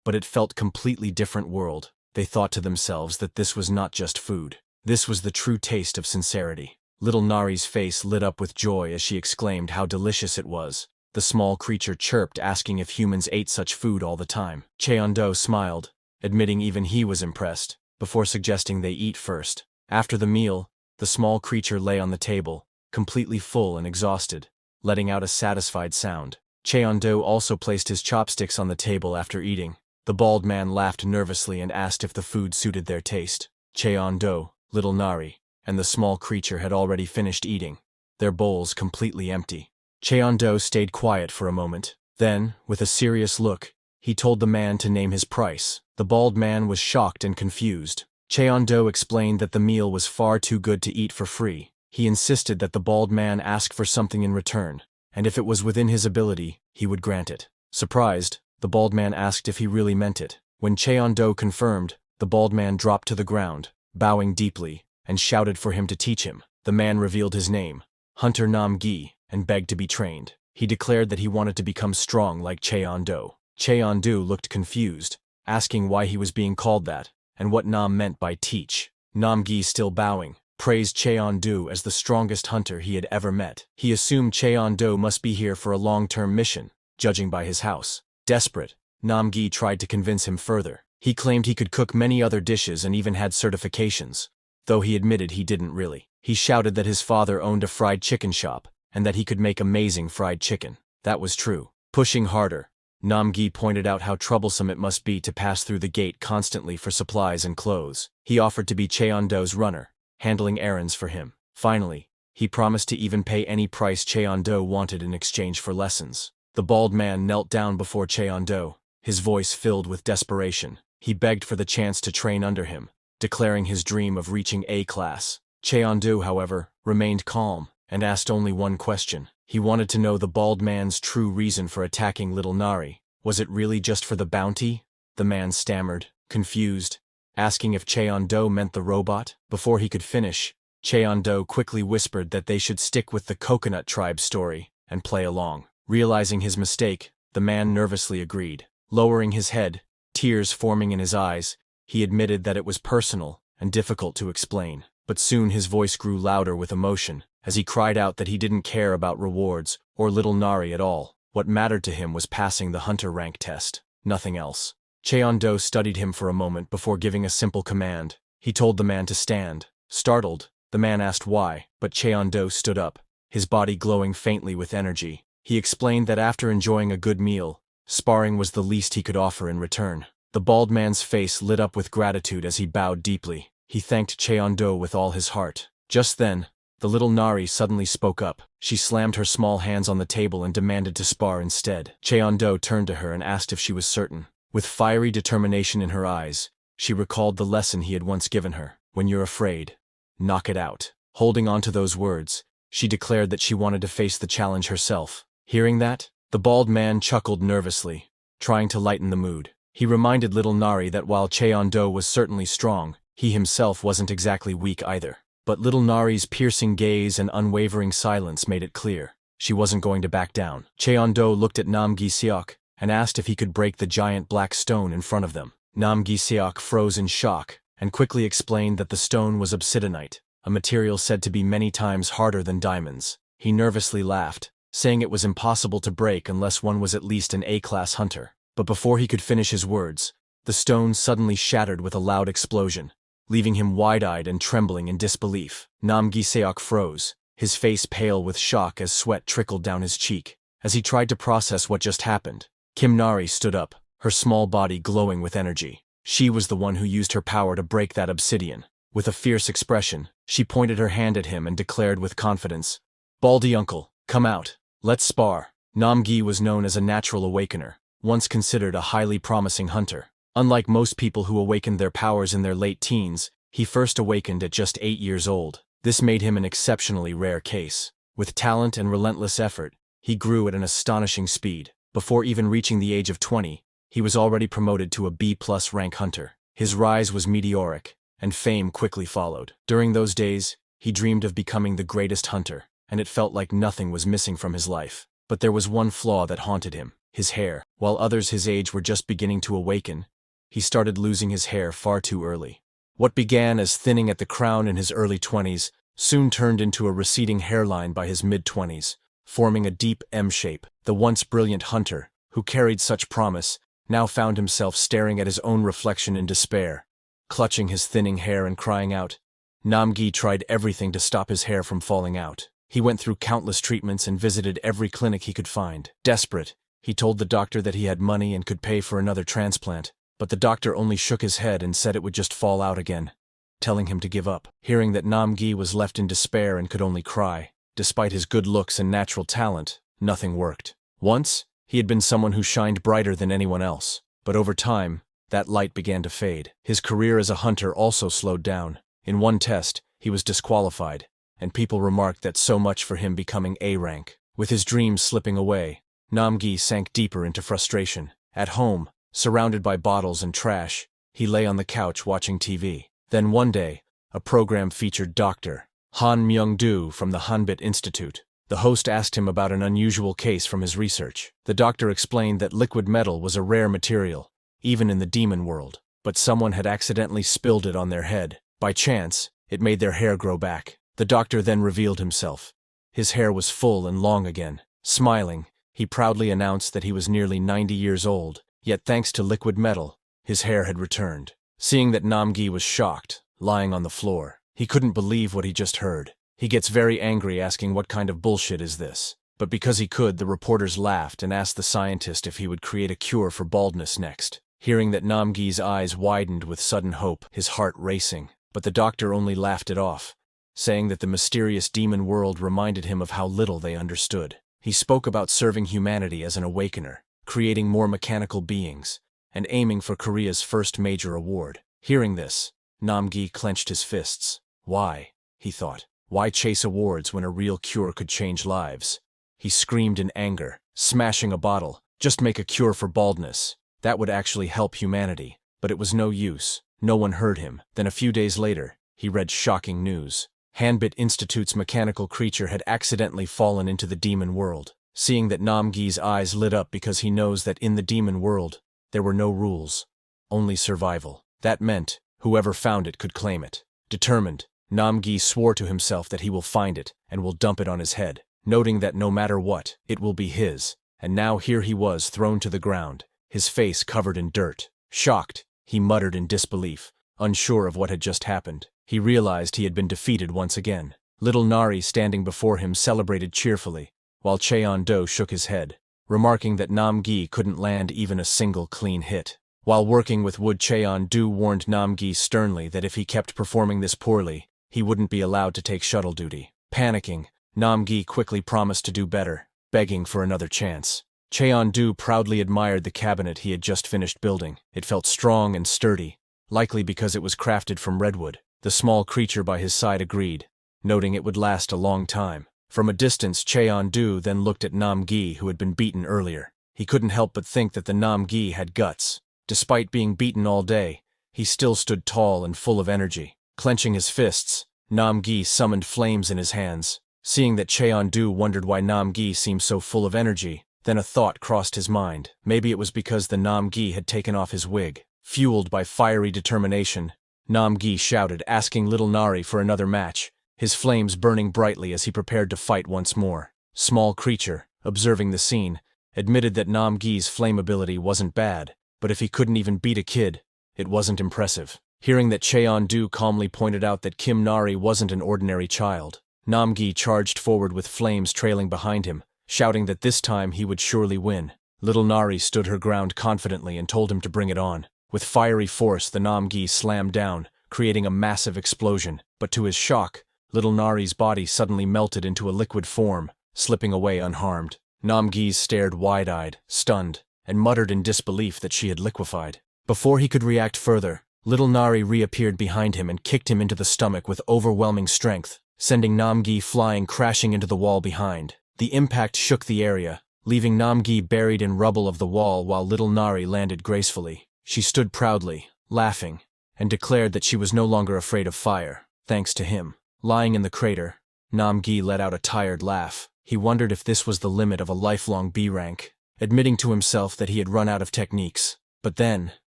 but it felt completely different world. They thought to themselves that this was not just food. This was the true taste of sincerity. Little Nari's face lit up with joy as she exclaimed how delicious it was. The small creature chirped, asking if humans ate such food all the time. Cheon-do smiled, admitting even he was impressed, before suggesting they eat first. After the meal, the small creature lay on the table, completely full and exhausted, letting out a satisfied sound. Cheon-do also placed his chopsticks on the table after eating. The bald man laughed nervously and asked if the food suited their taste. Cheon-do, little Nari, and the small creature had already finished eating, their bowls completely empty. Cheon-do stayed quiet for a moment. Then, with a serious look, he told the man to name his price. The bald man was shocked and confused. Cheon-do explained that the meal was far too good to eat for free. He insisted that the bald man ask for something in return, and if it was within his ability, he would grant it. Surprised, the bald man asked if he really meant it. When Cheon-do confirmed, the bald man dropped to the ground, bowing deeply, and shouted for him to teach him. The man revealed his name, Hunter Nam-gi, and begged to be trained. He declared that he wanted to become strong like Cheon-do. Cheon-do looked confused, asking why he was being called that, and what Nam meant by teach. Nam-gi, still bowing, praised Cheon-do as the strongest hunter he had ever met. He assumed Cheon-do must be here for a long-term mission, judging by his house. Desperate, Nam-gi tried to convince him further. He claimed he could cook many other dishes and even had certifications, though he admitted he didn't really. He shouted that his father owned a fried chicken shop, and that he could make amazing fried chicken. That was true. Pushing harder, Nam-gi pointed out how troublesome it must be to pass through the gate constantly for supplies and clothes. He offered to be Cheon-do's runner, handling errands for him. Finally, he promised to even pay any price Cheon-do wanted in exchange for lessons. The bald man knelt down before Cheon-do, his voice filled with desperation. He begged for the chance to train under him, declaring his dream of reaching A-class. Cheon-do, however, remained calm and asked only one question. He wanted to know the bald man's true reason for attacking little Nari. Was it really just for the bounty? The man stammered, confused, asking if Cheon-do meant the robot. Before he could finish, Cheon-do quickly whispered that they should stick with the Coconut Tribe story and play along. Realizing his mistake, the man nervously agreed. Lowering his head, tears forming in his eyes, he admitted that it was personal and difficult to explain. But soon his voice grew louder with emotion, as he cried out that he didn't care about rewards or little Nari at all. What mattered to him was passing the hunter rank test, nothing else. Cheon-do studied him for a moment before giving a simple command. He told the man to stand. Startled, the man asked why, but Cheon-do stood up, his body glowing faintly with energy. He explained that after enjoying a good meal, sparring was the least he could offer in return. The bald man's face lit up with gratitude as he bowed deeply. He thanked Cheon-do with all his heart. Just then, the little Nari suddenly spoke up. She slammed her small hands on the table and demanded to spar instead. Cheon-do turned to her and asked if she was certain. With fiery determination in her eyes, she recalled the lesson he had once given her. When you're afraid, knock it out. Holding on to those words, she declared that she wanted to face the challenge herself. Hearing that, the bald man chuckled nervously, trying to lighten the mood. He reminded little Nari that while Cheon-do was certainly strong, he himself wasn't exactly weak either. But little Nari's piercing gaze and unwavering silence made it clear. She wasn't going to back down. Cheon-do looked at Nam-gi-seok and asked if he could break the giant black stone in front of them. Nam-gi-seok froze in shock and quickly explained that the stone was obsidianite, a material said to be many times harder than diamonds. He nervously laughed, saying it was impossible to break unless one was at least an A-class hunter. But before he could finish his words, the stone suddenly shattered with a loud explosion, leaving him wide-eyed and trembling in disbelief. Nam-gi-seok froze, his face pale with shock as sweat trickled down his cheek. As he tried to process what just happened, Kim Nari stood up, her small body glowing with energy. She was the one who used her power to break that obsidian. With a fierce expression, she pointed her hand at him and declared with confidence, "Baldy uncle, come out. Let's spar." Nam-gi was known as a natural awakener, once considered a highly promising hunter. Unlike most people who awakened their powers in their late teens, he first awakened at just 8 years old. This made him an exceptionally rare case. With talent and relentless effort, he grew at an astonishing speed. Before even reaching the age of 20, he was already promoted to a B+ rank hunter. His rise was meteoric, and fame quickly followed. During those days, he dreamed of becoming the greatest hunter, and it felt like nothing was missing from his life. But there was one flaw that haunted him: his hair. While others his age were just beginning to awaken, he started losing his hair far too early. What began as thinning at the crown in his early 20s soon turned into a receding hairline by his mid-20s, forming a deep M shape. The once brilliant hunter, who carried such promise, now found himself staring at his own reflection in despair, clutching his thinning hair and crying out. Nam-gi tried everything to stop his hair from falling out. He went through countless treatments and visited every clinic he could find. Desperate, he told the doctor that he had money and could pay for another transplant, but the doctor only shook his head and said it would just fall out again, telling him to give up. Hearing that Nam-gi was left in despair and could only cry, despite his good looks and natural talent, nothing worked. Once, he had been someone who shined brighter than anyone else, but over time, that light began to fade. His career as a hunter also slowed down. In one test, he was disqualified, and people remarked that so much for him becoming A rank. With his dreams slipping away, Namgi sank deeper into frustration. At home, surrounded by bottles and trash, he lay on the couch watching TV. Then one day, a program featured Dr. Han Myung-do from the Hanbit Institute. The host asked him about an unusual case from his research. The doctor explained that liquid metal was a rare material, even in the demon world, but someone had accidentally spilled it on their head. By chance, it made their hair grow back. The doctor then revealed himself. His hair was full and long again. Smiling, he proudly announced that he was nearly 90 years old, yet thanks to liquid metal, his hair had returned. Seeing that Namgi was shocked, lying on the floor, he couldn't believe what he just heard. He gets very angry, asking what kind of bullshit is this. But because he could, the reporters laughed and asked the scientist if he would create a cure for baldness next. Hearing that, Namgi's eyes widened with sudden hope, his heart racing. But the doctor only laughed it off, saying that the mysterious demon world reminded him of how little they understood. He spoke about serving humanity as an awakener, creating more mechanical beings, and aiming for Korea's first major award. Hearing this, Namgi clenched his fists. Why? He thought. Why chase awards when a real cure could change lives? He screamed in anger, smashing a bottle. Just make a cure for baldness. That would actually help humanity. But it was no use. No one heard him. Then a few days later, he read shocking news. Hanbit Institute's mechanical creature had accidentally fallen into the demon world. Seeing that, Namgi's eyes lit up because he knows that in the demon world, there were no rules, only survival. That meant whoever found it could claim it. Determined, Namgi swore to himself that he will find it and will dump it on his head, noting that no matter what, it will be his. And now here he was, thrown to the ground, his face covered in dirt. Shocked, he muttered in disbelief, unsure of what had just happened. He realized he had been defeated once again. Little Nari, standing before him, celebrated cheerfully, while Cheon-do shook his head, remarking that Namgi couldn't land even a single clean hit. While working with wood, Cheon-do warned Namgi sternly that if he kept performing this poorly, he wouldn't be allowed to take shuttle duty. Panicking, Namgi quickly promised to do better, begging for another chance. Cheon-do proudly admired the cabinet he had just finished building. It felt strong and sturdy, likely because it was crafted from redwood. The small creature by his side agreed, noting it would last a long time. From a distance, Cheon-do then looked at Namgi, who had been beaten earlier. He couldn't help but think that the Namgi had guts. Despite being beaten all day, he still stood tall and full of energy. Clenching his fists, Namgi summoned flames in his hands. Seeing that, Cheon-do wondered why Namgi seemed so full of energy. Then a thought crossed his mind. Maybe it was because the Namgi had taken off his wig. Fueled by fiery determination, Namgi shouted, asking little Nari for another match, his flames burning brightly as he prepared to fight once more. Small creature, observing the scene, admitted that Namgi's flame ability wasn't bad, but if he couldn't even beat a kid, it wasn't impressive. Hearing that, Cheon-do calmly pointed out that Kim Nari wasn't an ordinary child, Namgi charged forward with flames trailing behind him, shouting that this time he would surely win. Little Nari stood her ground confidently and told him to bring it on. With fiery force, the Namgi slammed down, creating a massive explosion, but to his shock, little Nari's body suddenly melted into a liquid form, slipping away unharmed. Namgi stared wide-eyed, stunned, and muttered in disbelief that she had liquefied. Before he could react further, little Nari reappeared behind him and kicked him into the stomach with overwhelming strength, sending Namgi flying crashing into the wall behind. The impact shook the area, leaving Namgi buried in rubble of the wall while little Nari landed gracefully. She stood proudly, laughing, and declared that she was no longer afraid of fire, thanks to him. Lying in the crater, Namgi let out a tired laugh. He wondered if this was the limit of a lifelong B rank, admitting to himself that he had run out of techniques. But then,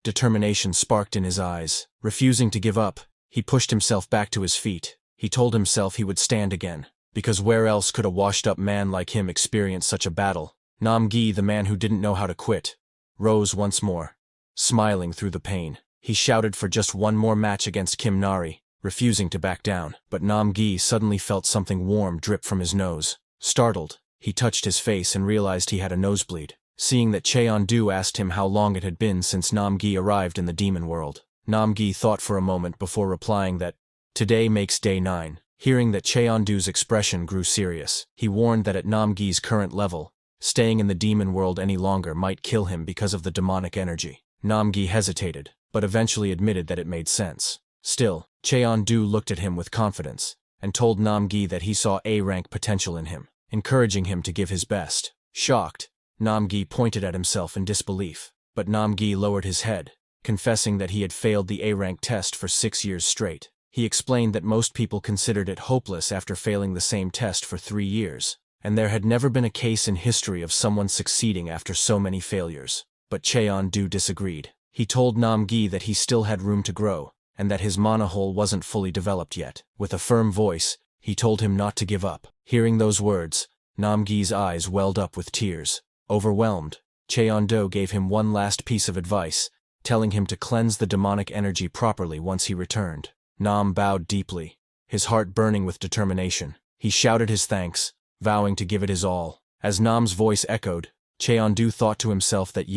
determination sparked in his eyes. Refusing to give up, he pushed himself back to his feet. He told himself he would stand again, because where else could a washed-up man like him experience such a battle? Namgi, the man who didn't know how to quit, rose once more. Smiling through the pain, he shouted for just one more match against Kim Nari, refusing to back down. But Namgi suddenly felt something warm drip from his nose. Startled, he touched his face and realized he had a nosebleed. Seeing that, Cheon-do asked him how long it had been since Namgi arrived in the demon world. Namgi thought for a moment before replying that, "Today makes day 9. Hearing that, Cheon-do's expression grew serious. He warned that at Namgi's current level, Staying in the demon world any longer might kill him because of the demonic energy. Namgi hesitated, but eventually admitted that it made sense. Still, Cheon-du looked at him with confidence, and told Namgi that he saw A-rank potential in him, encouraging him to give his best. Shocked, Namgi pointed at himself in disbelief, but Namgi lowered his head, confessing that he had failed the A-rank test for 6 years straight. He explained that most people considered it hopeless after failing the same test for 3 years, and there had never been a case in history of someone succeeding after so many failures. But Cheon-du disagreed. He told Namgi that he still had room to grow, and that his mana hole wasn't fully developed yet. With a firm voice, he told him not to give up. Hearing those words, Namgi's eyes welled up with tears. Overwhelmed, Cheon-du gave him one last piece of advice, telling him to cleanse the demonic energy properly once he returned. Nam bowed deeply, his heart burning with determination. He shouted his thanks, vowing to give it his all. As Nam's voice echoed, Cheon-du thought to himself that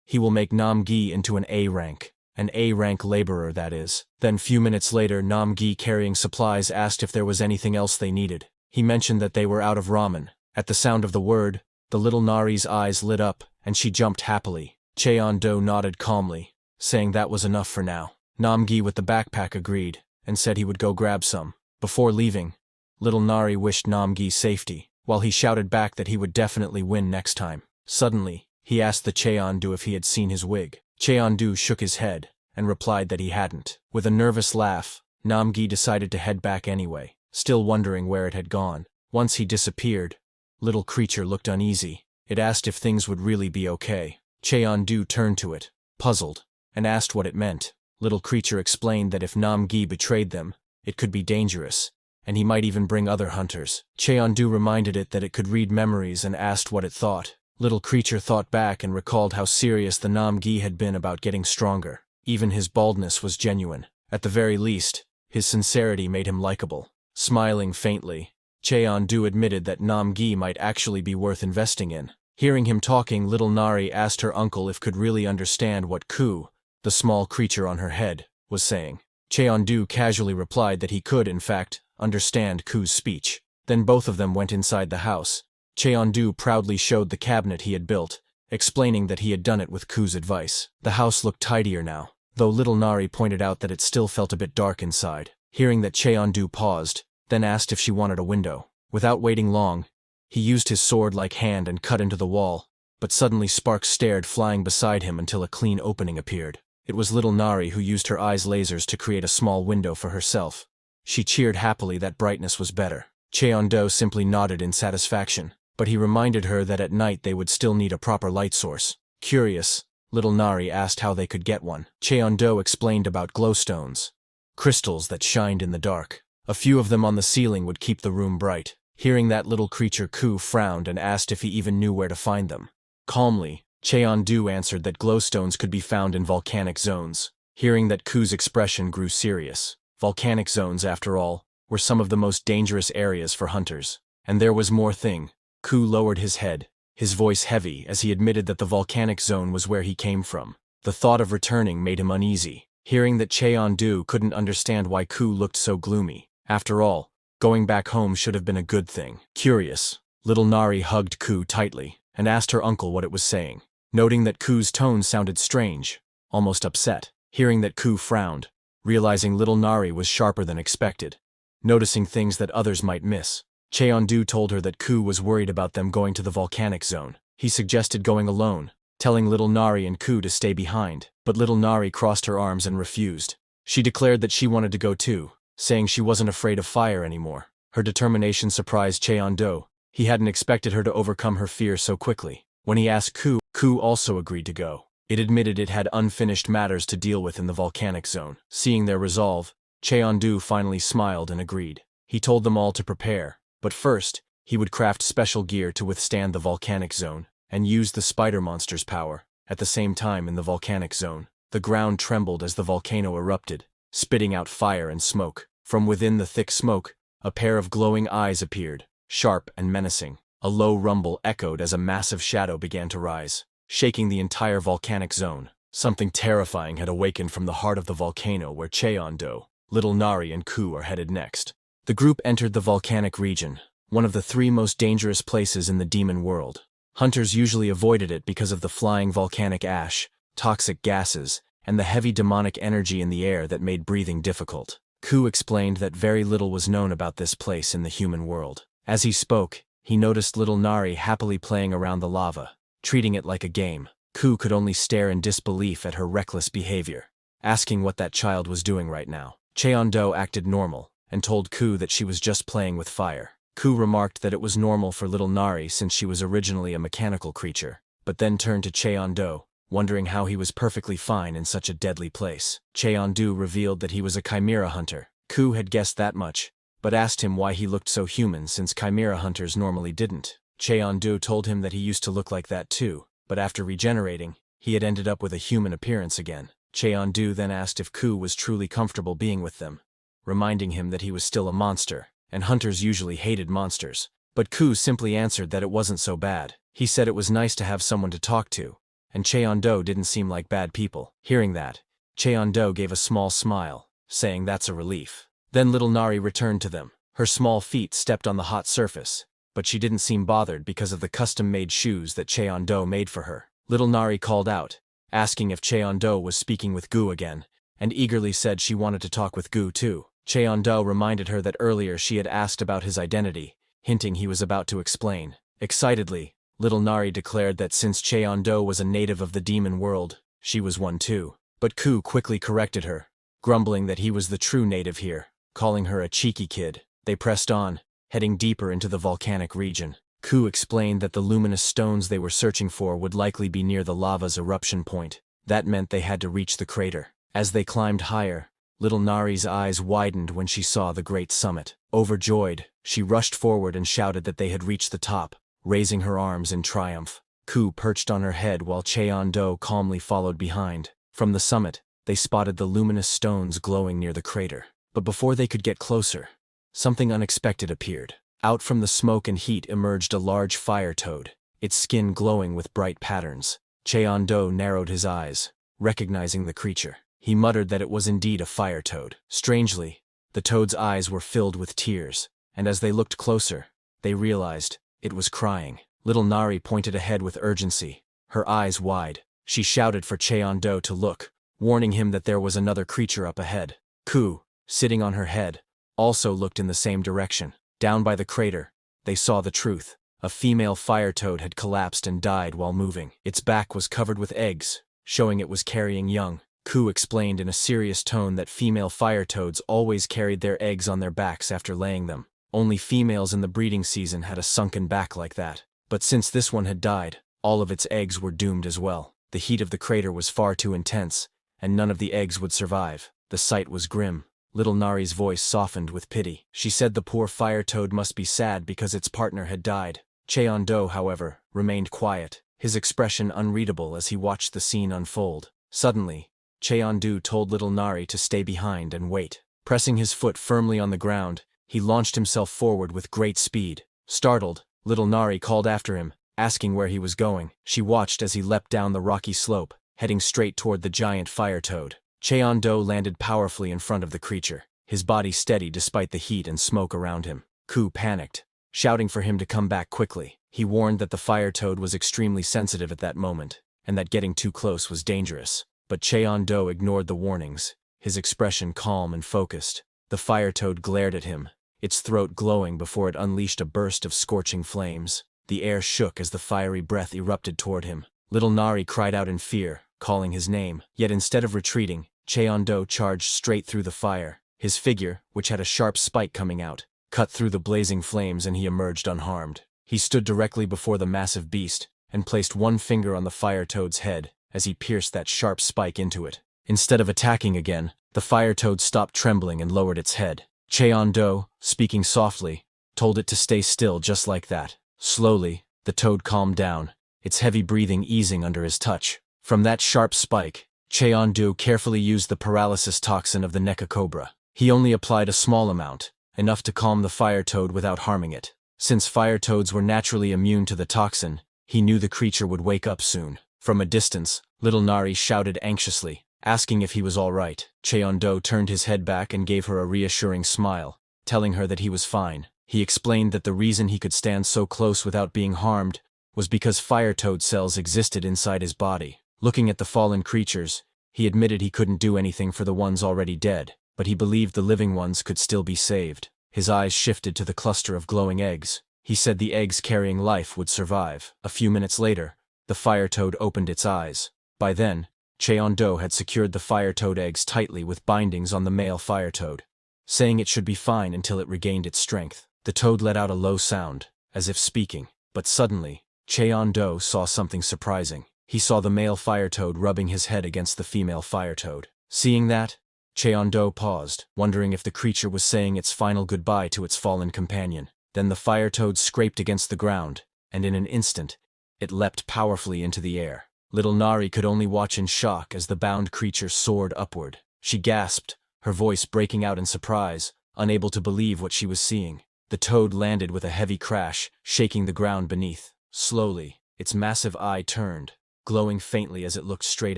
he will make Namgi into an A-rank. An A-rank laborer, that is. Then few minutes later, Namgi, carrying supplies, asked if there was anything else they needed. He mentioned that they were out of ramen. At the sound of the word, the little Nari's eyes lit up, and she jumped happily. Cheon-du nodded calmly, saying that was enough for now. Namgi with the backpack agreed, and said he would go grab some. Before leaving, little Nari wished Namgi safety, while he shouted back that he would definitely win next time. Suddenly, he asked the Cheon-du if he had seen his wig. Cheon-du shook his head, and replied that he hadn't. With a nervous laugh, Namgi decided to head back anyway, still wondering where it had gone. Once he disappeared, little creature looked uneasy. It asked if things would really be okay. Cheon-du turned to it, puzzled, and asked what it meant. Little creature explained that if Namgi betrayed them, it could be dangerous, and he might even bring other hunters. Cheon-du reminded it that it could read memories and asked what it thought. Little creature thought back and recalled how serious the Namgi had been about getting stronger. Even his baldness was genuine. At the very least, his sincerity made him likable. Smiling faintly, Cheon-du admitted that Namgi might actually be worth investing in. Hearing him talking, little Nari asked her uncle if could really understand what Ku, the small creature on her head, was saying. Cheon-du casually replied that he could, in fact, understand Ku's speech. Then both of them went inside the house. Cheon-du proudly showed the cabinet he had built, explaining that he had done it with Ku's advice. The house looked tidier now, though little Nari pointed out that it still felt a bit dark inside. Hearing that, Cheon-du paused, then asked if she wanted a window. Without waiting long, he used his sword-like hand and cut into the wall, but suddenly sparks stared flying beside him until a clean opening appeared. It was little Nari who used her eyes' lasers to create a small window for herself. She cheered happily that brightness was better. Cheon-du simply nodded in satisfaction, but he reminded her that at night they would still need a proper light source. Curious, little Nari asked how they could get one. Cheon-du explained about glowstones, crystals that shined in the dark. A few of them on the ceiling would keep the room bright. Hearing that, little creature Ku frowned and asked if he even knew where to find them. Calmly, Cheon-du answered that glowstones could be found in volcanic zones. Hearing that, Ku's expression grew serious. Volcanic zones, after all, were some of the most dangerous areas for hunters. And there was more thing. Ku lowered his head, his voice heavy as he admitted that the volcanic zone was where he came from. The thought of returning made him uneasy. Hearing that, Cheon-du couldn't understand why Ku looked so gloomy. After all, going back home should have been a good thing. Curious, little Nari hugged Ku tightly and asked her uncle what it was saying, noting that Ku's tone sounded strange, almost upset. Hearing that, Ku frowned, realizing little Nari was sharper than expected, noticing things that others might miss. Cheon-du told her that Ku was worried about them going to the volcanic zone. He suggested going alone, telling little Nari and Ku to stay behind, but little Nari crossed her arms and refused. She declared that she wanted to go too, saying she wasn't afraid of fire anymore. Her determination surprised Cheon-du. He hadn't expected her to overcome her fear so quickly. When he asked Ku, Ku also agreed to go. It admitted it had unfinished matters to deal with in the volcanic zone. Seeing their resolve, Cheon-du finally smiled and agreed. He told them all to prepare, but first, he would craft special gear to withstand the volcanic zone, and use the spider monster's power. At the same time, in the volcanic zone, the ground trembled as the volcano erupted, spitting out fire and smoke. From within the thick smoke, a pair of glowing eyes appeared, sharp and menacing. A low rumble echoed as a massive shadow began to rise, shaking the entire volcanic zone. Something terrifying had awakened from the heart of the volcano where Cheon-du, little Nari and Ku are headed next. The group entered the volcanic region, one of the 3 most dangerous places in the demon world. Hunters usually avoided it because of the flying volcanic ash, toxic gases, and the heavy demonic energy in the air that made breathing difficult. Ku explained that very little was known about this place in the human world. As he spoke, he noticed little Nari happily playing around the lava, treating it like a game. Ku could only stare in disbelief at her reckless behavior, asking what that child was doing right now. Cheon-do acted normal, and told Ku that she was just playing with fire. Ku remarked that it was normal for little Nari since she was originally a mechanical creature, but then turned to Cheon-do, wondering how he was perfectly fine in such a deadly place. Cheon-do revealed that he was a chimera hunter. Ku had guessed that much, but asked him why he looked so human since chimera hunters normally didn't. Cheon-do told him that he used to look like that too, but after regenerating, he had ended up with a human appearance again. Cheon-do then asked if Ku was truly comfortable being with them, reminding him that he was still a monster, and hunters usually hated monsters. But Ku simply answered that it wasn't so bad. He said it was nice to have someone to talk to, and Cheon-do didn't seem like bad people. Hearing that, Cheon-do gave a small smile, saying that's a relief. Then little Nari returned to them. Her small feet stepped on the hot surface, but she didn't seem bothered because of the custom-made shoes that Cheon-do made for her. Little Nari called out, asking if Cheon-do was speaking with Gu again, and eagerly said she wanted to talk with Gu too. Cheon-do reminded her that earlier she had asked about his identity, hinting he was about to explain. Excitedly, little Nari declared that since Cheon-do was a native of the demon world, she was one too. But Ku quickly corrected her, grumbling that he was the true native here, calling her a cheeky kid. They pressed on, heading deeper into the volcanic region. Ku explained that the luminous stones they were searching for would likely be near the lava's eruption point. That meant they had to reach the crater. As they climbed higher, little Nari's eyes widened when she saw the great summit. Overjoyed, she rushed forward and shouted that they had reached the top, raising her arms in triumph. Ku perched on her head while Cheon-do calmly followed behind. From the summit, they spotted the luminous stones glowing near the crater. But before they could get closer, something unexpected appeared. Out from the smoke and heat emerged a large fire toad, its skin glowing with bright patterns. Cheon-do narrowed his eyes, recognizing the creature. He muttered that it was indeed a fire toad. Strangely, the toad's eyes were filled with tears, and as they looked closer, they realized it was crying. Little Nari pointed ahead with urgency, her eyes wide. She shouted for Cheon-do to look, warning him that there was another creature up ahead. Ku, sitting on her head, also looked in the same direction. Down by the crater, they saw the truth. A female fire toad had collapsed and died while moving. Its back was covered with eggs, showing it was carrying young. Ku explained in a serious tone that female fire toads always carried their eggs on their backs after laying them. Only females in the breeding season had a sunken back like that. But since this one had died, all of its eggs were doomed as well. The heat of the crater was far too intense, and none of the eggs would survive. The sight was grim. Little Nari's voice softened with pity. She said the poor fire toad must be sad because its partner had died. Cheon-do, however, remained quiet, his expression unreadable as he watched the scene unfold. Suddenly, Cheon-do told little Nari to stay behind and wait. Pressing his foot firmly on the ground, he launched himself forward with great speed. Startled, little Nari called after him, asking where he was going. She watched as he leapt down the rocky slope, heading straight toward the giant fire toad. Cheon-do landed powerfully in front of the creature, his body steady despite the heat and smoke around him. Ku panicked, shouting for him to come back quickly. He warned that the fire toad was extremely sensitive at that moment, and that getting too close was dangerous. But Cheon-do ignored the warnings, his expression calm and focused. The fire toad glared at him, its throat glowing before it unleashed a burst of scorching flames. The air shook as the fiery breath erupted toward him. Little Nari cried out in fear, calling his name. Yet instead of retreating, Cheon-do charged straight through the fire. His figure, which had a sharp spike coming out, cut through the blazing flames and he emerged unharmed. He stood directly before the massive beast and placed one finger on the fire toad's head as he pierced that sharp spike into it. Instead of attacking again, the fire toad stopped trembling and lowered its head. Cheon-do, speaking softly, told it to stay still just like that. Slowly, the toad calmed down, its heavy breathing easing under his touch. From that sharp spike, Cheon-do carefully used the paralysis toxin of the Neko cobra. He only applied a small amount, enough to calm the fire toad without harming it. Since fire toads were naturally immune to the toxin, he knew the creature would wake up soon. From a distance, little Nari shouted anxiously, asking if he was all right. Cheon-do turned his head back and gave her a reassuring smile, telling her that he was fine. He explained that the reason he could stand so close without being harmed was because fire toad cells existed inside his body. Looking at the fallen creatures, he admitted he couldn't do anything for the ones already dead, but he believed the living ones could still be saved. His eyes shifted to the cluster of glowing eggs. He said the eggs carrying life would survive. A few minutes later, the fire toad opened its eyes. By then, Cheon-do had secured the fire toad eggs tightly with bindings on the male fire toad, saying it should be fine until it regained its strength. The toad let out a low sound, as if speaking, but suddenly, Cheon-do saw something surprising. He saw the male fire toad rubbing his head against the female fire toad. Seeing that, Cheon-do paused, wondering if the creature was saying its final goodbye to its fallen companion. Then the fire toad scraped against the ground, and in an instant, it leapt powerfully into the air. Little Nari could only watch in shock as the bound creature soared upward. She gasped, her voice breaking out in surprise, unable to believe what she was seeing. The toad landed with a heavy crash, shaking the ground beneath. Slowly, its massive eye turned, glowing faintly as it looked straight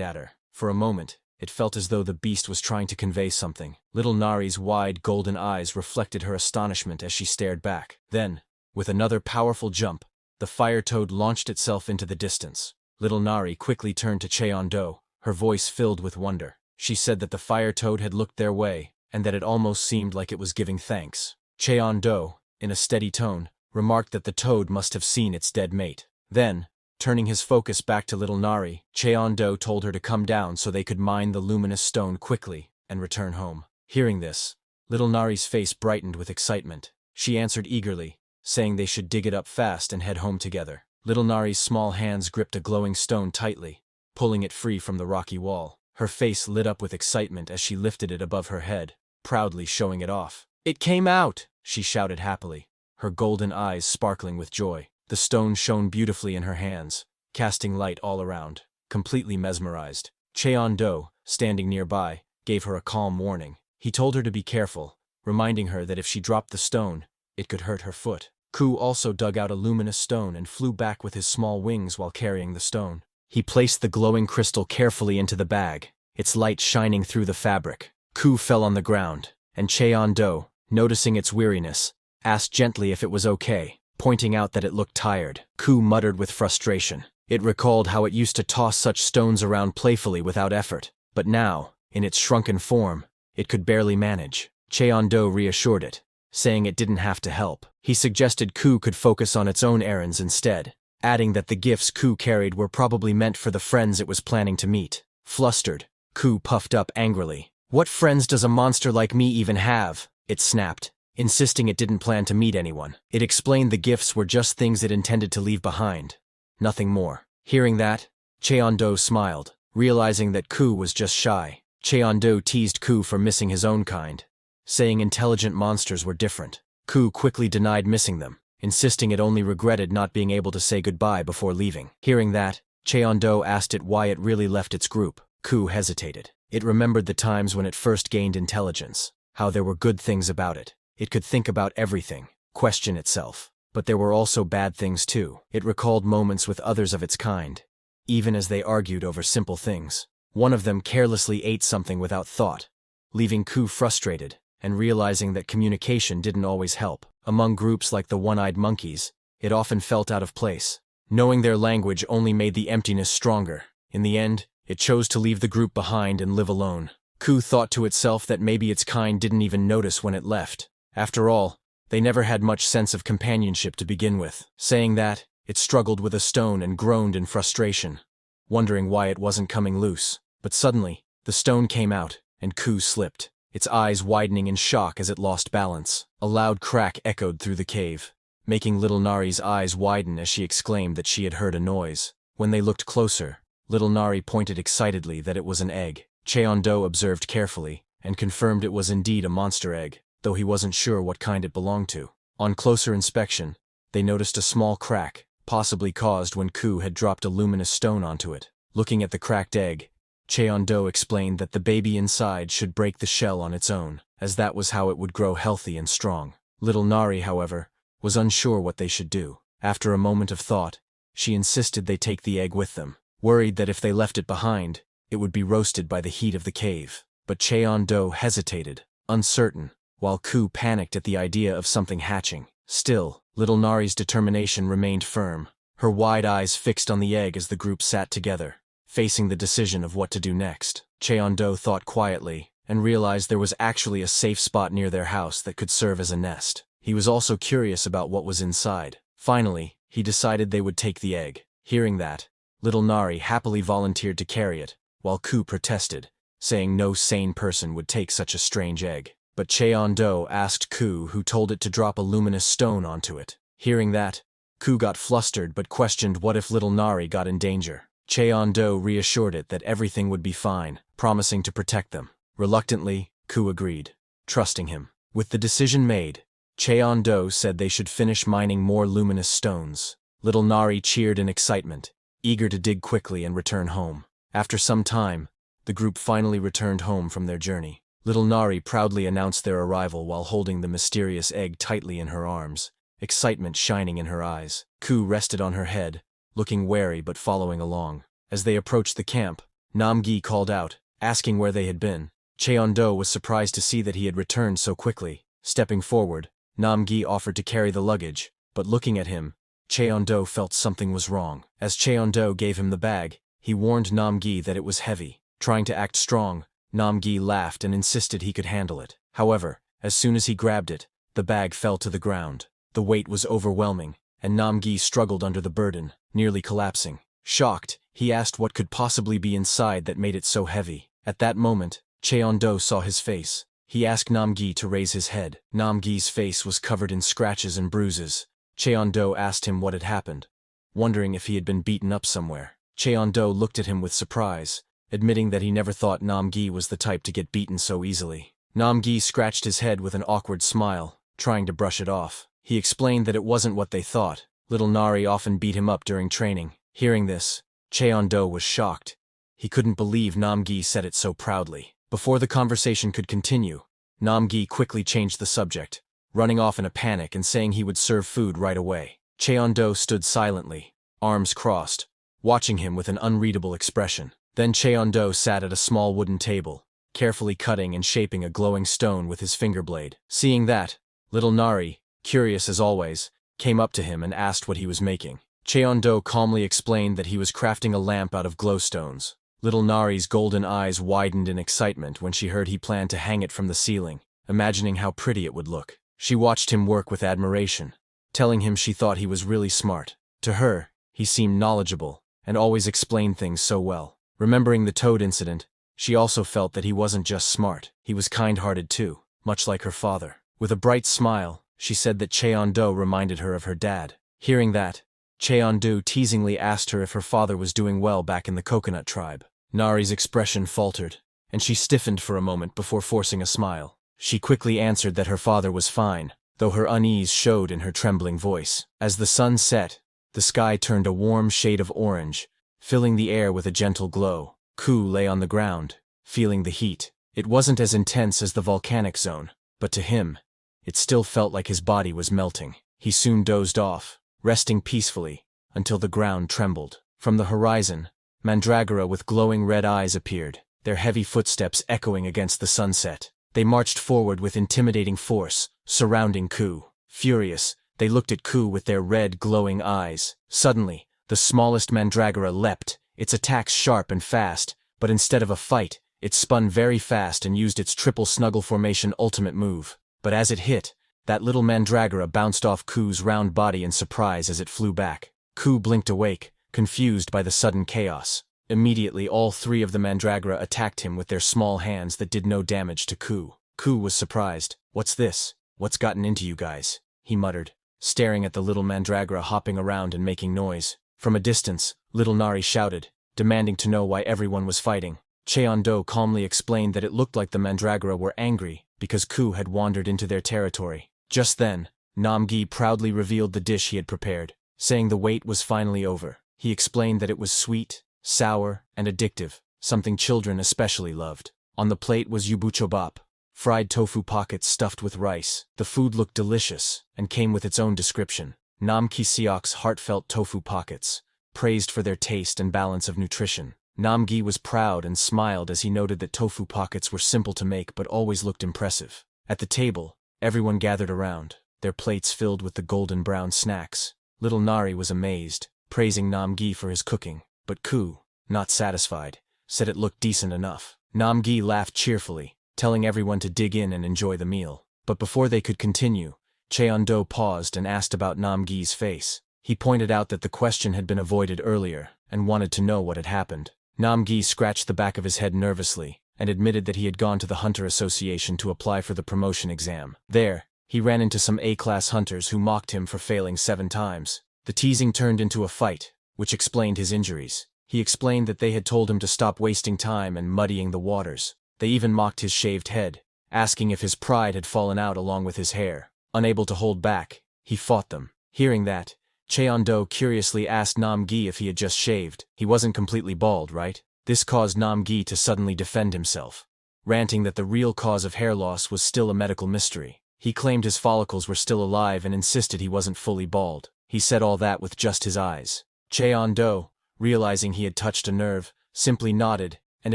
at her. For a moment, it felt as though the beast was trying to convey something. Little Nari's wide golden eyes reflected her astonishment as she stared back. Then, with another powerful jump, the fire toad launched itself into the distance. Little Nari quickly turned to Cheon-do, her voice filled with wonder. She said that the fire toad had looked their way, and that it almost seemed like it was giving thanks. Cheon-do, in a steady tone, remarked that the toad must have seen its dead mate. Then, turning his focus back to Little Nari, Cheon-do told her to come down so they could mine the luminous stone quickly and return home. Hearing this, Little Nari's face brightened with excitement. She answered eagerly, saying they should dig it up fast and head home together. Little Nari's small hands gripped a glowing stone tightly, pulling it free from the rocky wall. Her face lit up with excitement as she lifted it above her head, proudly showing it off. "It came out!" she shouted happily, her golden eyes sparkling with joy. The stone shone beautifully in her hands, casting light all around. Completely mesmerized, Cheon-do, standing nearby, gave her a calm warning. He told her to be careful, reminding her that if she dropped the stone, it could hurt her foot. Ku also dug out a luminous stone and flew back with his small wings while carrying the stone. He placed the glowing crystal carefully into the bag, its light shining through the fabric. Ku fell on the ground, and Cheon-do, noticing its weariness, asked gently if it was okay, pointing out that it looked tired. Ku muttered with frustration. It recalled how it used to toss such stones around playfully without effort, but now, in its shrunken form, it could barely manage. Cheon-do reassured it, saying it didn't have to help. He suggested Ku could focus on its own errands instead, adding that the gifts Ku carried were probably meant for the friends it was planning to meet. Flustered, Ku puffed up angrily. "What friends does a monster like me even have?" it snapped, insisting it didn't plan to meet anyone. It explained the gifts were just things it intended to leave behind, nothing more. Hearing that, Cheon-do smiled, realizing that Ku was just shy. Cheon-do teased Ku for missing his own kind, saying intelligent monsters were different. Ku quickly denied missing them, insisting it only regretted not being able to say goodbye before leaving. Hearing that, Cheon-do asked it why it really left its group. Ku hesitated. It remembered the times when it first gained intelligence, how there were good things about it. It could think about everything, question itself. But there were also bad things too. It recalled moments with others of its kind, even as they argued over simple things. One of them carelessly ate something without thought, leaving Ku frustrated and realizing that communication didn't always help. Among groups like the one-eyed monkeys, it often felt out of place. Knowing their language only made the emptiness stronger. In the end, it chose to leave the group behind and live alone. Ku thought to itself that maybe its kind didn't even notice when it left. After all, they never had much sense of companionship to begin with. Saying that, it struggled with a stone and groaned in frustration, wondering why it wasn't coming loose. But suddenly, the stone came out, and Ku slipped, its eyes widening in shock as it lost balance. A loud crack echoed through the cave, making Little Nari's eyes widen as she exclaimed that she had heard a noise. When they looked closer, Little Nari pointed excitedly that it was an egg. Cheon-do observed carefully, and confirmed it was indeed a monster egg, though he wasn't sure what kind it belonged to. On closer inspection, they noticed a small crack, possibly caused when Ku had dropped a luminous stone onto it. Looking at the cracked egg, Cheon-do explained that the baby inside should break the shell on its own, as that was how it would grow healthy and strong. Little Nari, however, was unsure what they should do. After a moment of thought, she insisted they take the egg with them, worried that if they left it behind, it would be roasted by the heat of the cave. But Cheon-do hesitated, uncertain, while Ku panicked at the idea of something hatching. Still, Little Nari's determination remained firm, her wide eyes fixed on the egg as the group sat together, facing the decision of what to do next. Cheon-do thought quietly, and realized there was actually a safe spot near their house that could serve as a nest. He was also curious about what was inside. Finally, he decided they would take the egg. Hearing that, little Nari happily volunteered to carry it, while Ku protested, saying no sane person would take such a strange egg. But Cheon-do asked Ku, who told it to drop a luminous stone onto it. Hearing that, Ku got flustered but questioned what if little Nari got in danger. Cheon-do reassured it that everything would be fine, promising to protect them. Reluctantly, Ku agreed, trusting him. With the decision made, Cheon-do said they should finish mining more luminous stones. Little Nari cheered in excitement, eager to dig quickly and return home. After some time, the group finally returned home from their journey. Little Nari proudly announced their arrival while holding the mysterious egg tightly in her arms, excitement shining in her eyes. Ku rested on her head, looking wary but following along. As they approached the camp, Nam-gi called out, asking where they had been. Cheon-do was surprised to see that he had returned so quickly. Stepping forward, Nam-gi offered to carry the luggage, but looking at him, Cheon-do felt something was wrong. As Cheon-do gave him the bag, he warned Nam-gi that it was heavy. Trying to act strong, Nam-gi laughed and insisted he could handle it. However, as soon as he grabbed it, the bag fell to the ground. The weight was overwhelming, and Nam-gi struggled under the burden, nearly collapsing. Shocked, he asked what could possibly be inside that made it so heavy. At that moment, Cheon-do saw his face. He asked Nam-gi to raise his head. Nam-gi's face was covered in scratches and bruises. Cheon-do asked him what had happened, wondering if he had been beaten up somewhere. Cheon-do looked at him with surprise, admitting that he never thought Nam-gi was the type to get beaten so easily. Nam-gi scratched his head with an awkward smile, trying to brush it off. He explained that it wasn't what they thought. Little Nari often beat him up during training. Hearing this, Cheon-do was shocked. He couldn't believe Nam-gi said it so proudly. Before the conversation could continue, Nam-gi quickly changed the subject, running off in a panic and saying he would serve food right away. Cheon-do stood silently, arms crossed, watching him with an unreadable expression. Then Cheon-do sat at a small wooden table, carefully cutting and shaping a glowing stone with his finger blade. Seeing that, little Nari, curious as always, came up to him and asked what he was making. Cheon-do calmly explained that he was crafting a lamp out of glowstones. Little Nari's golden eyes widened in excitement when she heard he planned to hang it from the ceiling, imagining how pretty it would look. She watched him work with admiration, telling him she thought he was really smart. To her, he seemed knowledgeable, and always explained things so well. Remembering the toad incident, she also felt that he wasn't just smart, he was kind-hearted too, much like her father. With a bright smile, she said that Cheon-do reminded her of her dad. Hearing that, Cheon-do teasingly asked her if her father was doing well back in the coconut tribe. Nari's expression faltered, and she stiffened for a moment before forcing a smile. She quickly answered that her father was fine, though her unease showed in her trembling voice. As the sun set, the sky turned a warm shade of orange, filling the air with a gentle glow. Ku lay on the ground, feeling the heat. It wasn't as intense as the volcanic zone, but to him, it still felt like his body was melting. He soon dozed off, resting peacefully, until the ground trembled. From the horizon, Mandragora with glowing red eyes appeared, their heavy footsteps echoing against the sunset. They marched forward with intimidating force, surrounding Ku. Furious, they looked at Ku with their red, glowing eyes. Suddenly, the smallest Mandragora leapt, its attacks sharp and fast, but instead of a fight, it spun very fast and used its triple snuggle formation ultimate move. But as it hit, that little Mandragora bounced off Ku's round body in surprise as it flew back. Ku blinked awake, confused by the sudden chaos. Immediately all three of the Mandragora attacked him with their small hands that did no damage to Ku. Ku was surprised. "What's this? What's gotten into you guys?" he muttered, staring at the little Mandragora hopping around and making noise. From a distance, little Nari shouted, demanding to know why everyone was fighting. Cheon-do calmly explained that it looked like the Mandragora were angry because Ku had wandered into their territory. Just then, Nam-gi proudly revealed the dish he had prepared, saying the wait was finally over. He explained that it was sweet, sour, and addictive, something children especially loved. On the plate was yubuchobap, fried tofu pockets stuffed with rice. The food looked delicious, and came with its own description. Nam Ki-seok's heartfelt tofu pockets, praised for their taste and balance of nutrition. Nam-gi was proud and smiled as he noted that tofu pockets were simple to make but always looked impressive. At the table, everyone gathered around, their plates filled with the golden brown snacks. Little Nari was amazed, praising Nam-gi for his cooking, but Ku, not satisfied, said it looked decent enough. Nam-gi laughed cheerfully, telling everyone to dig in and enjoy the meal. But before they could continue, Cheon-do paused and asked about Nam-gi's face. He pointed out that the question had been avoided earlier, and wanted to know what had happened. Nam-gi scratched the back of his head nervously, and admitted that he had gone to the Hunter Association to apply for the promotion exam. There, he ran into some A-class hunters who mocked him for failing 7 times. The teasing turned into a fight, which explained his injuries. He explained that they had told him to stop wasting time and muddying the waters. They even mocked his shaved head, asking if his pride had fallen out along with his hair. Unable to hold back, he fought them. Hearing that, Cheon-do curiously asked Nam-gi if he had just shaved. He wasn't completely bald, right? This caused Nam-gi to suddenly defend himself, ranting that the real cause of hair loss was still a medical mystery. He claimed his follicles were still alive and insisted he wasn't fully bald. He said all that with just his eyes. Cheon-do, realizing he had touched a nerve, simply nodded and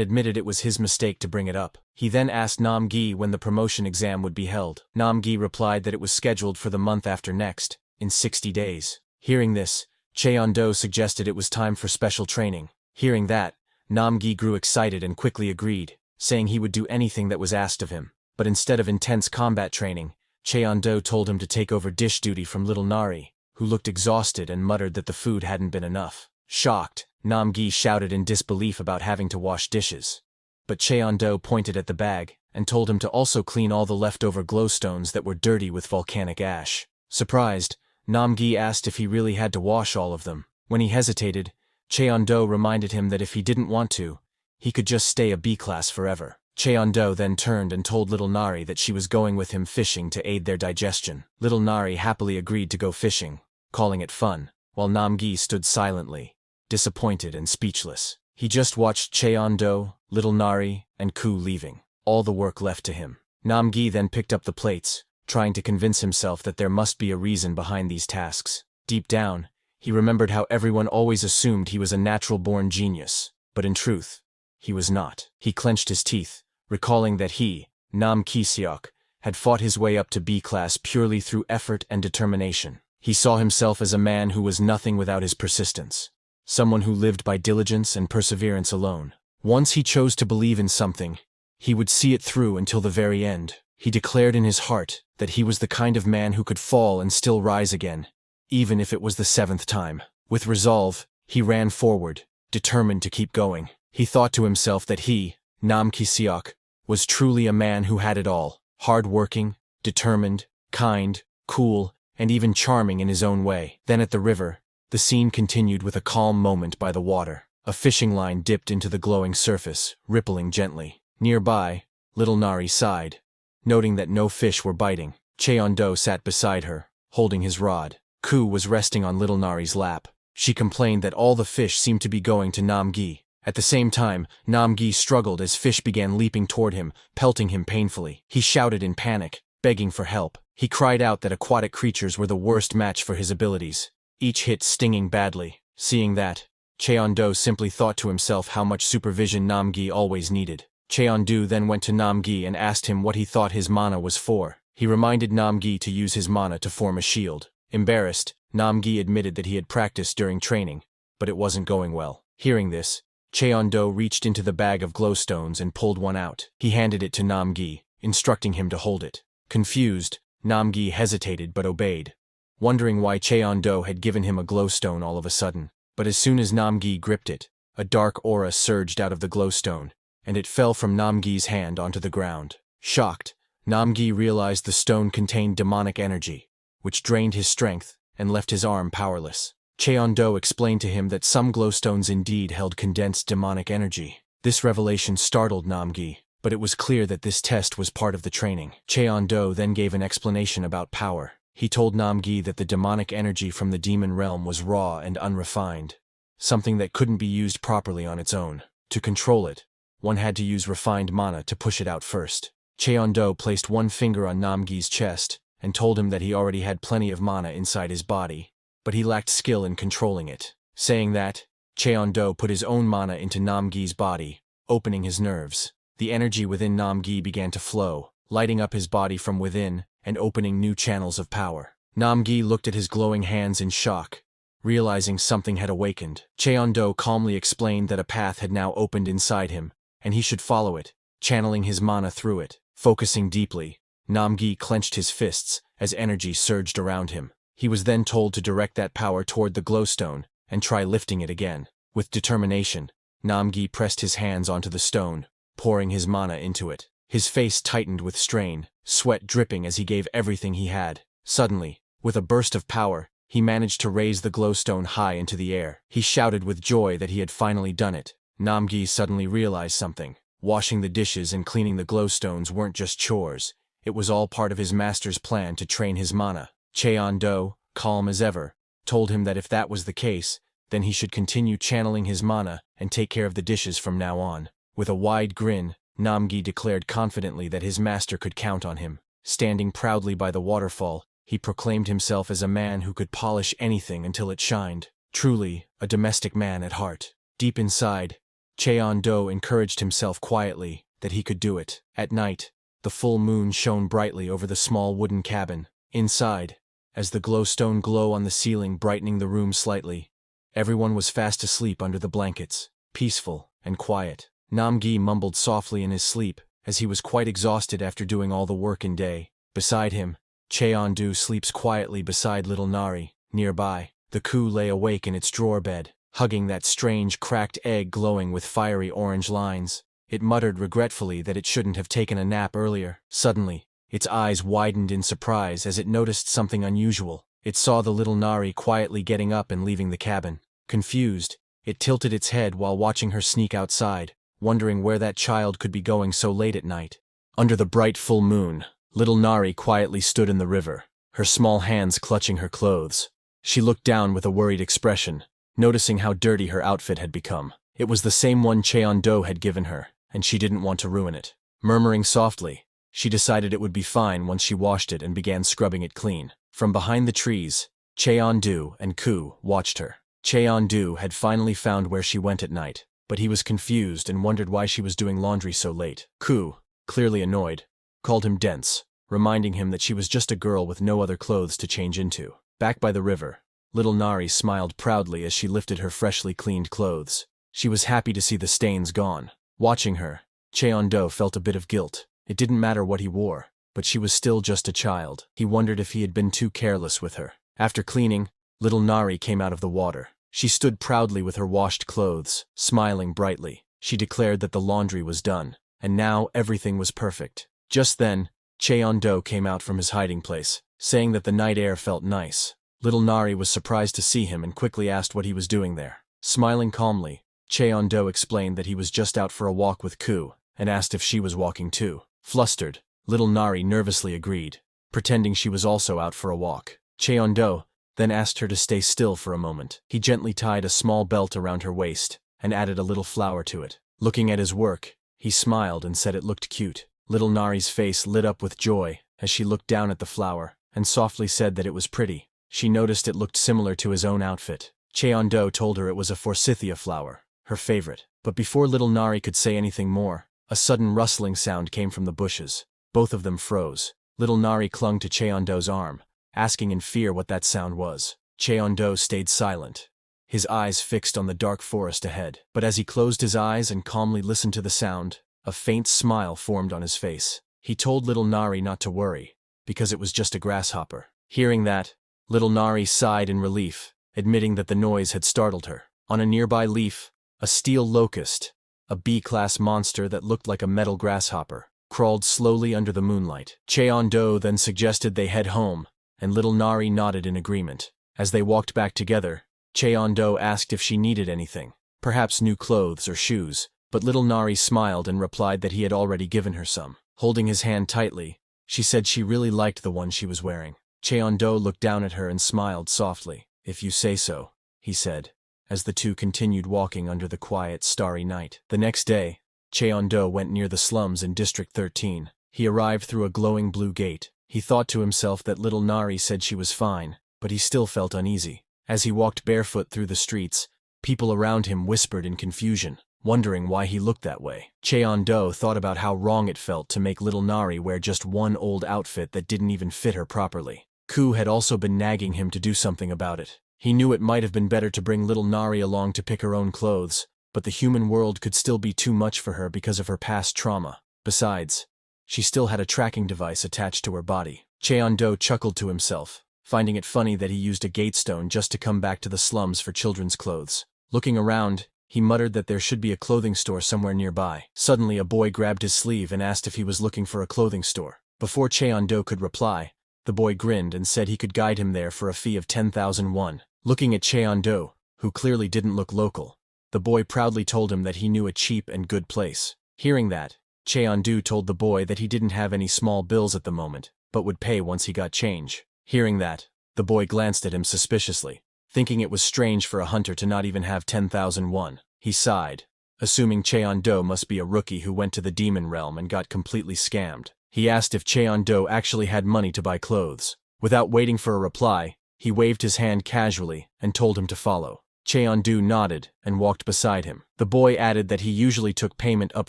admitted it was his mistake to bring it up. He then asked Nam-gi when the promotion exam would be held. Nam-gi replied that it was scheduled for the month after next, in 60 days. Hearing this, Cheon-do suggested it was time for special training. Hearing that, Nam-gi grew excited and quickly agreed, saying he would do anything that was asked of him. But instead of intense combat training, Cheon-do told him to take over dish duty from little Nari, who looked exhausted and muttered that the food hadn't been enough. Shocked, Nam-gi shouted in disbelief about having to wash dishes. But Cheon-do pointed at the bag and told him to also clean all the leftover glowstones that were dirty with volcanic ash. Surprised, Nam-gi asked if he really had to wash all of them. When he hesitated, Cheon-do reminded him that if he didn't want to, he could just stay a B-class forever. Cheon-do then turned and told little Nari that she was going with him fishing to aid their digestion. Little Nari happily agreed to go fishing, calling it fun, while Nam-gi stood silently, disappointed and speechless. He just watched Cheon-do, little Nari, and Ku leaving, all the work left to him. Nam-gi then picked up the plates, trying to convince himself that there must be a reason behind these tasks. Deep down, he remembered how everyone always assumed he was a natural-born genius, but in truth, he was not. He clenched his teeth, recalling that he, Nam Ki-seok, had fought his way up to B-class purely through effort and determination. He saw himself as a man who was nothing without his persistence, someone who lived by diligence and perseverance alone. Once he chose to believe in something, he would see it through until the very end. He declared in his heart that he was the kind of man who could fall and still rise again, even if it was the 7th time. With resolve, he ran forward, determined to keep going. He thought to himself that he, Nam Ki-seok, was truly a man who had it all: hard-working, determined, kind, cool, and even charming in his own way. Then at the river, the scene continued with a calm moment by the water. A fishing line dipped into the glowing surface, rippling gently. Nearby, little Nari sighed, noting that no fish were biting. Cheon-do sat beside her, holding his rod. Ku was resting on little Nari's lap. She complained that all the fish seemed to be going to Nam-gi. At the same time, Nam-gi struggled as fish began leaping toward him, pelting him painfully. He shouted in panic, begging for help. He cried out that aquatic creatures were the worst match for his abilities, each hit stinging badly. Seeing that, Cheon-do simply thought to himself how much supervision Nam-gi always needed. Cheon-do then went to Nam-gi and asked him what he thought his mana was for. He reminded Nam-gi to use his mana to form a shield. Embarrassed, Nam-gi admitted that he had practiced during training, but it wasn't going well. Hearing this, Cheon-do reached into the bag of glowstones and pulled one out. He handed it to Nam-gi, instructing him to hold it. Confused, Nam-gi hesitated but obeyed, wondering why Cheon-do had given him a glowstone all of a sudden. But as soon as Nam-gi gripped it, a dark aura surged out of the glowstone, and it fell from Nam-gi's hand onto the ground. Shocked, Nam-gi realized the stone contained demonic energy, which drained his strength and left his arm powerless. Cheon-do explained to him that some glowstones indeed held condensed demonic energy. This revelation startled Nam-gi, but it was clear that this test was part of the training. Cheon-do then gave an explanation about power. He told Nam-gi that the demonic energy from the demon realm was raw and unrefined, something that couldn't be used properly on its own. To control it, one had to use refined mana to push it out first. Cheon-do placed one finger on Nam-gi's chest and told him that he already had plenty of mana inside his body, but he lacked skill in controlling it. Saying that, Cheon-do put his own mana into Nam-gi's body, opening his nerves. The energy within Nam-gi began to flow, lighting up his body from within and opening new channels of power. Nam-gi looked at his glowing hands in shock, realizing something had awakened. Cheon-do calmly explained that a path had now opened inside him, and he should follow it, channeling his mana through it. Focusing deeply, Namgi clenched his fists as energy surged around him. He was then told to direct that power toward the glowstone and try lifting it again. With determination, Namgi pressed his hands onto the stone, pouring his mana into it. His face tightened with strain, sweat dripping as he gave everything he had. Suddenly, with a burst of power, he managed to raise the glowstone high into the air. He shouted with joy that he had finally done it. Namgi suddenly realized something. Washing the dishes and cleaning the glowstones weren't just chores. It was all part of his master's plan to train his mana. Cheon-do, calm as ever, told him that if that was the case, then he should continue channeling his mana and take care of the dishes from now on. With a wide grin, Namgi declared confidently that his master could count on him. Standing proudly by the waterfall, he proclaimed himself as a man who could polish anything until it shined. Truly, a domestic man at heart. Deep inside, Cheon-do encouraged himself quietly that he could do it. At night, the full moon shone brightly over the small wooden cabin. Inside, as the glowstone glow on the ceiling brightening the room slightly, everyone was fast asleep under the blankets, peaceful and quiet. Namgi mumbled softly in his sleep, as he was quite exhausted after doing all the work in day. Beside him, Cheon-do sleeps quietly beside little Nari. Nearby, the Ku lay awake in its drawer bed, hugging that strange cracked egg glowing with fiery orange lines. It muttered regretfully that it shouldn't have taken a nap earlier. Suddenly, its eyes widened in surprise as it noticed something unusual. It saw the little Nari quietly getting up and leaving the cabin. Confused, it tilted its head while watching her sneak outside, wondering where that child could be going so late at night. Under the bright full moon, little Nari quietly stood in the river, her small hands clutching her clothes. She looked down with a worried expression, noticing how dirty her outfit had become. It was the same one Cheon-do had given her, and she didn't want to ruin it. Murmuring softly, she decided it would be fine once she washed it and began scrubbing it clean. From behind the trees, Cheon-do and Ku watched her. Cheon-do had finally found where she went at night, but he was confused and wondered why she was doing laundry so late. Ku, clearly annoyed, called him dense, reminding him that she was just a girl with no other clothes to change into. Back by the river, little Nari smiled proudly as she lifted her freshly cleaned clothes. She was happy to see the stains gone. Watching her, Cheon-do felt a bit of guilt. It didn't matter what he wore, but she was still just a child. He wondered if he had been too careless with her. After cleaning, little Nari came out of the water. She stood proudly with her washed clothes, smiling brightly. She declared that the laundry was done, and now everything was perfect. Just then, Cheon-do came out from his hiding place, saying that the night air felt nice. Little Nari was surprised to see him and quickly asked what he was doing there. Smiling calmly, Cheon-do explained that he was just out for a walk with Ku, and asked if she was walking too. Flustered, little Nari nervously agreed, pretending she was also out for a walk. Cheon-do then asked her to stay still for a moment. He gently tied a small belt around her waist and added a little flower to it. Looking at his work, he smiled and said it looked cute. Little Nari's face lit up with joy as she looked down at the flower and softly said that it was pretty. She noticed it looked similar to his own outfit. Cheon-do told her it was a forsythia flower, her favorite. But before little Nari could say anything more, a sudden rustling sound came from the bushes. Both of them froze. Little Nari clung to Cheon-do's arm, asking in fear what that sound was. Cheon-do stayed silent, his eyes fixed on the dark forest ahead. But as he closed his eyes and calmly listened to the sound, a faint smile formed on his face. He told little Nari not to worry, because it was just a grasshopper. Hearing that, little Nari sighed in relief, admitting that the noise had startled her. On a nearby leaf, a steel locust, a B-class monster that looked like a metal grasshopper, crawled slowly under the moonlight. Cheon-do then suggested they head home, and little Nari nodded in agreement. As they walked back together, Cheon-do asked if she needed anything, perhaps new clothes or shoes, but little Nari smiled and replied that he had already given her some. Holding his hand tightly, she said she really liked the one she was wearing. Cheon-do looked down at her and smiled softly. "If you say so," he said, as the two continued walking under the quiet, starry night. The next day, Cheon-do went near the slums in District 13. He arrived through a glowing blue gate. He thought to himself that little Nari said she was fine, but he still felt uneasy. As he walked barefoot through the streets, people around him whispered in confusion, wondering why he looked that way. Cheon-do thought about how wrong it felt to make little Nari wear just one old outfit that didn't even fit her properly. Ku had also been nagging him to do something about it. He knew it might have been better to bring little Nari along to pick her own clothes, but the human world could still be too much for her because of her past trauma. Besides, she still had a tracking device attached to her body. Cheon-do chuckled to himself, finding it funny that he used a gatestone just to come back to the slums for children's clothes. Looking around, he muttered that there should be a clothing store somewhere nearby. Suddenly a boy grabbed his sleeve and asked if he was looking for a clothing store. Before Cheon-do could reply, the boy grinned and said he could guide him there for a fee of 10,000 won. Looking at Cheon-do, who clearly didn't look local, the boy proudly told him that he knew a cheap and good place. Hearing that, Cheon-do told the boy that he didn't have any small bills at the moment, but would pay once he got change. Hearing that, the boy glanced at him suspiciously, thinking it was strange for a hunter to not even have 10,000 won. He sighed, assuming Cheon-do must be a rookie who went to the demon realm and got completely scammed. He asked if Cheon-do actually had money to buy clothes. Without waiting for a reply, he waved his hand casually and told him to follow. Cheon-do nodded and walked beside him. The boy added that he usually took payment up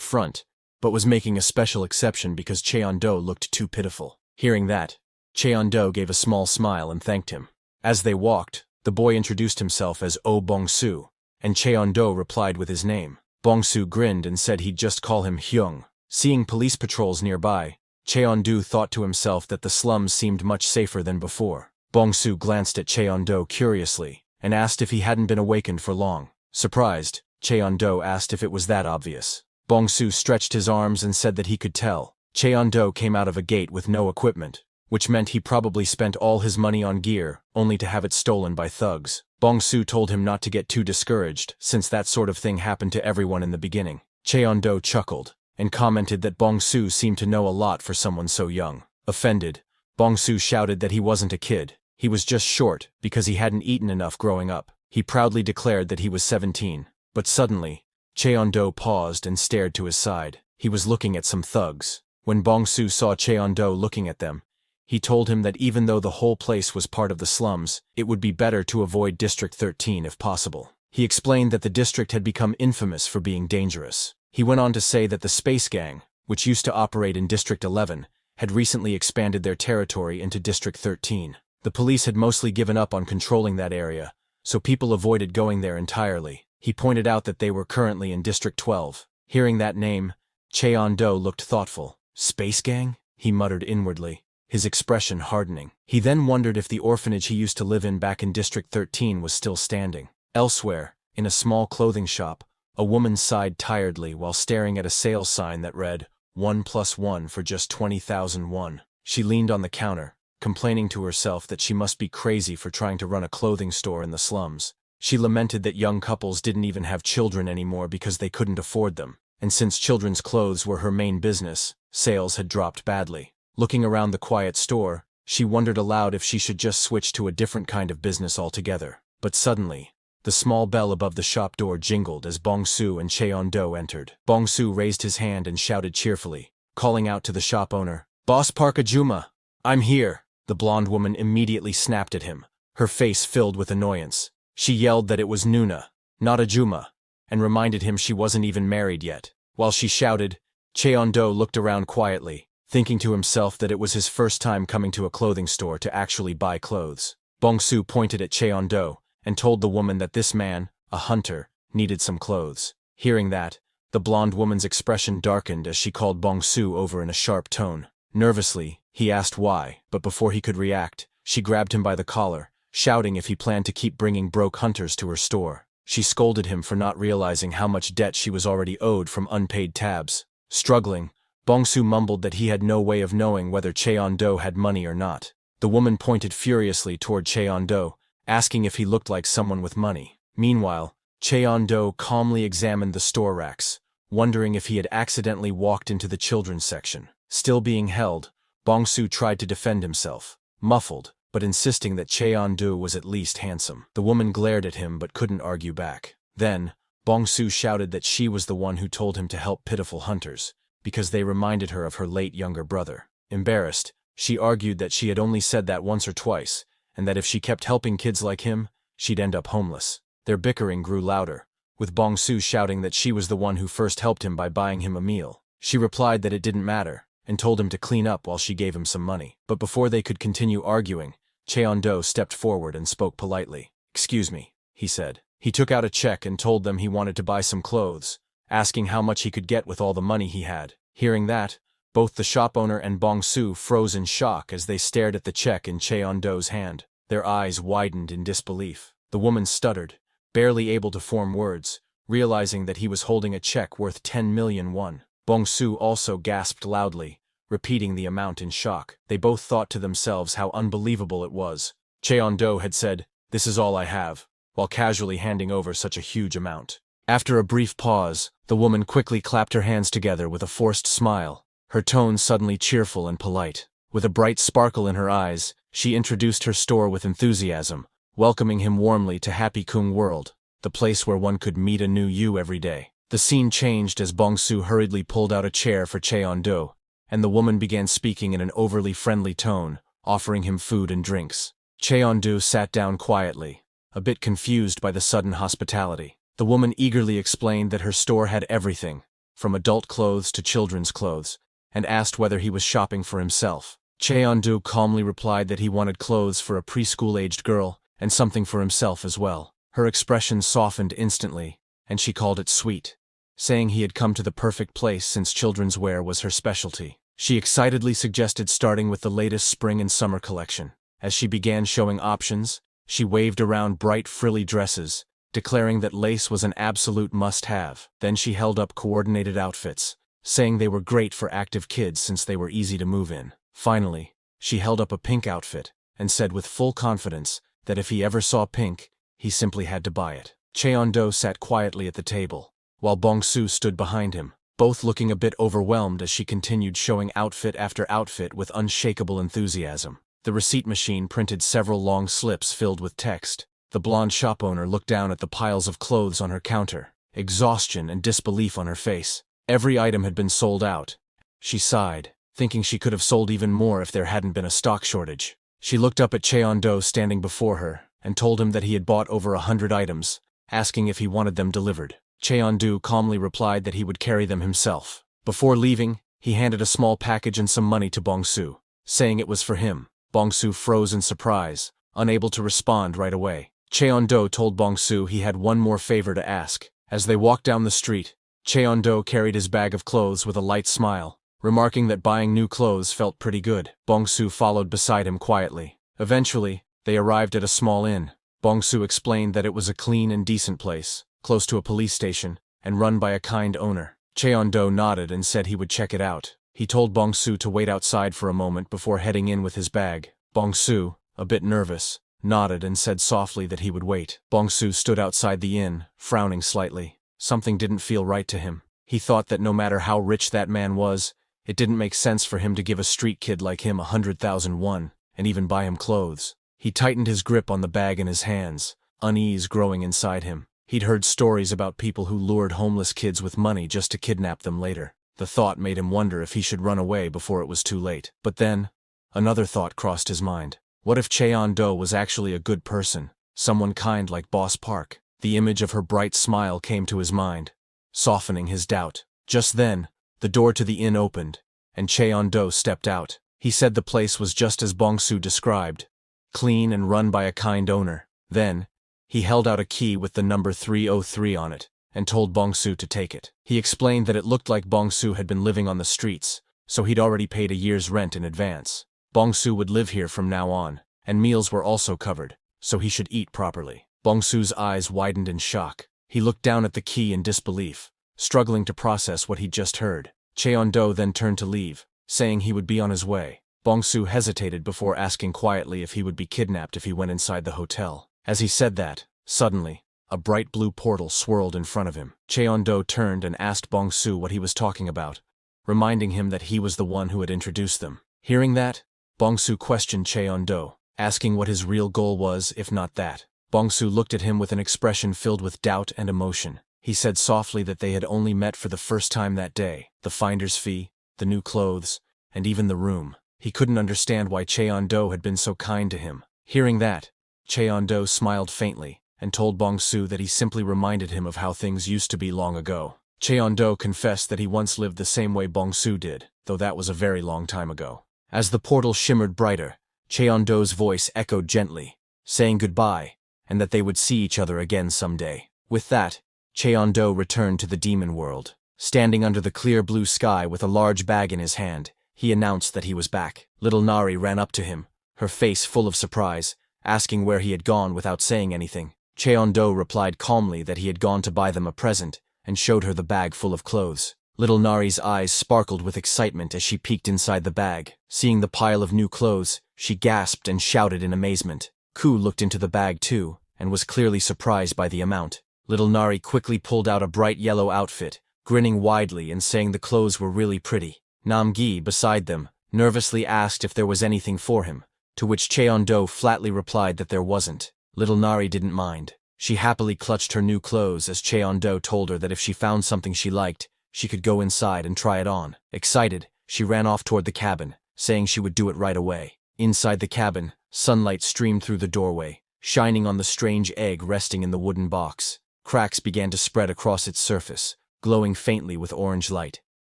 front, but was making a special exception because Cheon-do looked too pitiful. Hearing that, Cheon-do gave a small smile and thanked him. As they walked, the boy introduced himself as Oh Bong-soo, and Cheon-do replied with his name. Bong-soo grinned and said he'd just call him Hyung. Seeing police patrols nearby, Cheon-do thought to himself that the slums seemed much safer than before. Bong-soo glanced at Cheon-do curiously and asked if he hadn't been awakened for long. Surprised, Cheon-do asked if it was that obvious. Bong-soo stretched his arms and said that he could tell. Cheon-do came out of a gate with no equipment, which meant he probably spent all his money on gear only to have it stolen by thugs. Bong-soo told him not to get too discouraged since that sort of thing happened to everyone in the beginning. Cheon-do chuckled and commented that Bong-soo seemed to know a lot for someone so young. Offended, Bong-soo shouted that he wasn't a kid. He was just short because he hadn't eaten enough growing up. He proudly declared that he was 17. But suddenly, Cheon-do paused and stared to his side. He was looking at some thugs. When Bong-soo saw Cheon-do looking at them, he told him that even though the whole place was part of the slums, it would be better to avoid District 13 if possible. He explained that the district had become infamous for being dangerous. He went on to say that the Space Gang, which used to operate in District 11, had recently expanded their territory into District 13. The police had mostly given up on controlling that area, so people avoided going there entirely. He pointed out that they were currently in District 12. Hearing that name, Cheon-do looked thoughtful. Space Gang? He muttered inwardly, his expression hardening. He then wondered if the orphanage he used to live in back in District 13 was still standing. Elsewhere, in a small clothing shop, a woman sighed tiredly while staring at a sales sign that read, 1+1 for just 20,000 won. She leaned on the counter, complaining to herself that she must be crazy for trying to run a clothing store in the slums. She lamented that young couples didn't even have children anymore because they couldn't afford them, and since children's clothes were her main business, sales had dropped badly. Looking around the quiet store, she wondered aloud if she should just switch to a different kind of business altogether. But suddenly, the small bell above the shop door jingled as Bong-soo and Cheon-do entered. Bong-soo raised his hand and shouted cheerfully, calling out to the shop owner, "Boss Park Ajuma, I'm here." The blonde woman immediately snapped at him, her face filled with annoyance. She yelled that it was Nuna, not Ajuma, and reminded him she wasn't even married yet. While she shouted, Cheon-do looked around quietly, thinking to himself that it was his first time coming to a clothing store to actually buy clothes. Bong-soo pointed at Cheon-do and told the woman that this man, a hunter, needed some clothes. Hearing that, the blonde woman's expression darkened as she called Bong-soo over in a sharp tone. Nervously, he asked why, but before he could react, she grabbed him by the collar, shouting if he planned to keep bringing broke hunters to her store. She scolded him for not realizing how much debt she was already owed from unpaid tabs. Struggling, Bong-soo mumbled that he had no way of knowing whether Cheon-do had money or not. The woman pointed furiously toward Cheon-do, asking if he looked like someone with money. Meanwhile, Cheon-do calmly examined the store racks, wondering if he had accidentally walked into the children's section. Still being held, Bong-soo tried to defend himself, muffled, but insisting that Cheon-do was at least handsome. The woman glared at him but couldn't argue back. Then, Bong-soo shouted that she was the one who told him to help pitiful hunters, because they reminded her of her late younger brother. Embarrassed, she argued that she had only said that once or twice, and that if she kept helping kids like him, she'd end up homeless. Their bickering grew louder, with Bong-soo shouting that she was the one who first helped him by buying him a meal. She replied that it didn't matter, and told him to clean up while she gave him some money. But before they could continue arguing, Cheon-do stepped forward and spoke politely. "Excuse me," he said. He took out a check and told them he wanted to buy some clothes, asking how much he could get with all the money he had. Hearing that, both the shop owner and Bong-su froze in shock as they stared at the check in Cheon-do's hand. Their eyes widened in disbelief. The woman stuttered, barely able to form words, realizing that he was holding a check worth 10 million won. Bong-su also gasped loudly, repeating the amount in shock. They both thought to themselves how unbelievable it was. Cheon-do had said, "This is all I have," while casually handing over such a huge amount. After a brief pause, the woman quickly clapped her hands together with a forced smile, her tone suddenly cheerful and polite. With a bright sparkle in her eyes, she introduced her store with enthusiasm, welcoming him warmly to Happy Kung World, the place where one could meet a new you every day. The scene changed as Bong-su hurriedly pulled out a chair for Cheon-do, and the woman began speaking in an overly friendly tone, offering him food and drinks. Cheon-do sat down quietly, a bit confused by the sudden hospitality. The woman eagerly explained that her store had everything, from adult clothes to children's clothes, and asked whether he was shopping for himself. Cheon-do calmly replied that he wanted clothes for a preschool-aged girl and something for himself as well. Her expression softened instantly, and she called it sweet, saying he had come to the perfect place since children's wear was her specialty. She excitedly suggested starting with the latest spring and summer collection. As she began showing options, she waved around bright frilly dresses, declaring that lace was an absolute must-have. Then she held up coordinated outfits, saying they were great for active kids since they were easy to move in. Finally, she held up a pink outfit, and said with full confidence that if he ever saw pink, he simply had to buy it. Cheon-do sat quietly at the table, while Bong-su stood behind him, both looking a bit overwhelmed as she continued showing outfit after outfit with unshakable enthusiasm. The receipt machine printed several long slips filled with text. The blonde shop owner looked down at the piles of clothes on her counter, exhaustion and disbelief on her face. Every item had been sold out. She sighed, thinking she could have sold even more if there hadn't been a stock shortage. She looked up at Cheon-do standing before her, and told him that he had bought over 100 items, asking if he wanted them delivered. Cheon-do calmly replied that he would carry them himself. Before leaving, he handed a small package and some money to Bong-su, saying it was for him. Bong-su froze in surprise, unable to respond right away. Cheon-do told Bong-su he had one more favor to ask. As they walked down the street, Cheon-do carried his bag of clothes with a light smile, remarking that buying new clothes felt pretty good. Bong-su followed beside him quietly. Eventually, they arrived at a small inn. Bong-su explained that it was a clean and decent place, close to a police station, and run by a kind owner. Cheon-do nodded and said he would check it out. He told Bong-su to wait outside for a moment before heading in with his bag. Bong-su, a bit nervous, nodded and said softly that he would wait. Bong-su stood outside the inn, frowning slightly. Something didn't feel right to him. He thought that no matter how rich that man was, it didn't make sense for him to give a street kid like him 100,000 won, and even buy him clothes. He tightened his grip on the bag in his hands, unease growing inside him. He'd heard stories about people who lured homeless kids with money just to kidnap them later. The thought made him wonder if he should run away before it was too late. But then, another thought crossed his mind. What if Cheon-do was actually a good person, someone kind like Boss Park? The image of her bright smile came to his mind, softening his doubt. Just then, the door to the inn opened, and Cheon-do stepped out. He said the place was just as Bong-su described, clean and run by a kind owner. Then, he held out a key with the number 303 on it, and told Bong-su to take it. He explained that it looked like Bong-su had been living on the streets, so he'd already paid a year's rent in advance. Bong-su would live here from now on, and meals were also covered, so he should eat properly. Bong-su's eyes widened in shock. He looked down at the key in disbelief, struggling to process what he'd just heard. Cheon-do then turned to leave, saying he would be on his way. Bong-su hesitated before asking quietly if he would be kidnapped if he went inside the hotel. As he said that, suddenly, a bright blue portal swirled in front of him. Cheon-do turned and asked Bong-su what he was talking about, reminding him that he was the one who had introduced them. Hearing that, Bong-su questioned Cheon-do, asking what his real goal was if not that. Bong-su looked at him with an expression filled with doubt and emotion. He said softly that they had only met for the first time that day. The finder's fee, the new clothes, and even the room. He couldn't understand why Cheon-do had been so kind to him. Hearing that, Cheon-do smiled faintly, and told Bong-su that he simply reminded him of how things used to be long ago. Cheon-do confessed that he once lived the same way Bong-su did, though that was a very long time ago. As the portal shimmered brighter, Cheon-do's voice echoed gently, saying goodbye, and that they would see each other again someday. With that, Cheon-do returned to the demon world. Standing under the clear blue sky with a large bag in his hand, he announced that he was back. Little Nari ran up to him, her face full of surprise, asking where he had gone without saying anything. Cheon-do replied calmly that he had gone to buy them a present, and showed her the bag full of clothes. Little Nari's eyes sparkled with excitement as she peeked inside the bag. Seeing the pile of new clothes, she gasped and shouted in amazement. Ku looked into the bag too, and was clearly surprised by the amount. Little Nari quickly pulled out a bright yellow outfit, grinning widely and saying the clothes were really pretty. Nam-gi, beside them, nervously asked if there was anything for him, to which Cheon-do flatly replied that there wasn't. Little Nari didn't mind. She happily clutched her new clothes as Cheon-do told her that if she found something she liked, she could go inside and try it on. Excited, she ran off toward the cabin, saying she would do it right away. Inside the cabin, sunlight streamed through the doorway, shining on the strange egg resting in the wooden box. Cracks began to spread across its surface, glowing faintly with orange light.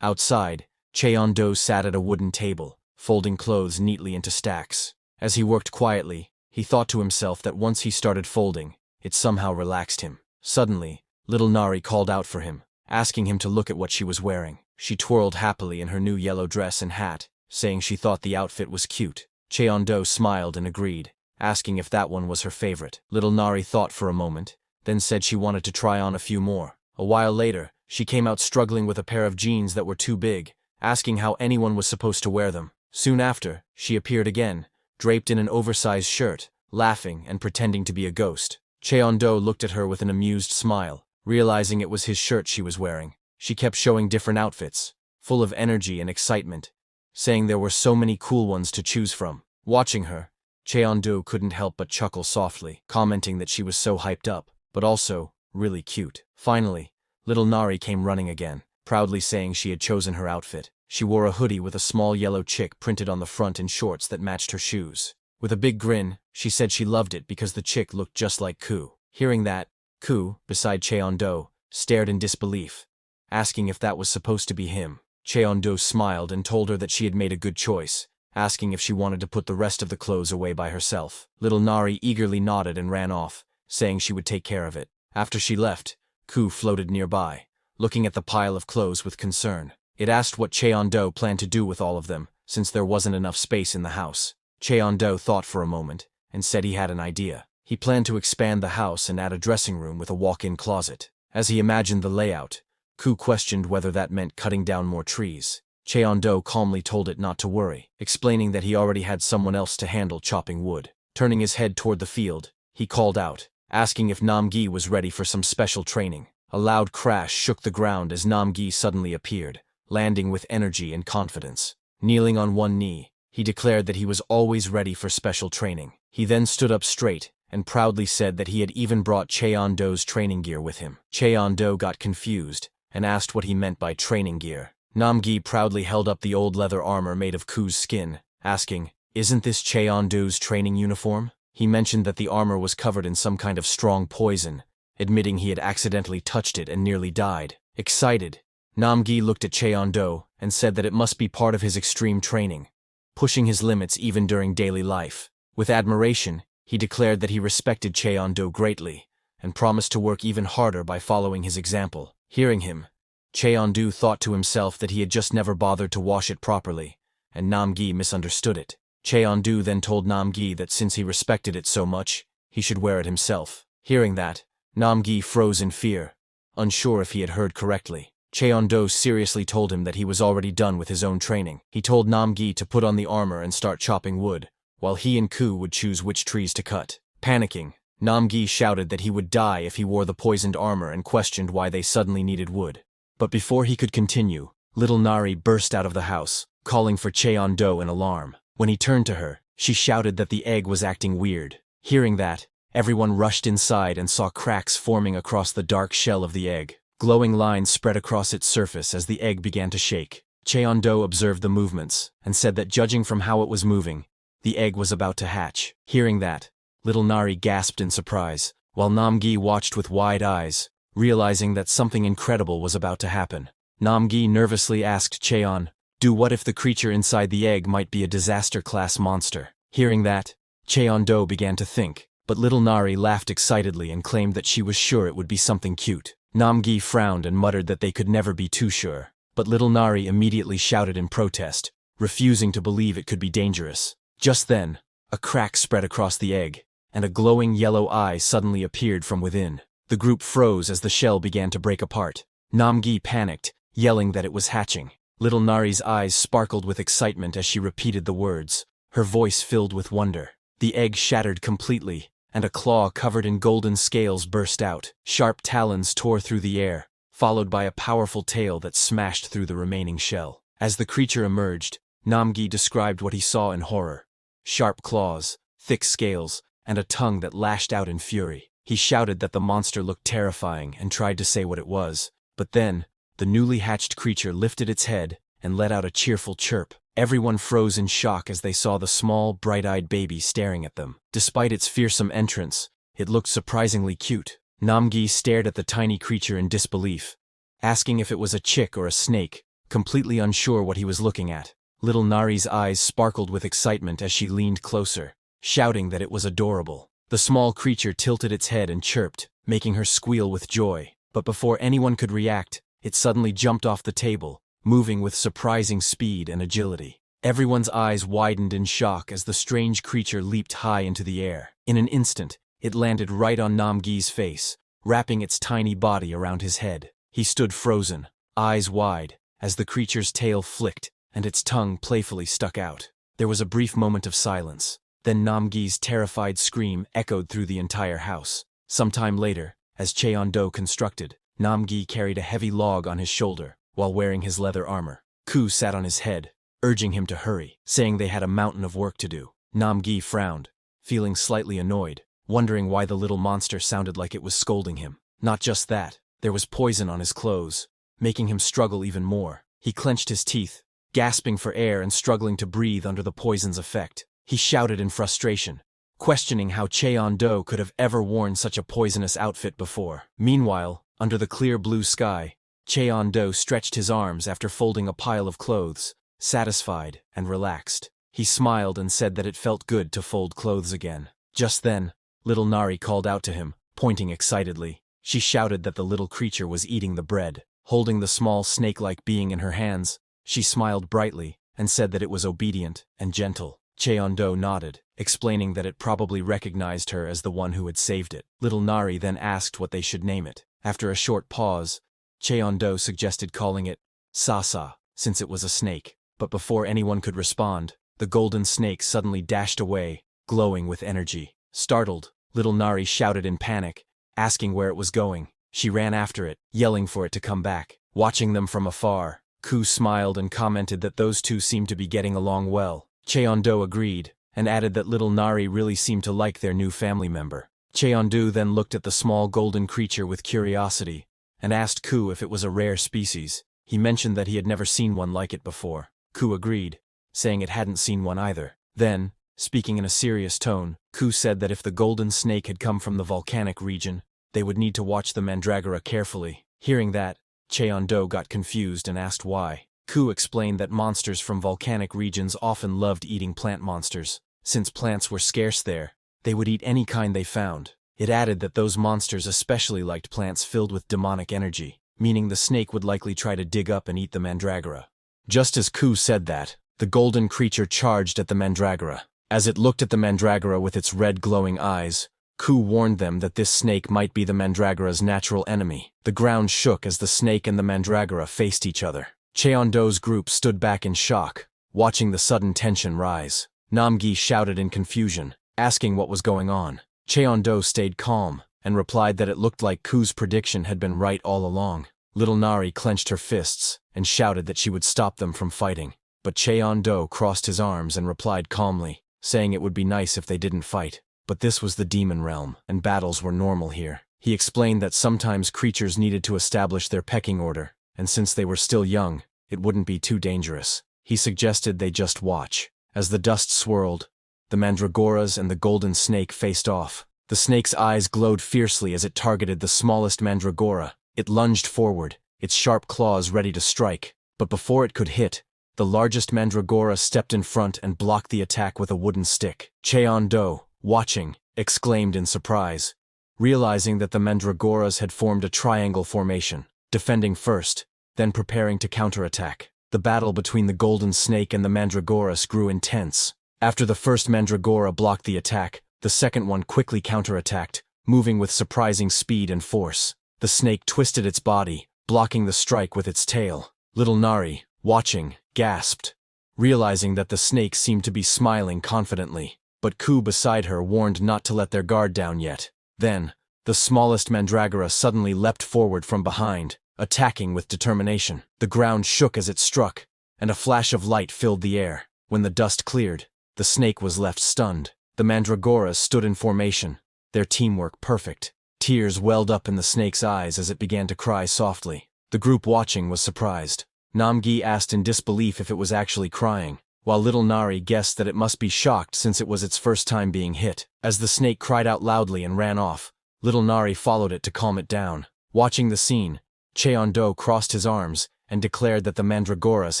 Outside, Cheon-do sat at a wooden table, folding clothes neatly into stacks. As he worked quietly, he thought to himself that once he started folding, it somehow relaxed him. Suddenly, little Nari called out for him, asking him to look at what she was wearing. She twirled happily in her new yellow dress and hat, saying she thought the outfit was cute. Cheon-do smiled and agreed, asking if that one was her favorite. Little Nari thought for a moment, then said she wanted to try on a few more. A while later, she came out struggling with a pair of jeans that were too big, asking how anyone was supposed to wear them. Soon after, she appeared again, draped in an oversized shirt, laughing and pretending to be a ghost. Cheon-do looked at her with an amused smile, realizing it was his shirt she was wearing. She kept showing different outfits, full of energy and excitement, saying there were so many cool ones to choose from. Watching her, Cheon-do couldn't help but chuckle softly, commenting that she was so hyped up, but also really cute. Finally, little Nari came running again, proudly saying she had chosen her outfit. She wore a hoodie with a small yellow chick printed on the front and shorts that matched her shoes. With a big grin, she said she loved it because the chick looked just like Ku. Hearing that, Ku, beside Cheon-do, stared in disbelief, asking if that was supposed to be him. Cheon-do smiled and told her that she had made a good choice, asking if she wanted to put the rest of the clothes away by herself. Little Nari eagerly nodded and ran off, saying she would take care of it. After she left, Ku floated nearby, looking at the pile of clothes with concern. It asked what Cheon-do planned to do with all of them, since there wasn't enough space in the house. Cheon-do thought for a moment, and said he had an idea. He planned to expand the house and add a dressing room with a walk-in closet. As he imagined the layout, Ku questioned whether that meant cutting down more trees. Cheon-do calmly told it not to worry, explaining that he already had someone else to handle chopping wood. Turning his head toward the field, he called out, asking if Nam-gi was ready for some special training. A loud crash shook the ground as Nam-gi suddenly appeared, landing with energy and confidence. Kneeling on one knee, he declared that he was always ready for special training. He then stood up straight and proudly said that he had even brought Cheon-do's training gear with him. Cheon-do got confused and asked what he meant by training gear. Nam-gi proudly held up the old leather armor made of Ku's skin, asking, "Isn't this Cheon-do's training uniform?" He mentioned that the armor was covered in some kind of strong poison, admitting he had accidentally touched it and nearly died. Excited, Nam-gi looked at Cheon-do and said that it must be part of his extreme training, pushing his limits even during daily life. With admiration, he declared that he respected Cheon-do greatly, and promised to work even harder by following his example. Hearing him, Cheon-do thought to himself that he had just never bothered to wash it properly, and Nam-gi misunderstood it. Cheon-do then told Nam-gi that since he respected it so much, he should wear it himself. Hearing that, Nam-gi froze in fear, unsure if he had heard correctly. Cheon-do seriously told him that he was already done with his own training. He told Nam-gi to put on the armor and start chopping wood, while he and Ku would choose which trees to cut. Panicking, Nam-gi shouted that he would die if he wore the poisoned armor and questioned why they suddenly needed wood. But before he could continue, little Nari burst out of the house, calling for Cheon-do in alarm. When he turned to her, she shouted that the egg was acting weird. Hearing that, everyone rushed inside and saw cracks forming across the dark shell of the egg. Glowing lines spread across its surface as the egg began to shake. Cheon-do observed the movements and said that judging from how it was moving, the egg was about to hatch. Hearing that, little Nari gasped in surprise, while Nam-gi watched with wide eyes, realizing that something incredible was about to happen. Nam-gi nervously asked Cheon-do what if the creature inside the egg might be a disaster-class monster. Hearing that, Cheon-do began to think, but little Nari laughed excitedly and claimed that she was sure it would be something cute. Namgi frowned and muttered that they could never be too sure, but little Nari immediately shouted in protest, refusing to believe it could be dangerous. Just then, a crack spread across the egg, and a glowing yellow eye suddenly appeared from within. The group froze as the shell began to break apart. Namgi panicked, yelling that it was hatching. Little Nari's eyes sparkled with excitement as she repeated the words, her voice filled with wonder. The egg shattered completely, and a claw covered in golden scales burst out. Sharp talons tore through the air, followed by a powerful tail that smashed through the remaining shell. As the creature emerged, Namgi described what he saw in horror. Sharp claws, thick scales, and a tongue that lashed out in fury. He shouted that the monster looked terrifying and tried to say what it was, but then, the newly hatched creature lifted its head and let out a cheerful chirp. Everyone froze in shock as they saw the small, bright-eyed baby staring at them. Despite its fearsome entrance, it looked surprisingly cute. Namgi stared at the tiny creature in disbelief, asking if it was a chick or a snake, completely unsure what he was looking at. Little Nari's eyes sparkled with excitement as she leaned closer, shouting that it was adorable. The small creature tilted its head and chirped, making her squeal with joy. But before anyone could react, it suddenly jumped off the table, moving with surprising speed and agility. Everyone's eyes widened in shock as the strange creature leaped high into the air. In an instant, it landed right on Namgi's face, wrapping its tiny body around his head. He stood frozen, eyes wide, as the creature's tail flicked and its tongue playfully stuck out. There was a brief moment of silence. Then Namgi's terrified scream echoed through the entire house. Sometime later, as Cheon-do constructed, Namgi carried a heavy log on his shoulder, while wearing his leather armor. Ku sat on his head, urging him to hurry, saying they had a mountain of work to do. Namgi frowned, feeling slightly annoyed, wondering why the little monster sounded like it was scolding him. Not just that, there was poison on his clothes, making him struggle even more. He clenched his teeth, gasping for air and struggling to breathe under the poison's effect. He shouted in frustration, questioning how Cheon-do could have ever worn such a poisonous outfit before. Meanwhile, under the clear blue sky, Cheon-do stretched his arms after folding a pile of clothes, satisfied and relaxed. He smiled and said that it felt good to fold clothes again. Just then, little Nari called out to him, pointing excitedly. She shouted that the little creature was eating the bread. Holding the small snake-like being in her hands, she smiled brightly and said that it was obedient and gentle. Cheon-do nodded, explaining that it probably recognized her as the one who had saved it. Little Nari then asked what they should name it. After a short pause, Cheon-do suggested calling it Sasa, since it was a snake. But before anyone could respond, the golden snake suddenly dashed away, glowing with energy. Startled, little Nari shouted in panic, asking where it was going. She ran after it, yelling for it to come back. Watching them from afar, Ku smiled and commented that those two seemed to be getting along well. Cheon-do agreed, and added that little Nari really seemed to like their new family member. Cheon-do then looked at the small golden creature with curiosity, and asked Ku if it was a rare species. He mentioned that he had never seen one like it before. Ku agreed, saying it hadn't seen one either. Then, speaking in a serious tone, Ku said that if the golden snake had come from the volcanic region, they would need to watch the mandragora carefully. Hearing that, Cheon-do got confused and asked why. Ku explained that monsters from volcanic regions often loved eating plant monsters. Since plants were scarce there, they would eat any kind they found. It added that those monsters especially liked plants filled with demonic energy, meaning the snake would likely try to dig up and eat the mandragora. Just as Ku said that, the golden creature charged at the mandragora. As it looked at the mandragora with its red glowing eyes, Ku warned them that this snake might be the mandragora's natural enemy. The ground shook as the snake and the mandragora faced each other. Cheon-do's group stood back in shock, watching the sudden tension rise. Namgi shouted in confusion, asking what was going on. Cheon-do stayed calm, and replied that it looked like Ku's prediction had been right all along. Little Nari clenched her fists, and shouted that she would stop them from fighting. But Cheon-do crossed his arms and replied calmly, saying it would be nice if they didn't fight. But this was the demon realm, and battles were normal here. He explained that sometimes creatures needed to establish their pecking order, and since they were still young, it wouldn't be too dangerous. He suggested they just watch. As the dust swirled, the mandragoras and the golden snake faced off. The snake's eyes glowed fiercely as it targeted the smallest mandragora. It lunged forward, its sharp claws ready to strike. But before it could hit, the largest mandragora stepped in front and blocked the attack with a wooden stick. Cheon-do, watching, exclaimed in surprise, realizing that the mandragoras had formed a triangle formation, defending first, then preparing to counterattack. The battle between the golden snake and the mandragoras grew intense. After the first mandragora blocked the attack, the second one quickly counterattacked, moving with surprising speed and force. The snake twisted its body, blocking the strike with its tail. Little Nari, watching, gasped, realizing that the snake seemed to be smiling confidently. But Ku beside her warned not to let their guard down yet. Then, the smallest mandragora suddenly leapt forward from behind, attacking with determination. The ground shook as it struck, and a flash of light filled the air. When the dust cleared, the snake was left stunned. The mandragoras stood in formation, their teamwork perfect. Tears welled up in the snake's eyes as it began to cry softly. The group watching was surprised. Namgi asked in disbelief if it was actually crying, while little Nari guessed that it must be shocked since it was its first time being hit. As the snake cried out loudly and ran off, little Nari followed it to calm it down. Watching the scene, Cheon-do crossed his arms and declared that the mandragoras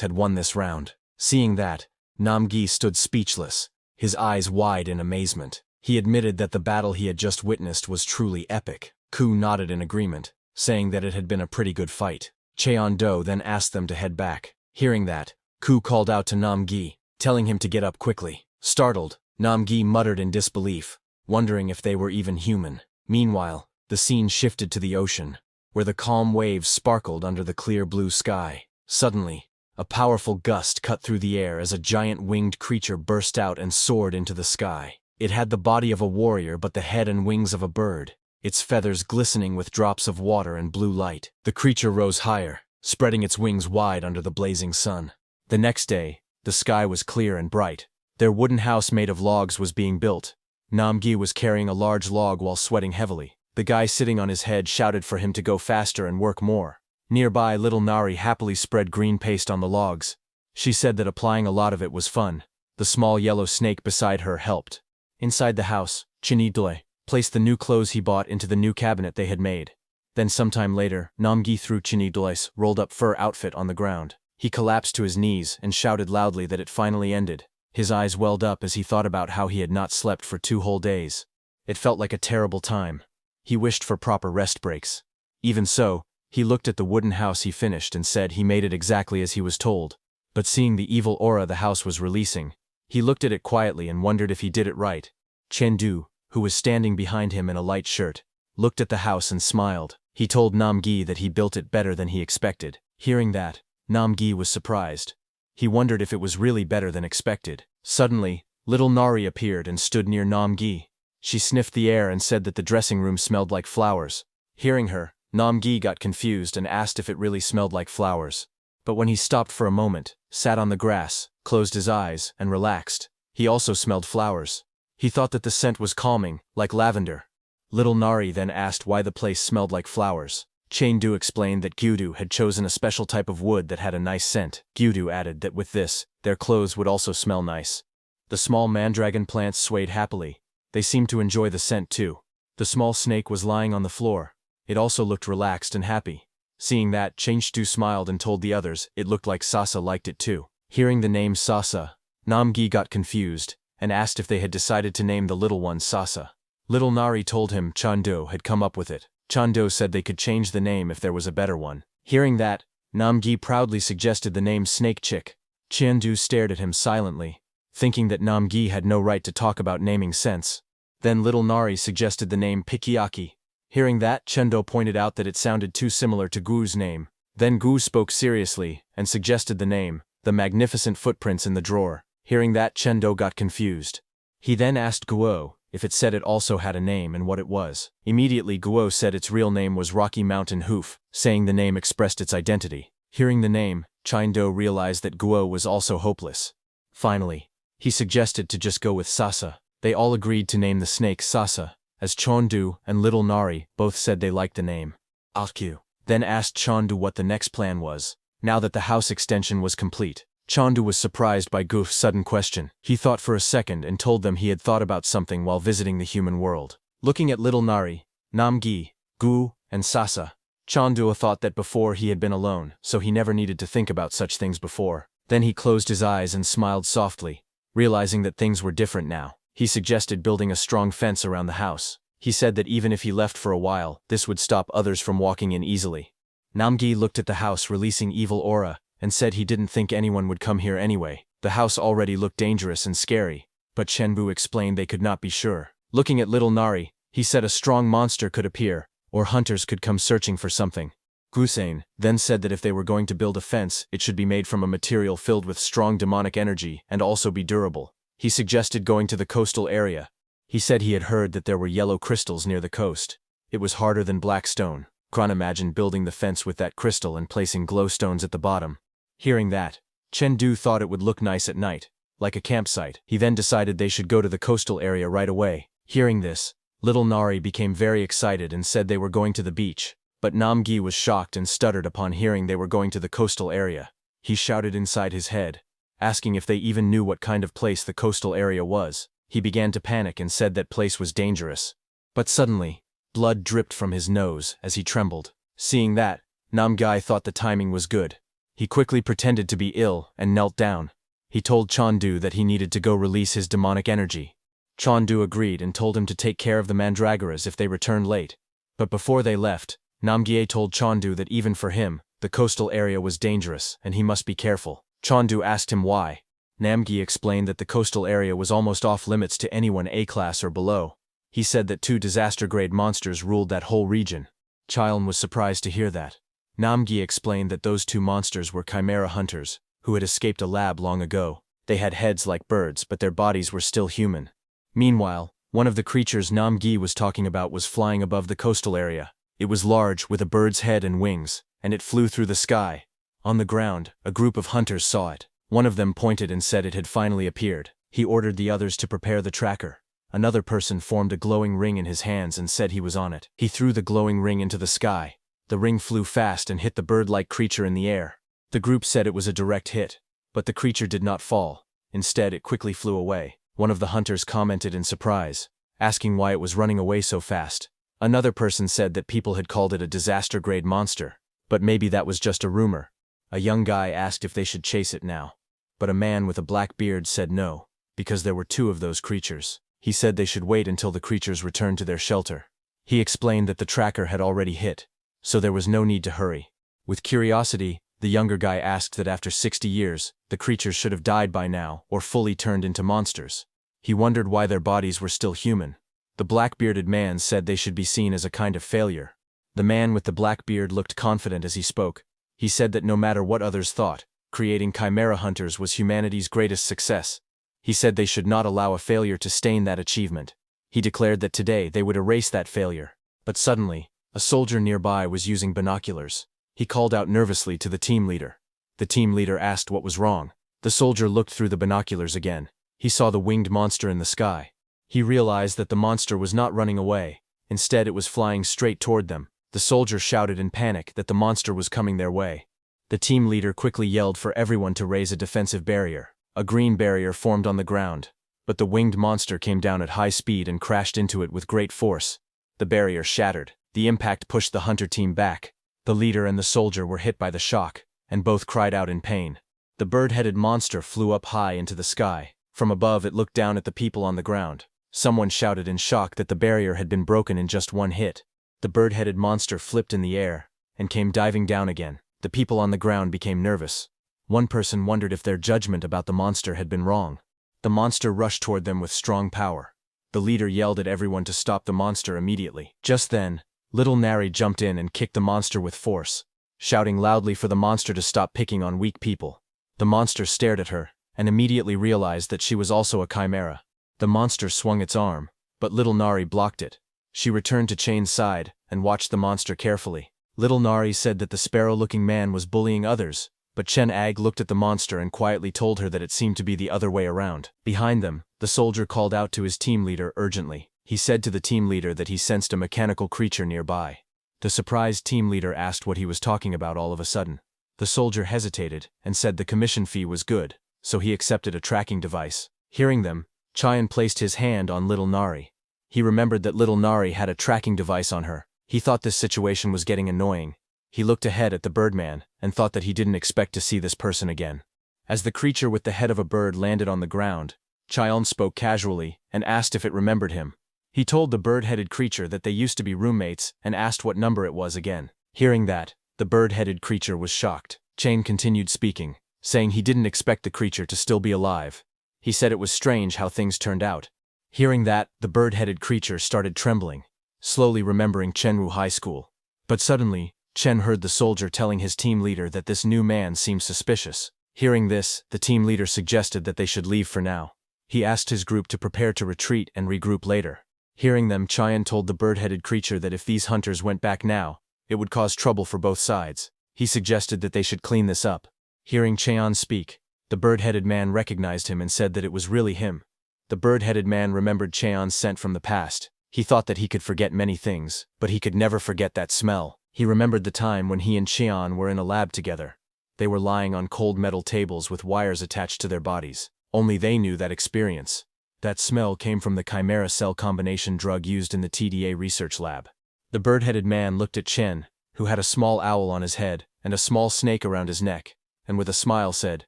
had won this round. Seeing that, Namgi stood speechless, his eyes wide in amazement. He admitted that the battle he had just witnessed was truly epic. Ku nodded in agreement, saying that it had been a pretty good fight. Cheon-do then asked them to head back. Hearing that, Ku called out to Namgi, telling him to get up quickly. Startled, Namgi muttered in disbelief, wondering if they were even human. Meanwhile, the scene shifted to the ocean, where the calm waves sparkled under the clear blue sky. Suddenly, a powerful gust cut through the air as a giant winged creature burst out and soared into the sky. It had the body of a warrior but the head and wings of a bird, its feathers glistening with drops of water and blue light. The creature rose higher, spreading its wings wide under the blazing sun. The next day, the sky was clear and bright. Their wooden house made of logs was being built. Namgi was carrying a large log while sweating heavily. The guy sitting on his head shouted for him to go faster and work more. Nearby, little Nari happily spread green paste on the logs. She said that applying a lot of it was fun. The small yellow snake beside her helped. Inside the house, Chinidole placed the new clothes he bought into the new cabinet they had made. Then sometime later, Namgi threw Chinidole's rolled-up fur outfit on the ground. He collapsed to his knees and shouted loudly that it finally ended. His eyes welled up as he thought about how he had not slept for 2 whole days. It felt like a terrible time. He wished for proper rest breaks. Even so, he looked at the wooden house he finished and said he made it exactly as he was told. But seeing the evil aura the house was releasing, he looked at it quietly and wondered if he did it right. Chen-du, who was standing behind him in a light shirt, looked at the house and smiled. He told Namgi that he built it better than he expected. Hearing that, Namgi was surprised. He wondered if it was really better than expected. Suddenly, little Nari appeared and stood near Namgi. She sniffed the air and said that the dressing room smelled like flowers. Hearing her, Namgi got confused and asked if it really smelled like flowers. But when he stopped for a moment, sat on the grass, closed his eyes, and relaxed, he also smelled flowers. He thought that the scent was calming, like lavender. Little Nari then asked why the place smelled like flowers. Cheon-du explained that Gyudu had chosen a special type of wood that had a nice scent. Gyudu added that with this, their clothes would also smell nice. The small mandragon plants swayed happily. They seemed to enjoy the scent too. The small snake was lying on the floor. It also looked relaxed and happy. Seeing that, Cheon-du smiled and told the others it looked like Sasa liked it too. Hearing the name Sasa, Namgi got confused and asked if they had decided to name the little one Sasa. Little Nari told him Cheon-du had come up with it. Cheon-du said they could change the name if there was a better one. Hearing that, Namgi proudly suggested the name Snake Chick. Cheon-du stared at him silently, thinking that Namgi had no right to talk about naming sense. Then little Nari suggested the name Pikiaki. Hearing that, Cheon-du pointed out that it sounded too similar to Gu's name. Then Gu spoke seriously and suggested the name, The Magnificent Footprints in the Drawer. Hearing that, Cheon-du got confused. He then asked Guo if it said it also had a name and what it was. Immediately Guo said its real name was Rocky Mountain Hoof, saying the name expressed its identity. Hearing the name, Cheon-du realized that Guo was also hopeless. Finally, he suggested to just go with Sasa. They all agreed to name the snake Sasa, as Cheon-du and little Nari both said they liked the name. Akyu then asked Cheon-du what the next plan was. Now that the house extension was complete, Cheon-du was surprised by Gu's sudden question. He thought for a second and told them he had thought about something while visiting the human world. Looking at little Nari, Namgi, Gu, and Sasa, Cheon-du thought that before he had been alone, so he never needed to think about such things before. Then he closed his eyes and smiled softly, realizing that things were different now. He suggested building a strong fence around the house. He said that even if he left for a while, this would stop others from walking in easily. Namgi looked at the house releasing evil aura, and said he didn't think anyone would come here anyway. The house already looked dangerous and scary, but Shenbu explained they could not be sure. Looking at little Nari, he said a strong monster could appear, or hunters could come searching for something. Gusain then said that if they were going to build a fence, it should be made from a material filled with strong demonic energy and also be durable. He suggested going to the coastal area. He said he had heard that there were yellow crystals near the coast. It was harder than black stone. Kron imagined building the fence with that crystal and placing glowstones at the bottom. Hearing that, Chengdu thought it would look nice at night, like a campsite. He then decided they should go to the coastal area right away. Hearing this, little Nari became very excited and said they were going to the beach. But Namgi was shocked and stuttered upon hearing they were going to the coastal area. He shouted inside his head, asking if they even knew what kind of place the coastal area was. He began to panic and said that place was dangerous. But suddenly, blood dripped from his nose as he trembled. Seeing that, Namgi thought the timing was good. He quickly pretended to be ill and knelt down. He told Chengdu that he needed to go release his demonic energy. Chengdu agreed and told him to take care of the mandragoras if they returned late. But before they left, Namgie told Chengdu that even for him, the coastal area was dangerous and he must be careful. Chengdu asked him why. Namgie explained that the coastal area was almost off limits to anyone A-class or below. He said that 2 disaster-grade monsters ruled that whole region. Chilon was surprised to hear that. Namgie explained that those 2 monsters were chimera hunters, who had escaped a lab long ago. They had heads like birds, but their bodies were still human. Meanwhile, one of the creatures Namgie was talking about was flying above the coastal area. It was large, with a bird's head and wings, and it flew through the sky. On the ground, a group of hunters saw it. One of them pointed and said it had finally appeared. He ordered the others to prepare the tracker. Another person formed a glowing ring in his hands and said he was on it. He threw the glowing ring into the sky. The ring flew fast and hit the bird-like creature in the air. The group said it was a direct hit, but the creature did not fall. Instead, it quickly flew away. One of the hunters commented in surprise, asking why it was running away so fast. Another person said that people had called it a disaster-grade monster, but maybe that was just a rumor. A young guy asked if they should chase it now, but a man with a black beard said no, because there were 2 of those creatures. He said they should wait until the creatures returned to their shelter. He explained that the tracker had already hit, so there was no need to hurry. With curiosity, the younger guy asked that after 60 years, the creatures should have died by now or fully turned into monsters. He wondered why their bodies were still human. The black-bearded man said they should be seen as a kind of failure. The man with the black beard looked confident as he spoke. He said that no matter what others thought, creating chimera hunters was humanity's greatest success. He said they should not allow a failure to stain that achievement. He declared that today they would erase that failure. But suddenly, a soldier nearby was using binoculars. He called out nervously to the team leader. The team leader asked what was wrong. The soldier looked through the binoculars again. He saw the winged monster in the sky. He realized that the monster was not running away. Instead, it was flying straight toward them. The soldier shouted in panic that the monster was coming their way. The team leader quickly yelled for everyone to raise a defensive barrier. A green barrier formed on the ground, but the winged monster came down at high speed and crashed into it with great force. The barrier shattered. The impact pushed the hunter team back. The leader and the soldier were hit by the shock, and both cried out in pain. The bird-headed monster flew up high into the sky. From above, it looked down at the people on the ground. Someone shouted in shock that the barrier had been broken in just one hit. The bird-headed monster flipped in the air and came diving down again. The people on the ground became nervous. One person wondered if their judgment about the monster had been wrong. The monster rushed toward them with strong power. The leader yelled at everyone to stop the monster immediately. Just then, little Nari jumped in and kicked the monster with force, shouting loudly for the monster to stop picking on weak people. The monster stared at her and immediately realized that she was also a chimera. The monster swung its arm, but little Nari blocked it. She returned to Chain's side and watched the monster carefully. Little Nari said that the sparrow-looking man was bullying others, but Chen Ag looked at the monster and quietly told her that it seemed to be the other way around. Behind them, the soldier called out to his team leader urgently. He said to the team leader that he sensed a mechanical creature nearby. The surprised team leader asked what he was talking about all of a sudden. The soldier hesitated and said the commission fee was good, so he accepted a tracking device. Hearing them, Chayan placed his hand on little Nari. He remembered that little Nari had a tracking device on her. He thought this situation was getting annoying. He looked ahead at the birdman and thought that he didn't expect to see this person again. As the creature with the head of a bird landed on the ground, Cheon spoke casually and asked if it remembered him. He told the bird-headed creature that they used to be roommates and asked what number it was again. Hearing that, the bird-headed creature was shocked. Chain continued speaking, saying he didn't expect the creature to still be alive. He said it was strange how things turned out. Hearing that, the bird-headed creature started trembling, slowly remembering Chenwu High School. But suddenly, Chen heard the soldier telling his team leader that this new man seemed suspicious. Hearing this, the team leader suggested that they should leave for now. He asked his group to prepare to retreat and regroup later. Hearing them, Cheon told the bird-headed creature that if these hunters went back now, it would cause trouble for both sides. He suggested that they should clean this up. Hearing Cheon speak, the bird-headed man recognized him and said that it was really him. The bird-headed man remembered Cheon's scent from the past. He thought that he could forget many things, but he could never forget that smell. He remembered the time when he and Cheon were in a lab together. They were lying on cold metal tables with wires attached to their bodies. Only they knew that experience. That smell came from the chimera cell combination drug used in the TDA research lab. The bird-headed man looked at Chen, who had a small owl on his head and a small snake around his neck, and with a smile said,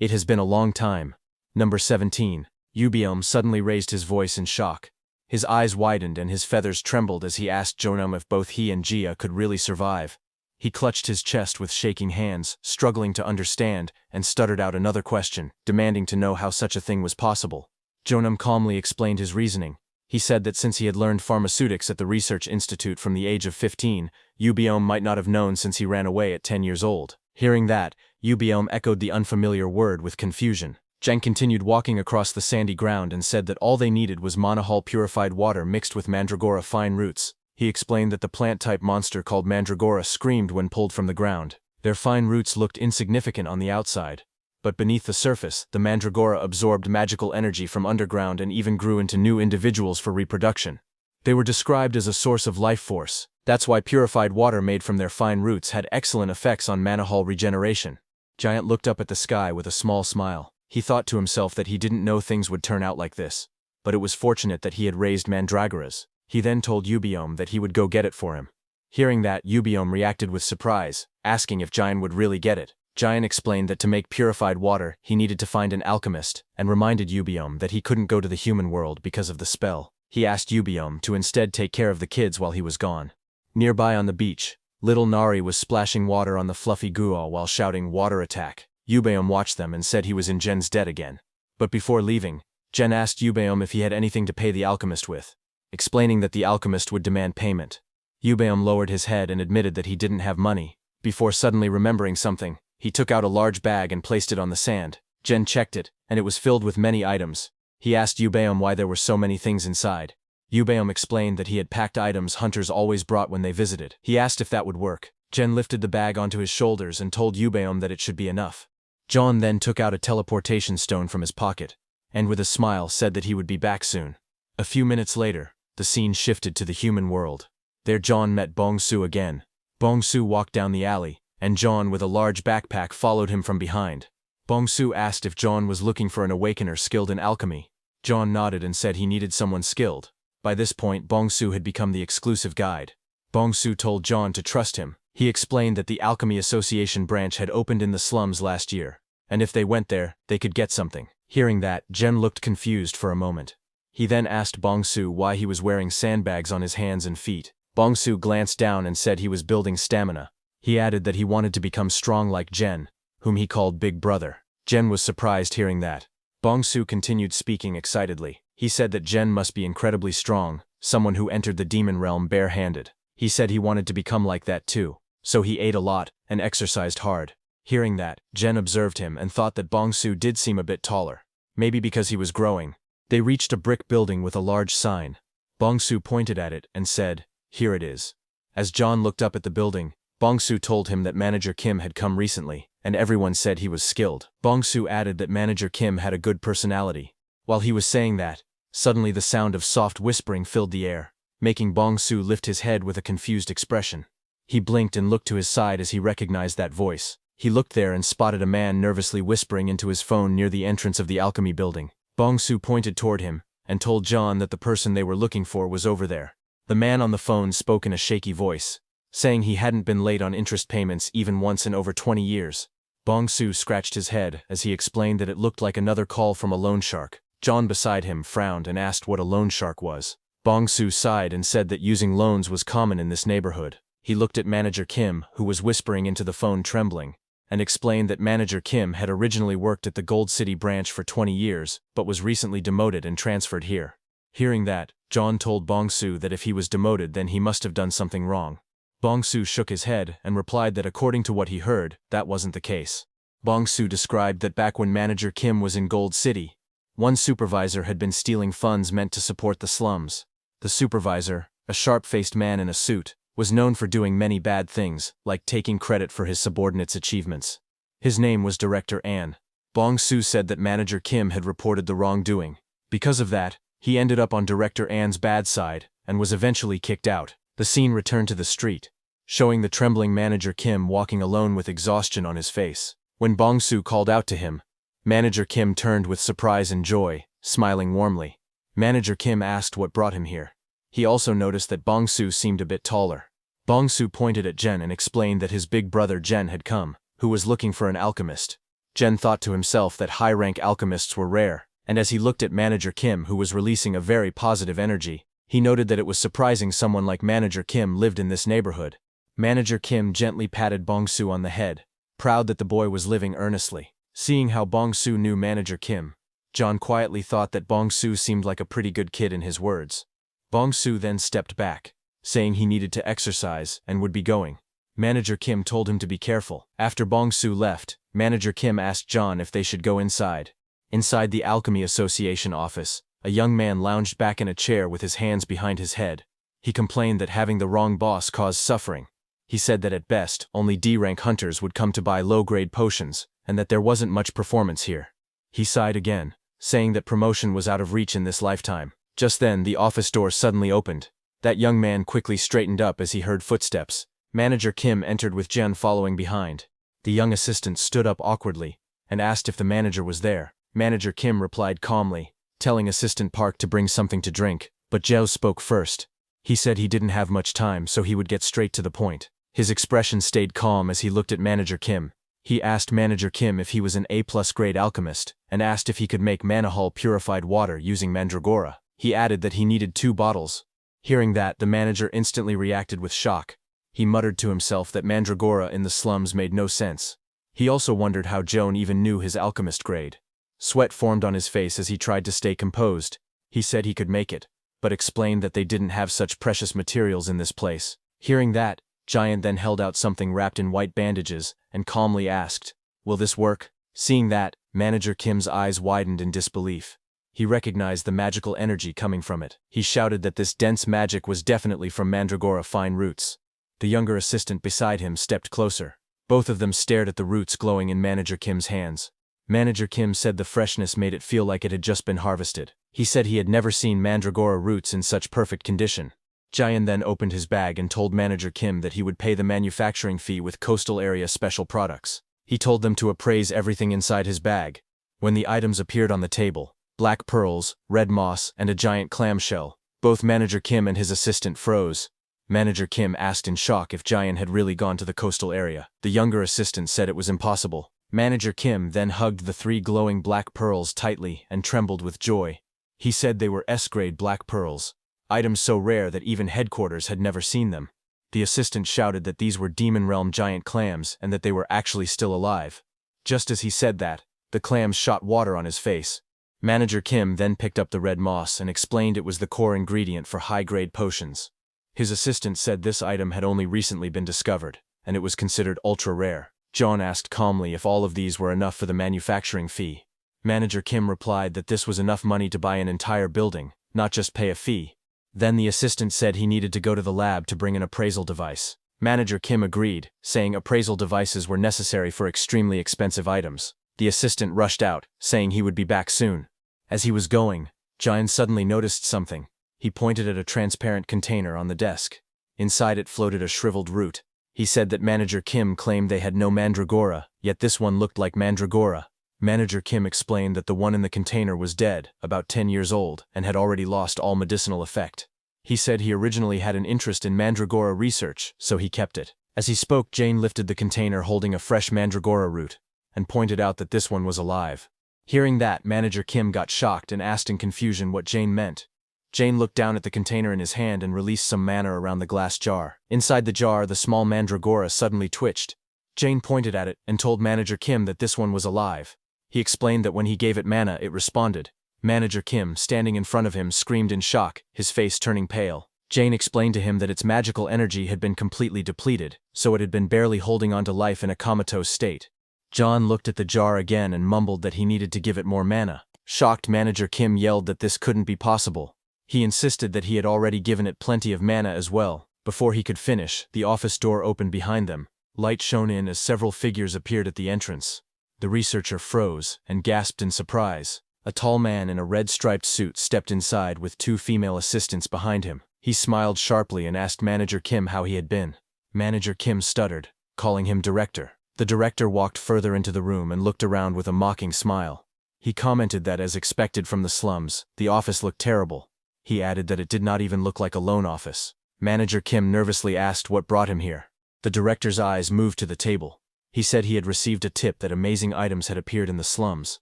"It has been a long time." Number 17. Yubiom suddenly raised his voice in shock. His eyes widened and his feathers trembled as he asked Jonam if both he and Jia could really survive. He clutched his chest with shaking hands, struggling to understand, and stuttered out another question, demanding to know how such a thing was possible. Jonam calmly explained his reasoning. He said that since he had learned pharmaceutics at the research institute from the age of 15, Yubiom might not have known since he ran away at 10 years old. Hearing that, Yubiom echoed the unfamiliar word with confusion. Jen continued walking across the sandy ground and said that all they needed was Manhwa purified water mixed with mandragora fine roots. He explained that the plant-type monster called mandragora screamed when pulled from the ground. Their fine roots looked insignificant on the outside, but beneath the surface, the mandragora absorbed magical energy from underground and even grew into new individuals for reproduction. They were described as a source of life force. That's why purified water made from their fine roots had excellent effects on Manhwa regeneration. Giant looked up at the sky with a small smile. He thought to himself that he didn't know things would turn out like this, but it was fortunate that he had raised mandragoras. He then told Yubiom that he would go get it for him. Hearing that, Yubiom reacted with surprise, asking if Giant would really get it. Giant explained that to make purified water, he needed to find an alchemist, and reminded Yubiom that he couldn't go to the human world because of the spell. He asked Yubiom to instead take care of the kids while he was gone. Nearby on the beach, little Nari was splashing water on the fluffy guo while shouting "water attack." Yubiom watched them and said he was in Jen's debt again. But before leaving, Jen asked Yubiom if he had anything to pay the alchemist with, explaining that the alchemist would demand payment. Yubiom lowered his head and admitted that he didn't have money. Before suddenly remembering something, he took out a large bag and placed it on the sand. Jen checked it, and it was filled with many items. He asked Yubiom why there were so many things inside. Yubiom explained that he had packed items hunters always brought when they visited. He asked if that would work. Jen lifted the bag onto his shoulders and told Yubiom that it should be enough. John then took out a teleportation stone from his pocket, and with a smile said that he would be back soon. A few minutes later, the scene shifted to the human world. There John met Bong-su again. Bong-su walked down the alley, and John with a large backpack followed him from behind. Bong-su asked if John was looking for an awakener skilled in alchemy. John nodded and said he needed someone skilled. By this point, Bong-su had become the exclusive guide. Bong-su told John to trust him. He explained that the Alchemy Association branch had opened in the slums last year, and if they went there, they could get something. Hearing that, Jen looked confused for a moment. He then asked Bong-su why he was wearing sandbags on his hands and feet. Bong-su glanced down and said he was building stamina. He added that he wanted to become strong like Jen, whom he called Big Brother. Jen was surprised hearing that. Bong-su continued speaking excitedly. He said that Jen must be incredibly strong, someone who entered the demon realm bare-handed. He said he wanted to become like that too. So he ate a lot and exercised hard. Hearing that, Jen observed him and thought that Bong-su did seem a bit taller. Maybe because he was growing. They reached a brick building with a large sign. Bong-su pointed at it and said, "Here it is." As John looked up at the building, Bong-su told him that Manager Kim had come recently, and everyone said he was skilled. Bong-su added that Manager Kim had a good personality. While he was saying that, suddenly the sound of soft whispering filled the air, making Bong-su lift his head with a confused expression. He blinked and looked to his side as he recognized that voice. He looked there and spotted a man nervously whispering into his phone near the entrance of the alchemy building. Bong-su pointed toward him and told John that the person they were looking for was over there. The man on the phone spoke in a shaky voice, saying he hadn't been late on interest payments even once in over 20 years. Bong-su scratched his head as he explained that it looked like another call from a loan shark. John beside him frowned and asked what a loan shark was. Bong-soo sighed and said that using loans was common in this neighborhood. He looked at Manager Kim, who was whispering into the phone trembling, and explained that Manager Kim had originally worked at the Gold City branch for 20 years, but was recently demoted and transferred here. Hearing that, John told Bong-soo that if he was demoted then he must have done something wrong. Bong-soo shook his head and replied that according to what he heard, that wasn't the case. Bong-soo described that back when Manager Kim was in Gold City, one supervisor had been stealing funds meant to support the slums. The supervisor, a sharp-faced man in a suit, was known for doing many bad things, like taking credit for his subordinates' achievements. His name was Director An. Bong-soo said that Manager Kim had reported the wrongdoing. Because of that, he ended up on Director An's bad side, and was eventually kicked out. The scene returned to the street, showing the trembling Manager Kim walking alone with exhaustion on his face. When Bong-soo called out to him, Manager Kim turned with surprise and joy, smiling warmly. Manager Kim asked what brought him here. He also noticed that Bong-soo seemed a bit taller. Bong-soo pointed at Jen and explained that his big brother Jen had come, who was looking for an alchemist. Jen thought to himself that high-rank alchemists were rare, and as he looked at Manager Kim, who was releasing a very positive energy, he noted that it was surprising someone like Manager Kim lived in this neighborhood. Manager Kim gently patted Bong-soo on the head, proud that the boy was living earnestly. Seeing how Bong-soo knew Manager Kim, John quietly thought that Bong-soo seemed like a pretty good kid in his words. Bong-soo then stepped back, saying he needed to exercise and would be going. Manager Kim told him to be careful. After Bong-soo left, Manager Kim asked John if they should go inside. Inside the Alchemy Association office, a young man lounged back in a chair with his hands behind his head. He complained that having the wrong boss caused suffering. He said that at best, only D-rank hunters would come to buy low-grade potions, and that there wasn't much performance here. He sighed again, saying that promotion was out of reach in this lifetime. Just then, the office door suddenly opened. That young man quickly straightened up as he heard footsteps. Manager Kim entered with Jen following behind. The young assistant stood up awkwardly and asked if the manager was there. Manager Kim replied calmly, telling Assistant Park to bring something to drink, but Jeo spoke first. He said he didn't have much time, so he would get straight to the point. His expression stayed calm as he looked at Manager Kim. He asked Manager Kim if he was an A+ grade alchemist, and asked if he could make Manhwa purified water using mandragora. He added that he needed 2 bottles. Hearing that, the manager instantly reacted with shock. He muttered to himself that mandragora in the slums made no sense. He also wondered how Joan even knew his alchemist grade. Sweat formed on his face as he tried to stay composed. He said he could make it, but explained that they didn't have such precious materials in this place. Hearing that, Giant then held out something wrapped in white bandages and calmly asked, "Will this work?" Seeing that, Manager Kim's eyes widened in disbelief. He recognized the magical energy coming from it. He shouted that this dense magic was definitely from mandragora fine roots. The younger assistant beside him stepped closer. Both of them stared at the roots glowing in Manager Kim's hands. Manager Kim said the freshness made it feel like it had just been harvested. He said he had never seen mandragora roots in such perfect condition. Jayan then opened his bag and told Manager Kim that he would pay the manufacturing fee with coastal area special products. He told them to appraise everything inside his bag. When the items appeared on the table, black pearls, red moss, and a giant clamshell, both Manager Kim and his assistant froze. Manager Kim asked in shock if Jayan had really gone to the coastal area. The younger assistant said it was impossible. Manager Kim then hugged the 3 glowing black pearls tightly and trembled with joy. He said they were S-grade black pearls, items so rare that even headquarters had never seen them. The assistant shouted that these were Demon Realm giant clams and that they were actually still alive. Just as he said that, the clams shot water on his face. Manager Kim then picked up the red moss and explained it was the core ingredient for high-grade potions. His assistant said this item had only recently been discovered, and it was considered ultra-rare. John asked calmly if all of these were enough for the manufacturing fee. Manager Kim replied that this was enough money to buy an entire building, not just pay a fee. Then the assistant said he needed to go to the lab to bring an appraisal device. Manager Kim agreed, saying appraisal devices were necessary for extremely expensive items. The assistant rushed out, saying he would be back soon. As he was going, John suddenly noticed something. He pointed at a transparent container on the desk. Inside it floated a shriveled root. He said that Manager Kim claimed they had no mandragora, yet this one looked like mandragora. Manager Kim explained that the one in the container was dead, about 10 years old, and had already lost all medicinal effect. He said he originally had an interest in mandragora research, so he kept it. As he spoke, Jane lifted the container holding a fresh mandragora root, and pointed out that this one was alive. Hearing that, Manager Kim got shocked and asked in confusion what Jane meant. Jane looked down at the container in his hand and released some mana around the glass jar. Inside the jar, the small mandragora suddenly twitched. Jane pointed at it and told Manager Kim that this one was alive. He explained that when he gave it mana, it responded. Manager Kim, standing in front of him, screamed in shock, his face turning pale. Jane explained to him that its magical energy had been completely depleted, so it had been barely holding on to life in a comatose state. John looked at the jar again and mumbled that he needed to give it more mana. Shocked, Manager Kim yelled that this couldn't be possible. He insisted that he had already given it plenty of mana as well. Before he could finish, the office door opened behind them. Light shone in as several figures appeared at the entrance. The researcher froze and gasped in surprise. A tall man in a red striped suit stepped inside with two female assistants behind him. He smiled sharply and asked Manager Kim how he had been. Manager Kim stuttered, calling him director. The director walked further into the room and looked around with a mocking smile. He commented that, as expected from the slums, the office looked terrible. He added that it did not even look like a loan office. Manager Kim nervously asked what brought him here. The director's eyes moved to the table. He said he had received a tip that amazing items had appeared in the slums.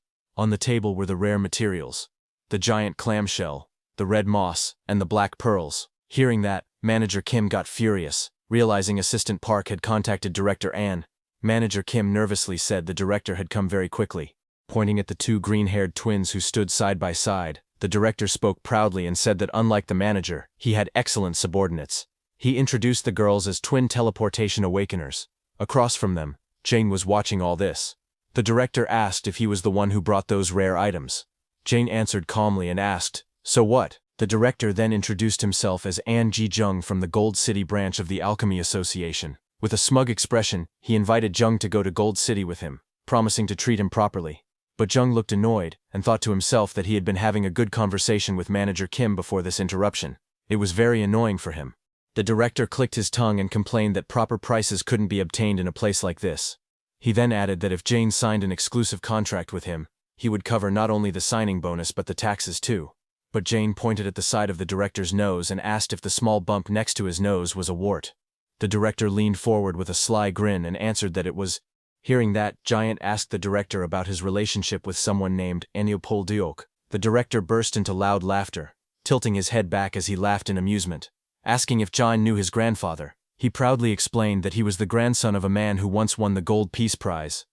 On the table were the rare materials, the giant clamshell, the red moss, and the black pearls. Hearing that, Manager Kim got furious, realizing Assistant Park had contacted Director Ann. Manager Kim nervously said the director had come very quickly. Pointing at the two green-haired twins who stood side by side, the director spoke proudly and said that unlike the manager, he had excellent subordinates. He introduced the girls as twin teleportation awakeners. Across from them, Jane was watching all this. The director asked if he was the one who brought those rare items. Jane answered calmly and asked, "So what?" The director then introduced himself as An Ji-jung from the Gold City branch of the Alchemy Association. With a smug expression, he invited Jung to go to Gold City with him, promising to treat him properly. But Jung looked annoyed and thought to himself that he had been having a good conversation with Manager Kim before this interruption. It was very annoying for him. The director clicked his tongue and complained that proper prices couldn't be obtained in a place like this. He then added that if Jane signed an exclusive contract with him, he would cover not only the signing bonus but the taxes too. But Jane pointed at the side of the director's nose and asked if the small bump next to his nose was a wart. The director leaned forward with a sly grin and answered that it was. Hearing that, Giant asked the director about his relationship with someone named Anyopol Diok. The director burst into loud laughter, tilting his head back as he laughed in amusement. Asking if John knew his grandfather, he proudly explained that he was the grandson of a man who once won the Gold Peace Prize.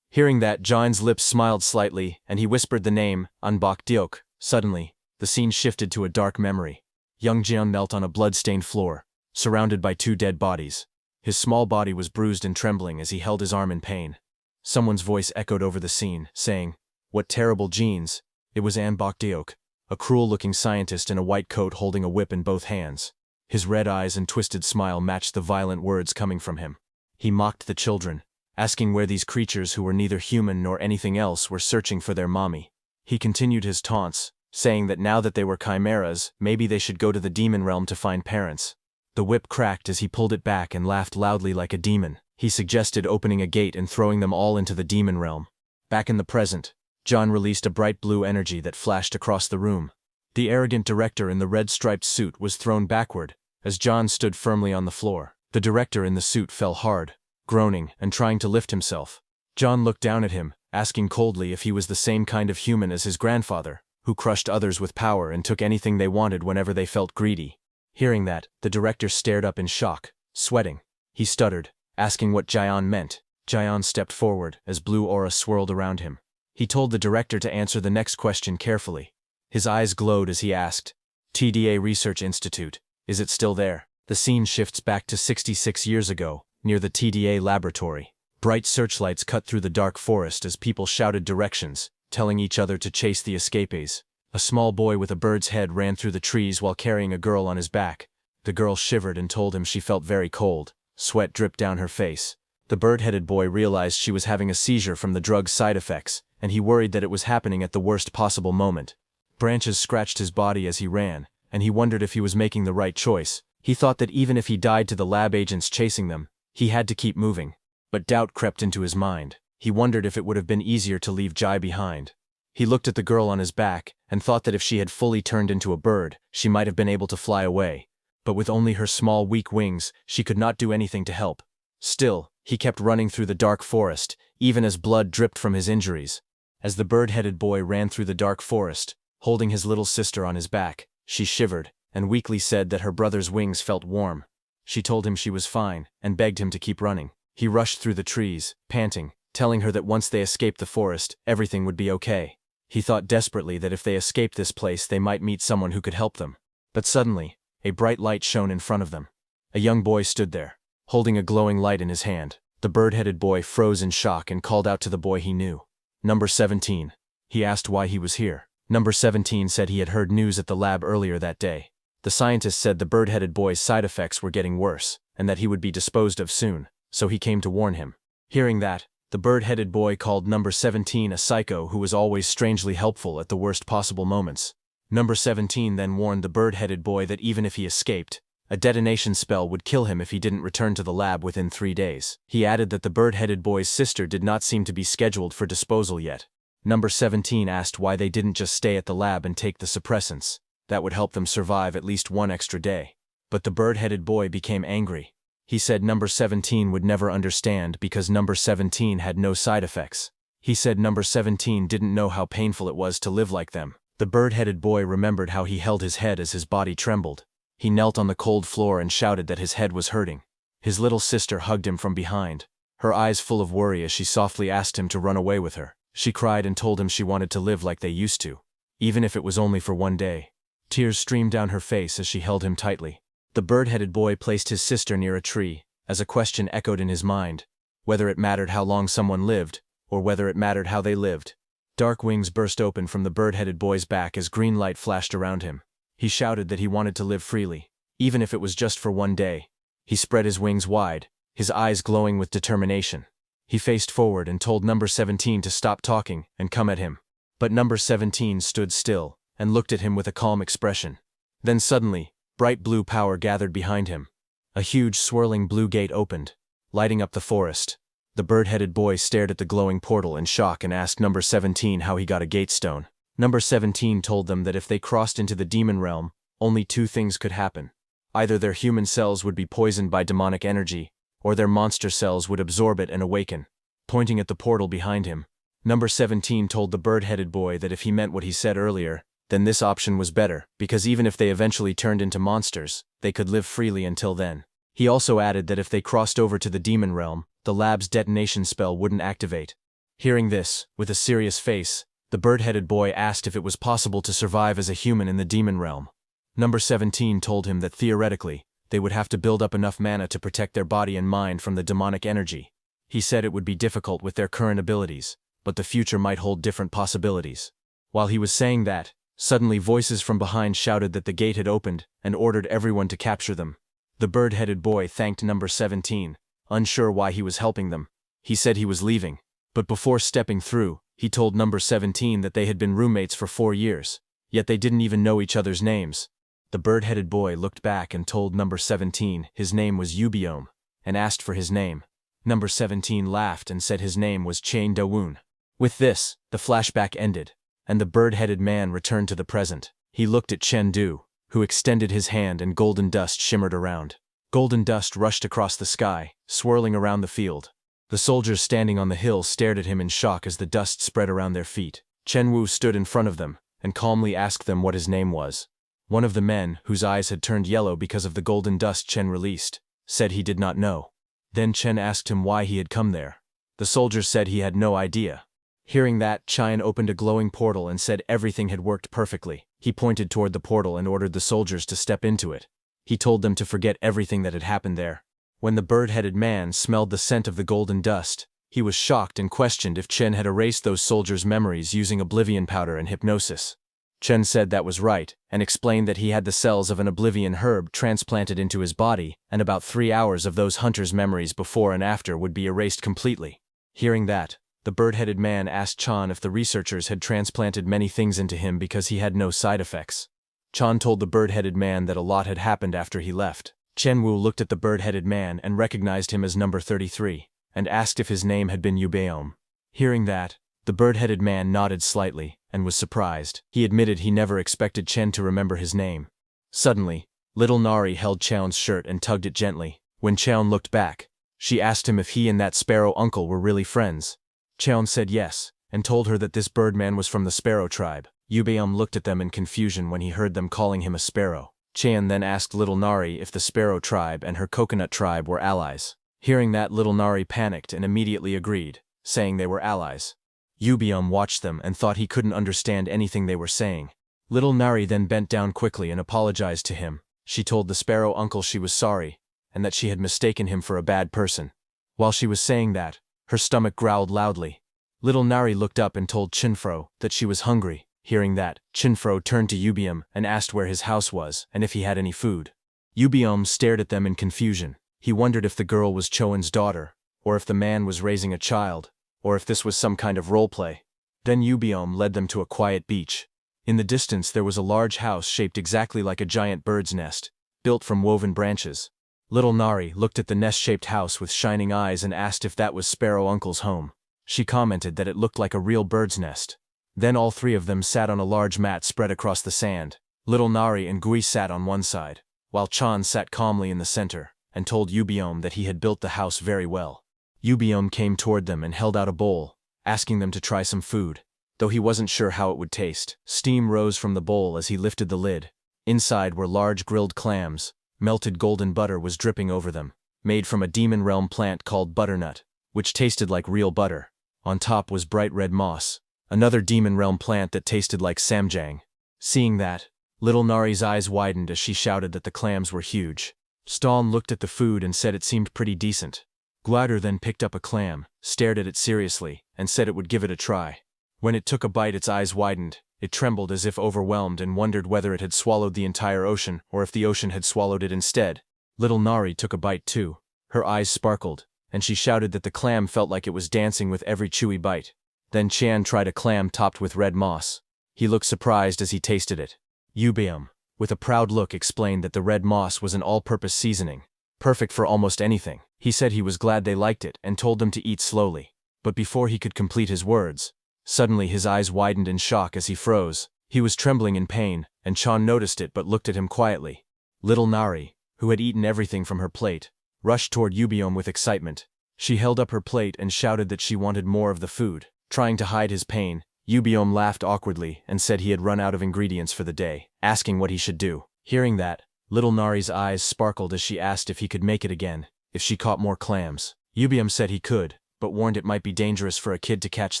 Hearing that, John's lips smiled slightly, and he whispered the name, Anbok Diok. Suddenly, the scene shifted to a dark memory. Young Jian knelt on a blood-stained floor, surrounded by two dead bodies. His small body was bruised and trembling as he held his arm in pain. Someone's voice echoed over the scene, saying, "What terrible genes!" It was Anbok Diok, a cruel-looking scientist in a white coat holding a whip in both hands. His red eyes and twisted smile matched the violent words coming from him. He mocked the children, asking where these creatures who were neither human nor anything else were searching for their mommy. He continued his taunts, saying that now that they were chimeras, maybe they should go to the demon realm to find parents. The whip cracked as he pulled it back and laughed loudly like a demon. He suggested opening a gate and throwing them all into the demon realm. Back in the present, John released a bright blue energy that flashed across the room. The arrogant director in the red-striped suit was thrown backward, as John stood firmly on the floor. The director in the suit fell hard, groaning and trying to lift himself. John looked down at him, asking coldly if he was the same kind of human as his grandfather, who crushed others with power and took anything they wanted whenever they felt greedy. Hearing that, the director stared up in shock, sweating. He stuttered, asking what Jian meant. Jian stepped forward as blue aura swirled around him. He told the director to answer the next question carefully. His eyes glowed as he asked, "TDA Research Institute, is it still there?" The scene shifts back to 66 years ago, near the TDA laboratory. Bright searchlights cut through the dark forest as people shouted directions, telling each other to chase the escapees. A small boy with a bird's head ran through the trees while carrying a girl on his back. The girl shivered and told him she felt very cold. Sweat dripped down her face. The bird-headed boy realized she was having a seizure from the drug's side effects, and he worried that it was happening at the worst possible moment. Branches scratched his body as he ran, and he wondered if he was making the right choice. He thought that even if he died to the lab agents chasing them, he had to keep moving. But doubt crept into his mind. He wondered if it would have been easier to leave Jai behind. He looked at the girl on his back and thought that if she had fully turned into a bird, she might have been able to fly away. But with only her small, weak wings, she could not do anything to help. Still, he kept running through the dark forest, even as blood dripped from his injuries. As the bird-headed boy ran through the dark forest, holding his little sister on his back, she shivered, and weakly said that her brother's wings felt warm. She told him she was fine, and begged him to keep running. He rushed through the trees, panting, telling her that once they escaped the forest, everything would be okay. He thought desperately that if they escaped this place they might meet someone who could help them. But suddenly, a bright light shone in front of them. A young boy stood there, holding a glowing light in his hand. The bird-headed boy froze in shock and called out to the boy he knew. Number 17. He asked why he was here. Number 17 said he had heard news at the lab earlier that day. The scientist said the bird-headed boy's side effects were getting worse, and that he would be disposed of soon, so he came to warn him. Hearing that, the bird-headed boy called Number 17 a psycho who was always strangely helpful at the worst possible moments. Number 17 then warned the bird-headed boy that even if he escaped, a detonation spell would kill him if he didn't return to the lab within 3 days. He added that the bird-headed boy's sister did not seem to be scheduled for disposal yet. Number 17 asked why they didn't just stay at the lab and take the suppressants. That would help them survive at least one extra day. But the bird-headed boy became angry. He said Number 17 would never understand because Number 17 had no side effects. He said Number 17 didn't know how painful it was to live like them. The bird-headed boy remembered how he held his head as his body trembled. He knelt on the cold floor and shouted that his head was hurting. His little sister hugged him from behind, her eyes full of worry as she softly asked him to run away with her. She cried and told him she wanted to live like they used to, even if it was only for one day. Tears streamed down her face as she held him tightly. The bird-headed boy placed his sister near a tree, as a question echoed in his mind, whether it mattered how long someone lived, or whether it mattered how they lived. Dark wings burst open from the bird-headed boy's back as green light flashed around him. He shouted that he wanted to live freely, even if it was just for one day. He spread his wings wide, his eyes glowing with determination. He faced forward and told Number 17 to stop talking and come at him. But Number 17 stood still and looked at him with a calm expression. Then suddenly, bright blue power gathered behind him. A huge swirling blue gate opened, lighting up the forest. The bird-headed boy stared at the glowing portal in shock and asked Number 17 how he got a gate stone. Number 17 told them that if they crossed into the demon realm, only 2 things could happen. Either their human cells would be poisoned by demonic energy, or their monster cells would absorb it and awaken. Pointing at the portal behind him, Number 17 told the bird-headed boy that if he meant what he said earlier, then this option was better, because even if they eventually turned into monsters, they could live freely until then. He also added that if they crossed over to the demon realm, the lab's detonation spell wouldn't activate. Hearing this, with a serious face, the bird-headed boy asked if it was possible to survive as a human in the demon realm. Number 17 told him that theoretically, they would have to build up enough mana to protect their body and mind from the demonic energy. He said it would be difficult with their current abilities, but the future might hold different possibilities. While he was saying that, suddenly voices from behind shouted that the gate had opened and ordered everyone to capture them. The bird-headed boy thanked Number 17, unsure why he was helping them. He said he was leaving, but before stepping through, he told Number 17 that they had been roommates for 4 years, yet they didn't even know each other's names. The bird-headed boy looked back and told Number 17 his name was Ubiome, and asked for his name. Number 17 laughed and said his name was Chain Dawoon. With this, the flashback ended, and the bird-headed man returned to the present. He looked at Chen Du, who extended his hand and golden dust shimmered around. Golden dust rushed across the sky, swirling around the field. The soldiers standing on the hill stared at him in shock as the dust spread around their feet. Chen Wu stood in front of them and calmly asked them what his name was. One of the men, whose eyes had turned yellow because of the golden dust Chen released, said he did not know. Then Chen asked him why he had come there. The soldier said he had no idea. Hearing that, Chen opened a glowing portal and said everything had worked perfectly. He pointed toward the portal and ordered the soldiers to step into it. He told them to forget everything that had happened there. When the bird-headed man smelled the scent of the golden dust, he was shocked and questioned if Chen had erased those soldiers' memories using oblivion powder and hypnosis. Chen said that was right, and explained that he had the cells of an oblivion herb transplanted into his body, and about 3 hours of those hunters' memories before and after would be erased completely. Hearing that, the bird-headed man asked Chan if the researchers had transplanted many things into him because he had no side effects. Chan told the bird-headed man that a lot had happened after he left. Chen Wu looked at the bird-headed man and recognized him as Number 33, and asked if his name had been Ubeom. Hearing that, the bird-headed man nodded slightly, and was surprised. He admitted he never expected Chen to remember his name. Suddenly, little Nari held Chaon's shirt and tugged it gently. When Chaon looked back, she asked him if he and that sparrow uncle were really friends. Chaon said yes, and told her that this birdman was from the sparrow tribe. Yubeom looked at them in confusion when he heard them calling him a sparrow. Chan then asked little Nari if the sparrow tribe and her coconut tribe were allies. Hearing that, little Nari panicked and immediately agreed, saying they were allies. Yubeom watched them and thought he couldn't understand anything they were saying. Little Nari then bent down quickly and apologized to him. She told the sparrow uncle she was sorry, and that she had mistaken him for a bad person. While she was saying that, her stomach growled loudly. Little Nari looked up and told Chinfro that she was hungry. Hearing that, Chinfro turned to Yubeom and asked where his house was and if he had any food. Yubeom stared at them in confusion. He wondered if the girl was Choen's daughter, or if the man was raising a child, or if this was some kind of roleplay. Then Yubeom led them to a quiet beach. In the distance there was a large house shaped exactly like a giant bird's nest, built from woven branches. Little Nari looked at the nest-shaped house with shining eyes and asked if that was Sparrow Uncle's home. She commented that it looked like a real bird's nest. Then all three of them sat on a large mat spread across the sand. Little Nari and Gui sat on one side, while Chan sat calmly in the center, and told Yubeom that he had built the house very well. Yubeom came toward them and held out a bowl, asking them to try some food. Though he wasn't sure how it would taste, steam rose from the bowl as he lifted the lid. Inside were large grilled clams. Melted golden butter was dripping over them, made from a demon realm plant called butternut, which tasted like real butter. On top was bright red moss, another demon realm plant that tasted like samjang. Seeing that, little Nari's eyes widened as she shouted that the clams were huge. Staln looked at the food and said it seemed pretty decent. Glouder then picked up a clam, stared at it seriously, and said it would give it a try. When it took a bite, its eyes widened. It trembled as if overwhelmed and wondered whether it had swallowed the entire ocean or if the ocean had swallowed it instead. Little Nari took a bite too. Her eyes sparkled, and she shouted that the clam felt like it was dancing with every chewy bite. Then Chan tried a clam topped with red moss. He looked surprised as he tasted it. Yubeom, with a proud look, explained that the red moss was an all-purpose seasoning, perfect for almost anything. He said he was glad they liked it and told them to eat slowly. But before he could complete his words, suddenly his eyes widened in shock as he froze. He was trembling in pain, and Chan noticed it but looked at him quietly. Little Nari, who had eaten everything from her plate, rushed toward Yubeom with excitement. She held up her plate and shouted that she wanted more of the food. Trying to hide his pain, Yubeom laughed awkwardly and said he had run out of ingredients for the day, asking what he should do. Hearing that, little Nari's eyes sparkled as she asked if he could make it again, if she caught more clams. Yubeom said he could, but warned it might be dangerous for a kid to catch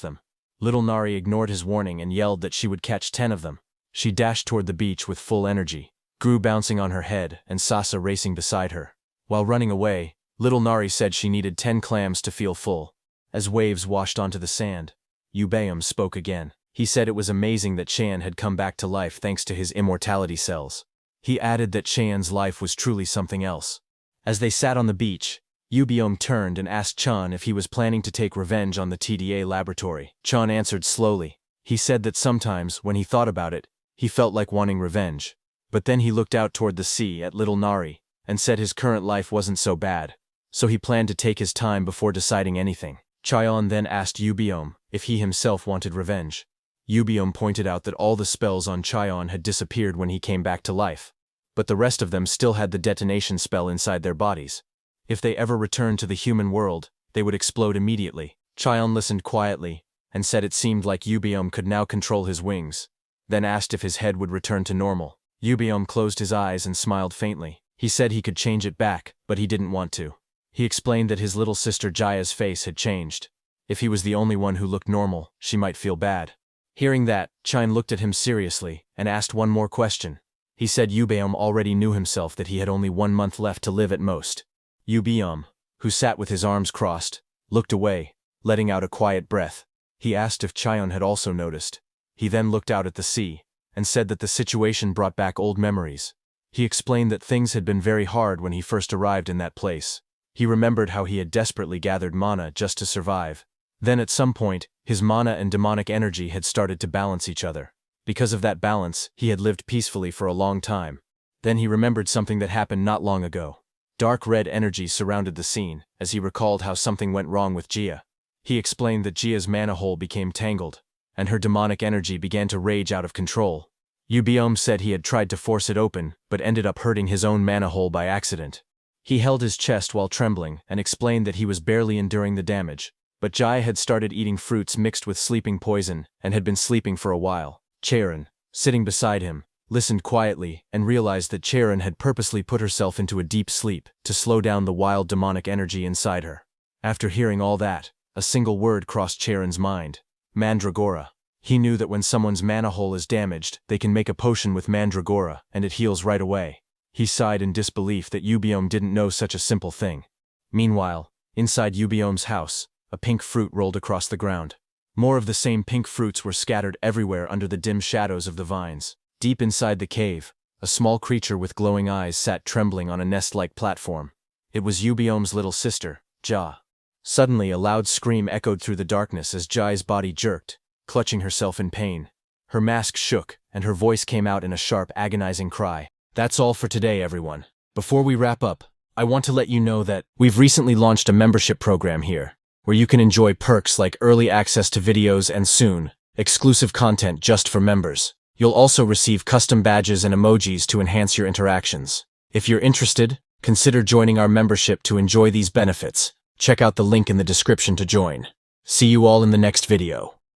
them. Little Nari ignored his warning and yelled that she would catch 10 of them. She dashed toward the beach with full energy, Gru bouncing on her head and Sasa racing beside her. While running away, little Nari said she needed 10 clams to feel full. As waves washed onto the sand, Yubeom spoke again. He said it was amazing that Chan had come back to life thanks to his immortality cells. He added that Chan's life was truly something else. As they sat on the beach, Yubeom turned and asked Chan if he was planning to take revenge on the TDA laboratory. Chan answered slowly. He said that sometimes, when he thought about it, he felt like wanting revenge. But then he looked out toward the sea at little Nari, and said his current life wasn't so bad. So he planned to take his time before deciding anything. Chaeyeon then asked Yubeom if he himself wanted revenge. Yubeom pointed out that all the spells on Chaeyeon had disappeared when he came back to life, but the rest of them still had the detonation spell inside their bodies. If they ever returned to the human world, they would explode immediately. Chaeyeon listened quietly, and said it seemed like Yubeom could now control his wings, then asked if his head would return to normal. Yubeom closed his eyes and smiled faintly. He said he could change it back, but he didn't want to. He explained that his little sister Jaya's face had changed. If he was the only one who looked normal, she might feel bad. Hearing that, Chaeyeon looked at him seriously and asked one more question. He said Yubeom already knew himself that he had only 1 month left to live at most. Yubeom, who sat with his arms crossed, looked away, letting out a quiet breath. He asked if Chaeyeon had also noticed. He then looked out at the sea, and said that the situation brought back old memories. He explained that things had been very hard when he first arrived in that place. He remembered how he had desperately gathered mana just to survive. Then at some point, his mana and demonic energy had started to balance each other. Because of that balance, he had lived peacefully for a long time. Then he remembered something that happened not long ago. Dark red energy surrounded the scene, as he recalled how something went wrong with Jia. He explained that Jia's mana hole became tangled, and her demonic energy began to rage out of control. Yubeom said he had tried to force it open, but ended up hurting his own mana hole by accident. He held his chest while trembling and explained that he was barely enduring the damage. But Jai had started eating fruits mixed with sleeping poison and had been sleeping for a while. Charon, sitting beside him, listened quietly and realized that Charon had purposely put herself into a deep sleep to slow down the wild demonic energy inside her. After hearing all that, a single word crossed Charon's mind: Mandragora. He knew that when someone's mana hole is damaged, they can make a potion with Mandragora, and it heals right away. He sighed in disbelief that Ubiome didn't know such a simple thing. Meanwhile, inside Ubiome's house, a pink fruit rolled across the ground. More of the same pink fruits were scattered everywhere under the dim shadows of the vines. Deep inside the cave, a small creature with glowing eyes sat trembling on a nest-like platform. It was Ubiome's little sister, Ja. Suddenly, a loud scream echoed through the darkness as Jai's body jerked, clutching herself in pain. Her mask shook, and her voice came out in a sharp, agonizing cry. That's all for today, everyone. Before we wrap up, I want to let you know that we've recently launched a membership program here, where you can enjoy perks like early access to videos and soon, exclusive content just for members. You'll also receive custom badges and emojis to enhance your interactions. If you're interested, consider joining our membership to enjoy these benefits. Check out the link in the description to join. See you all in the next video.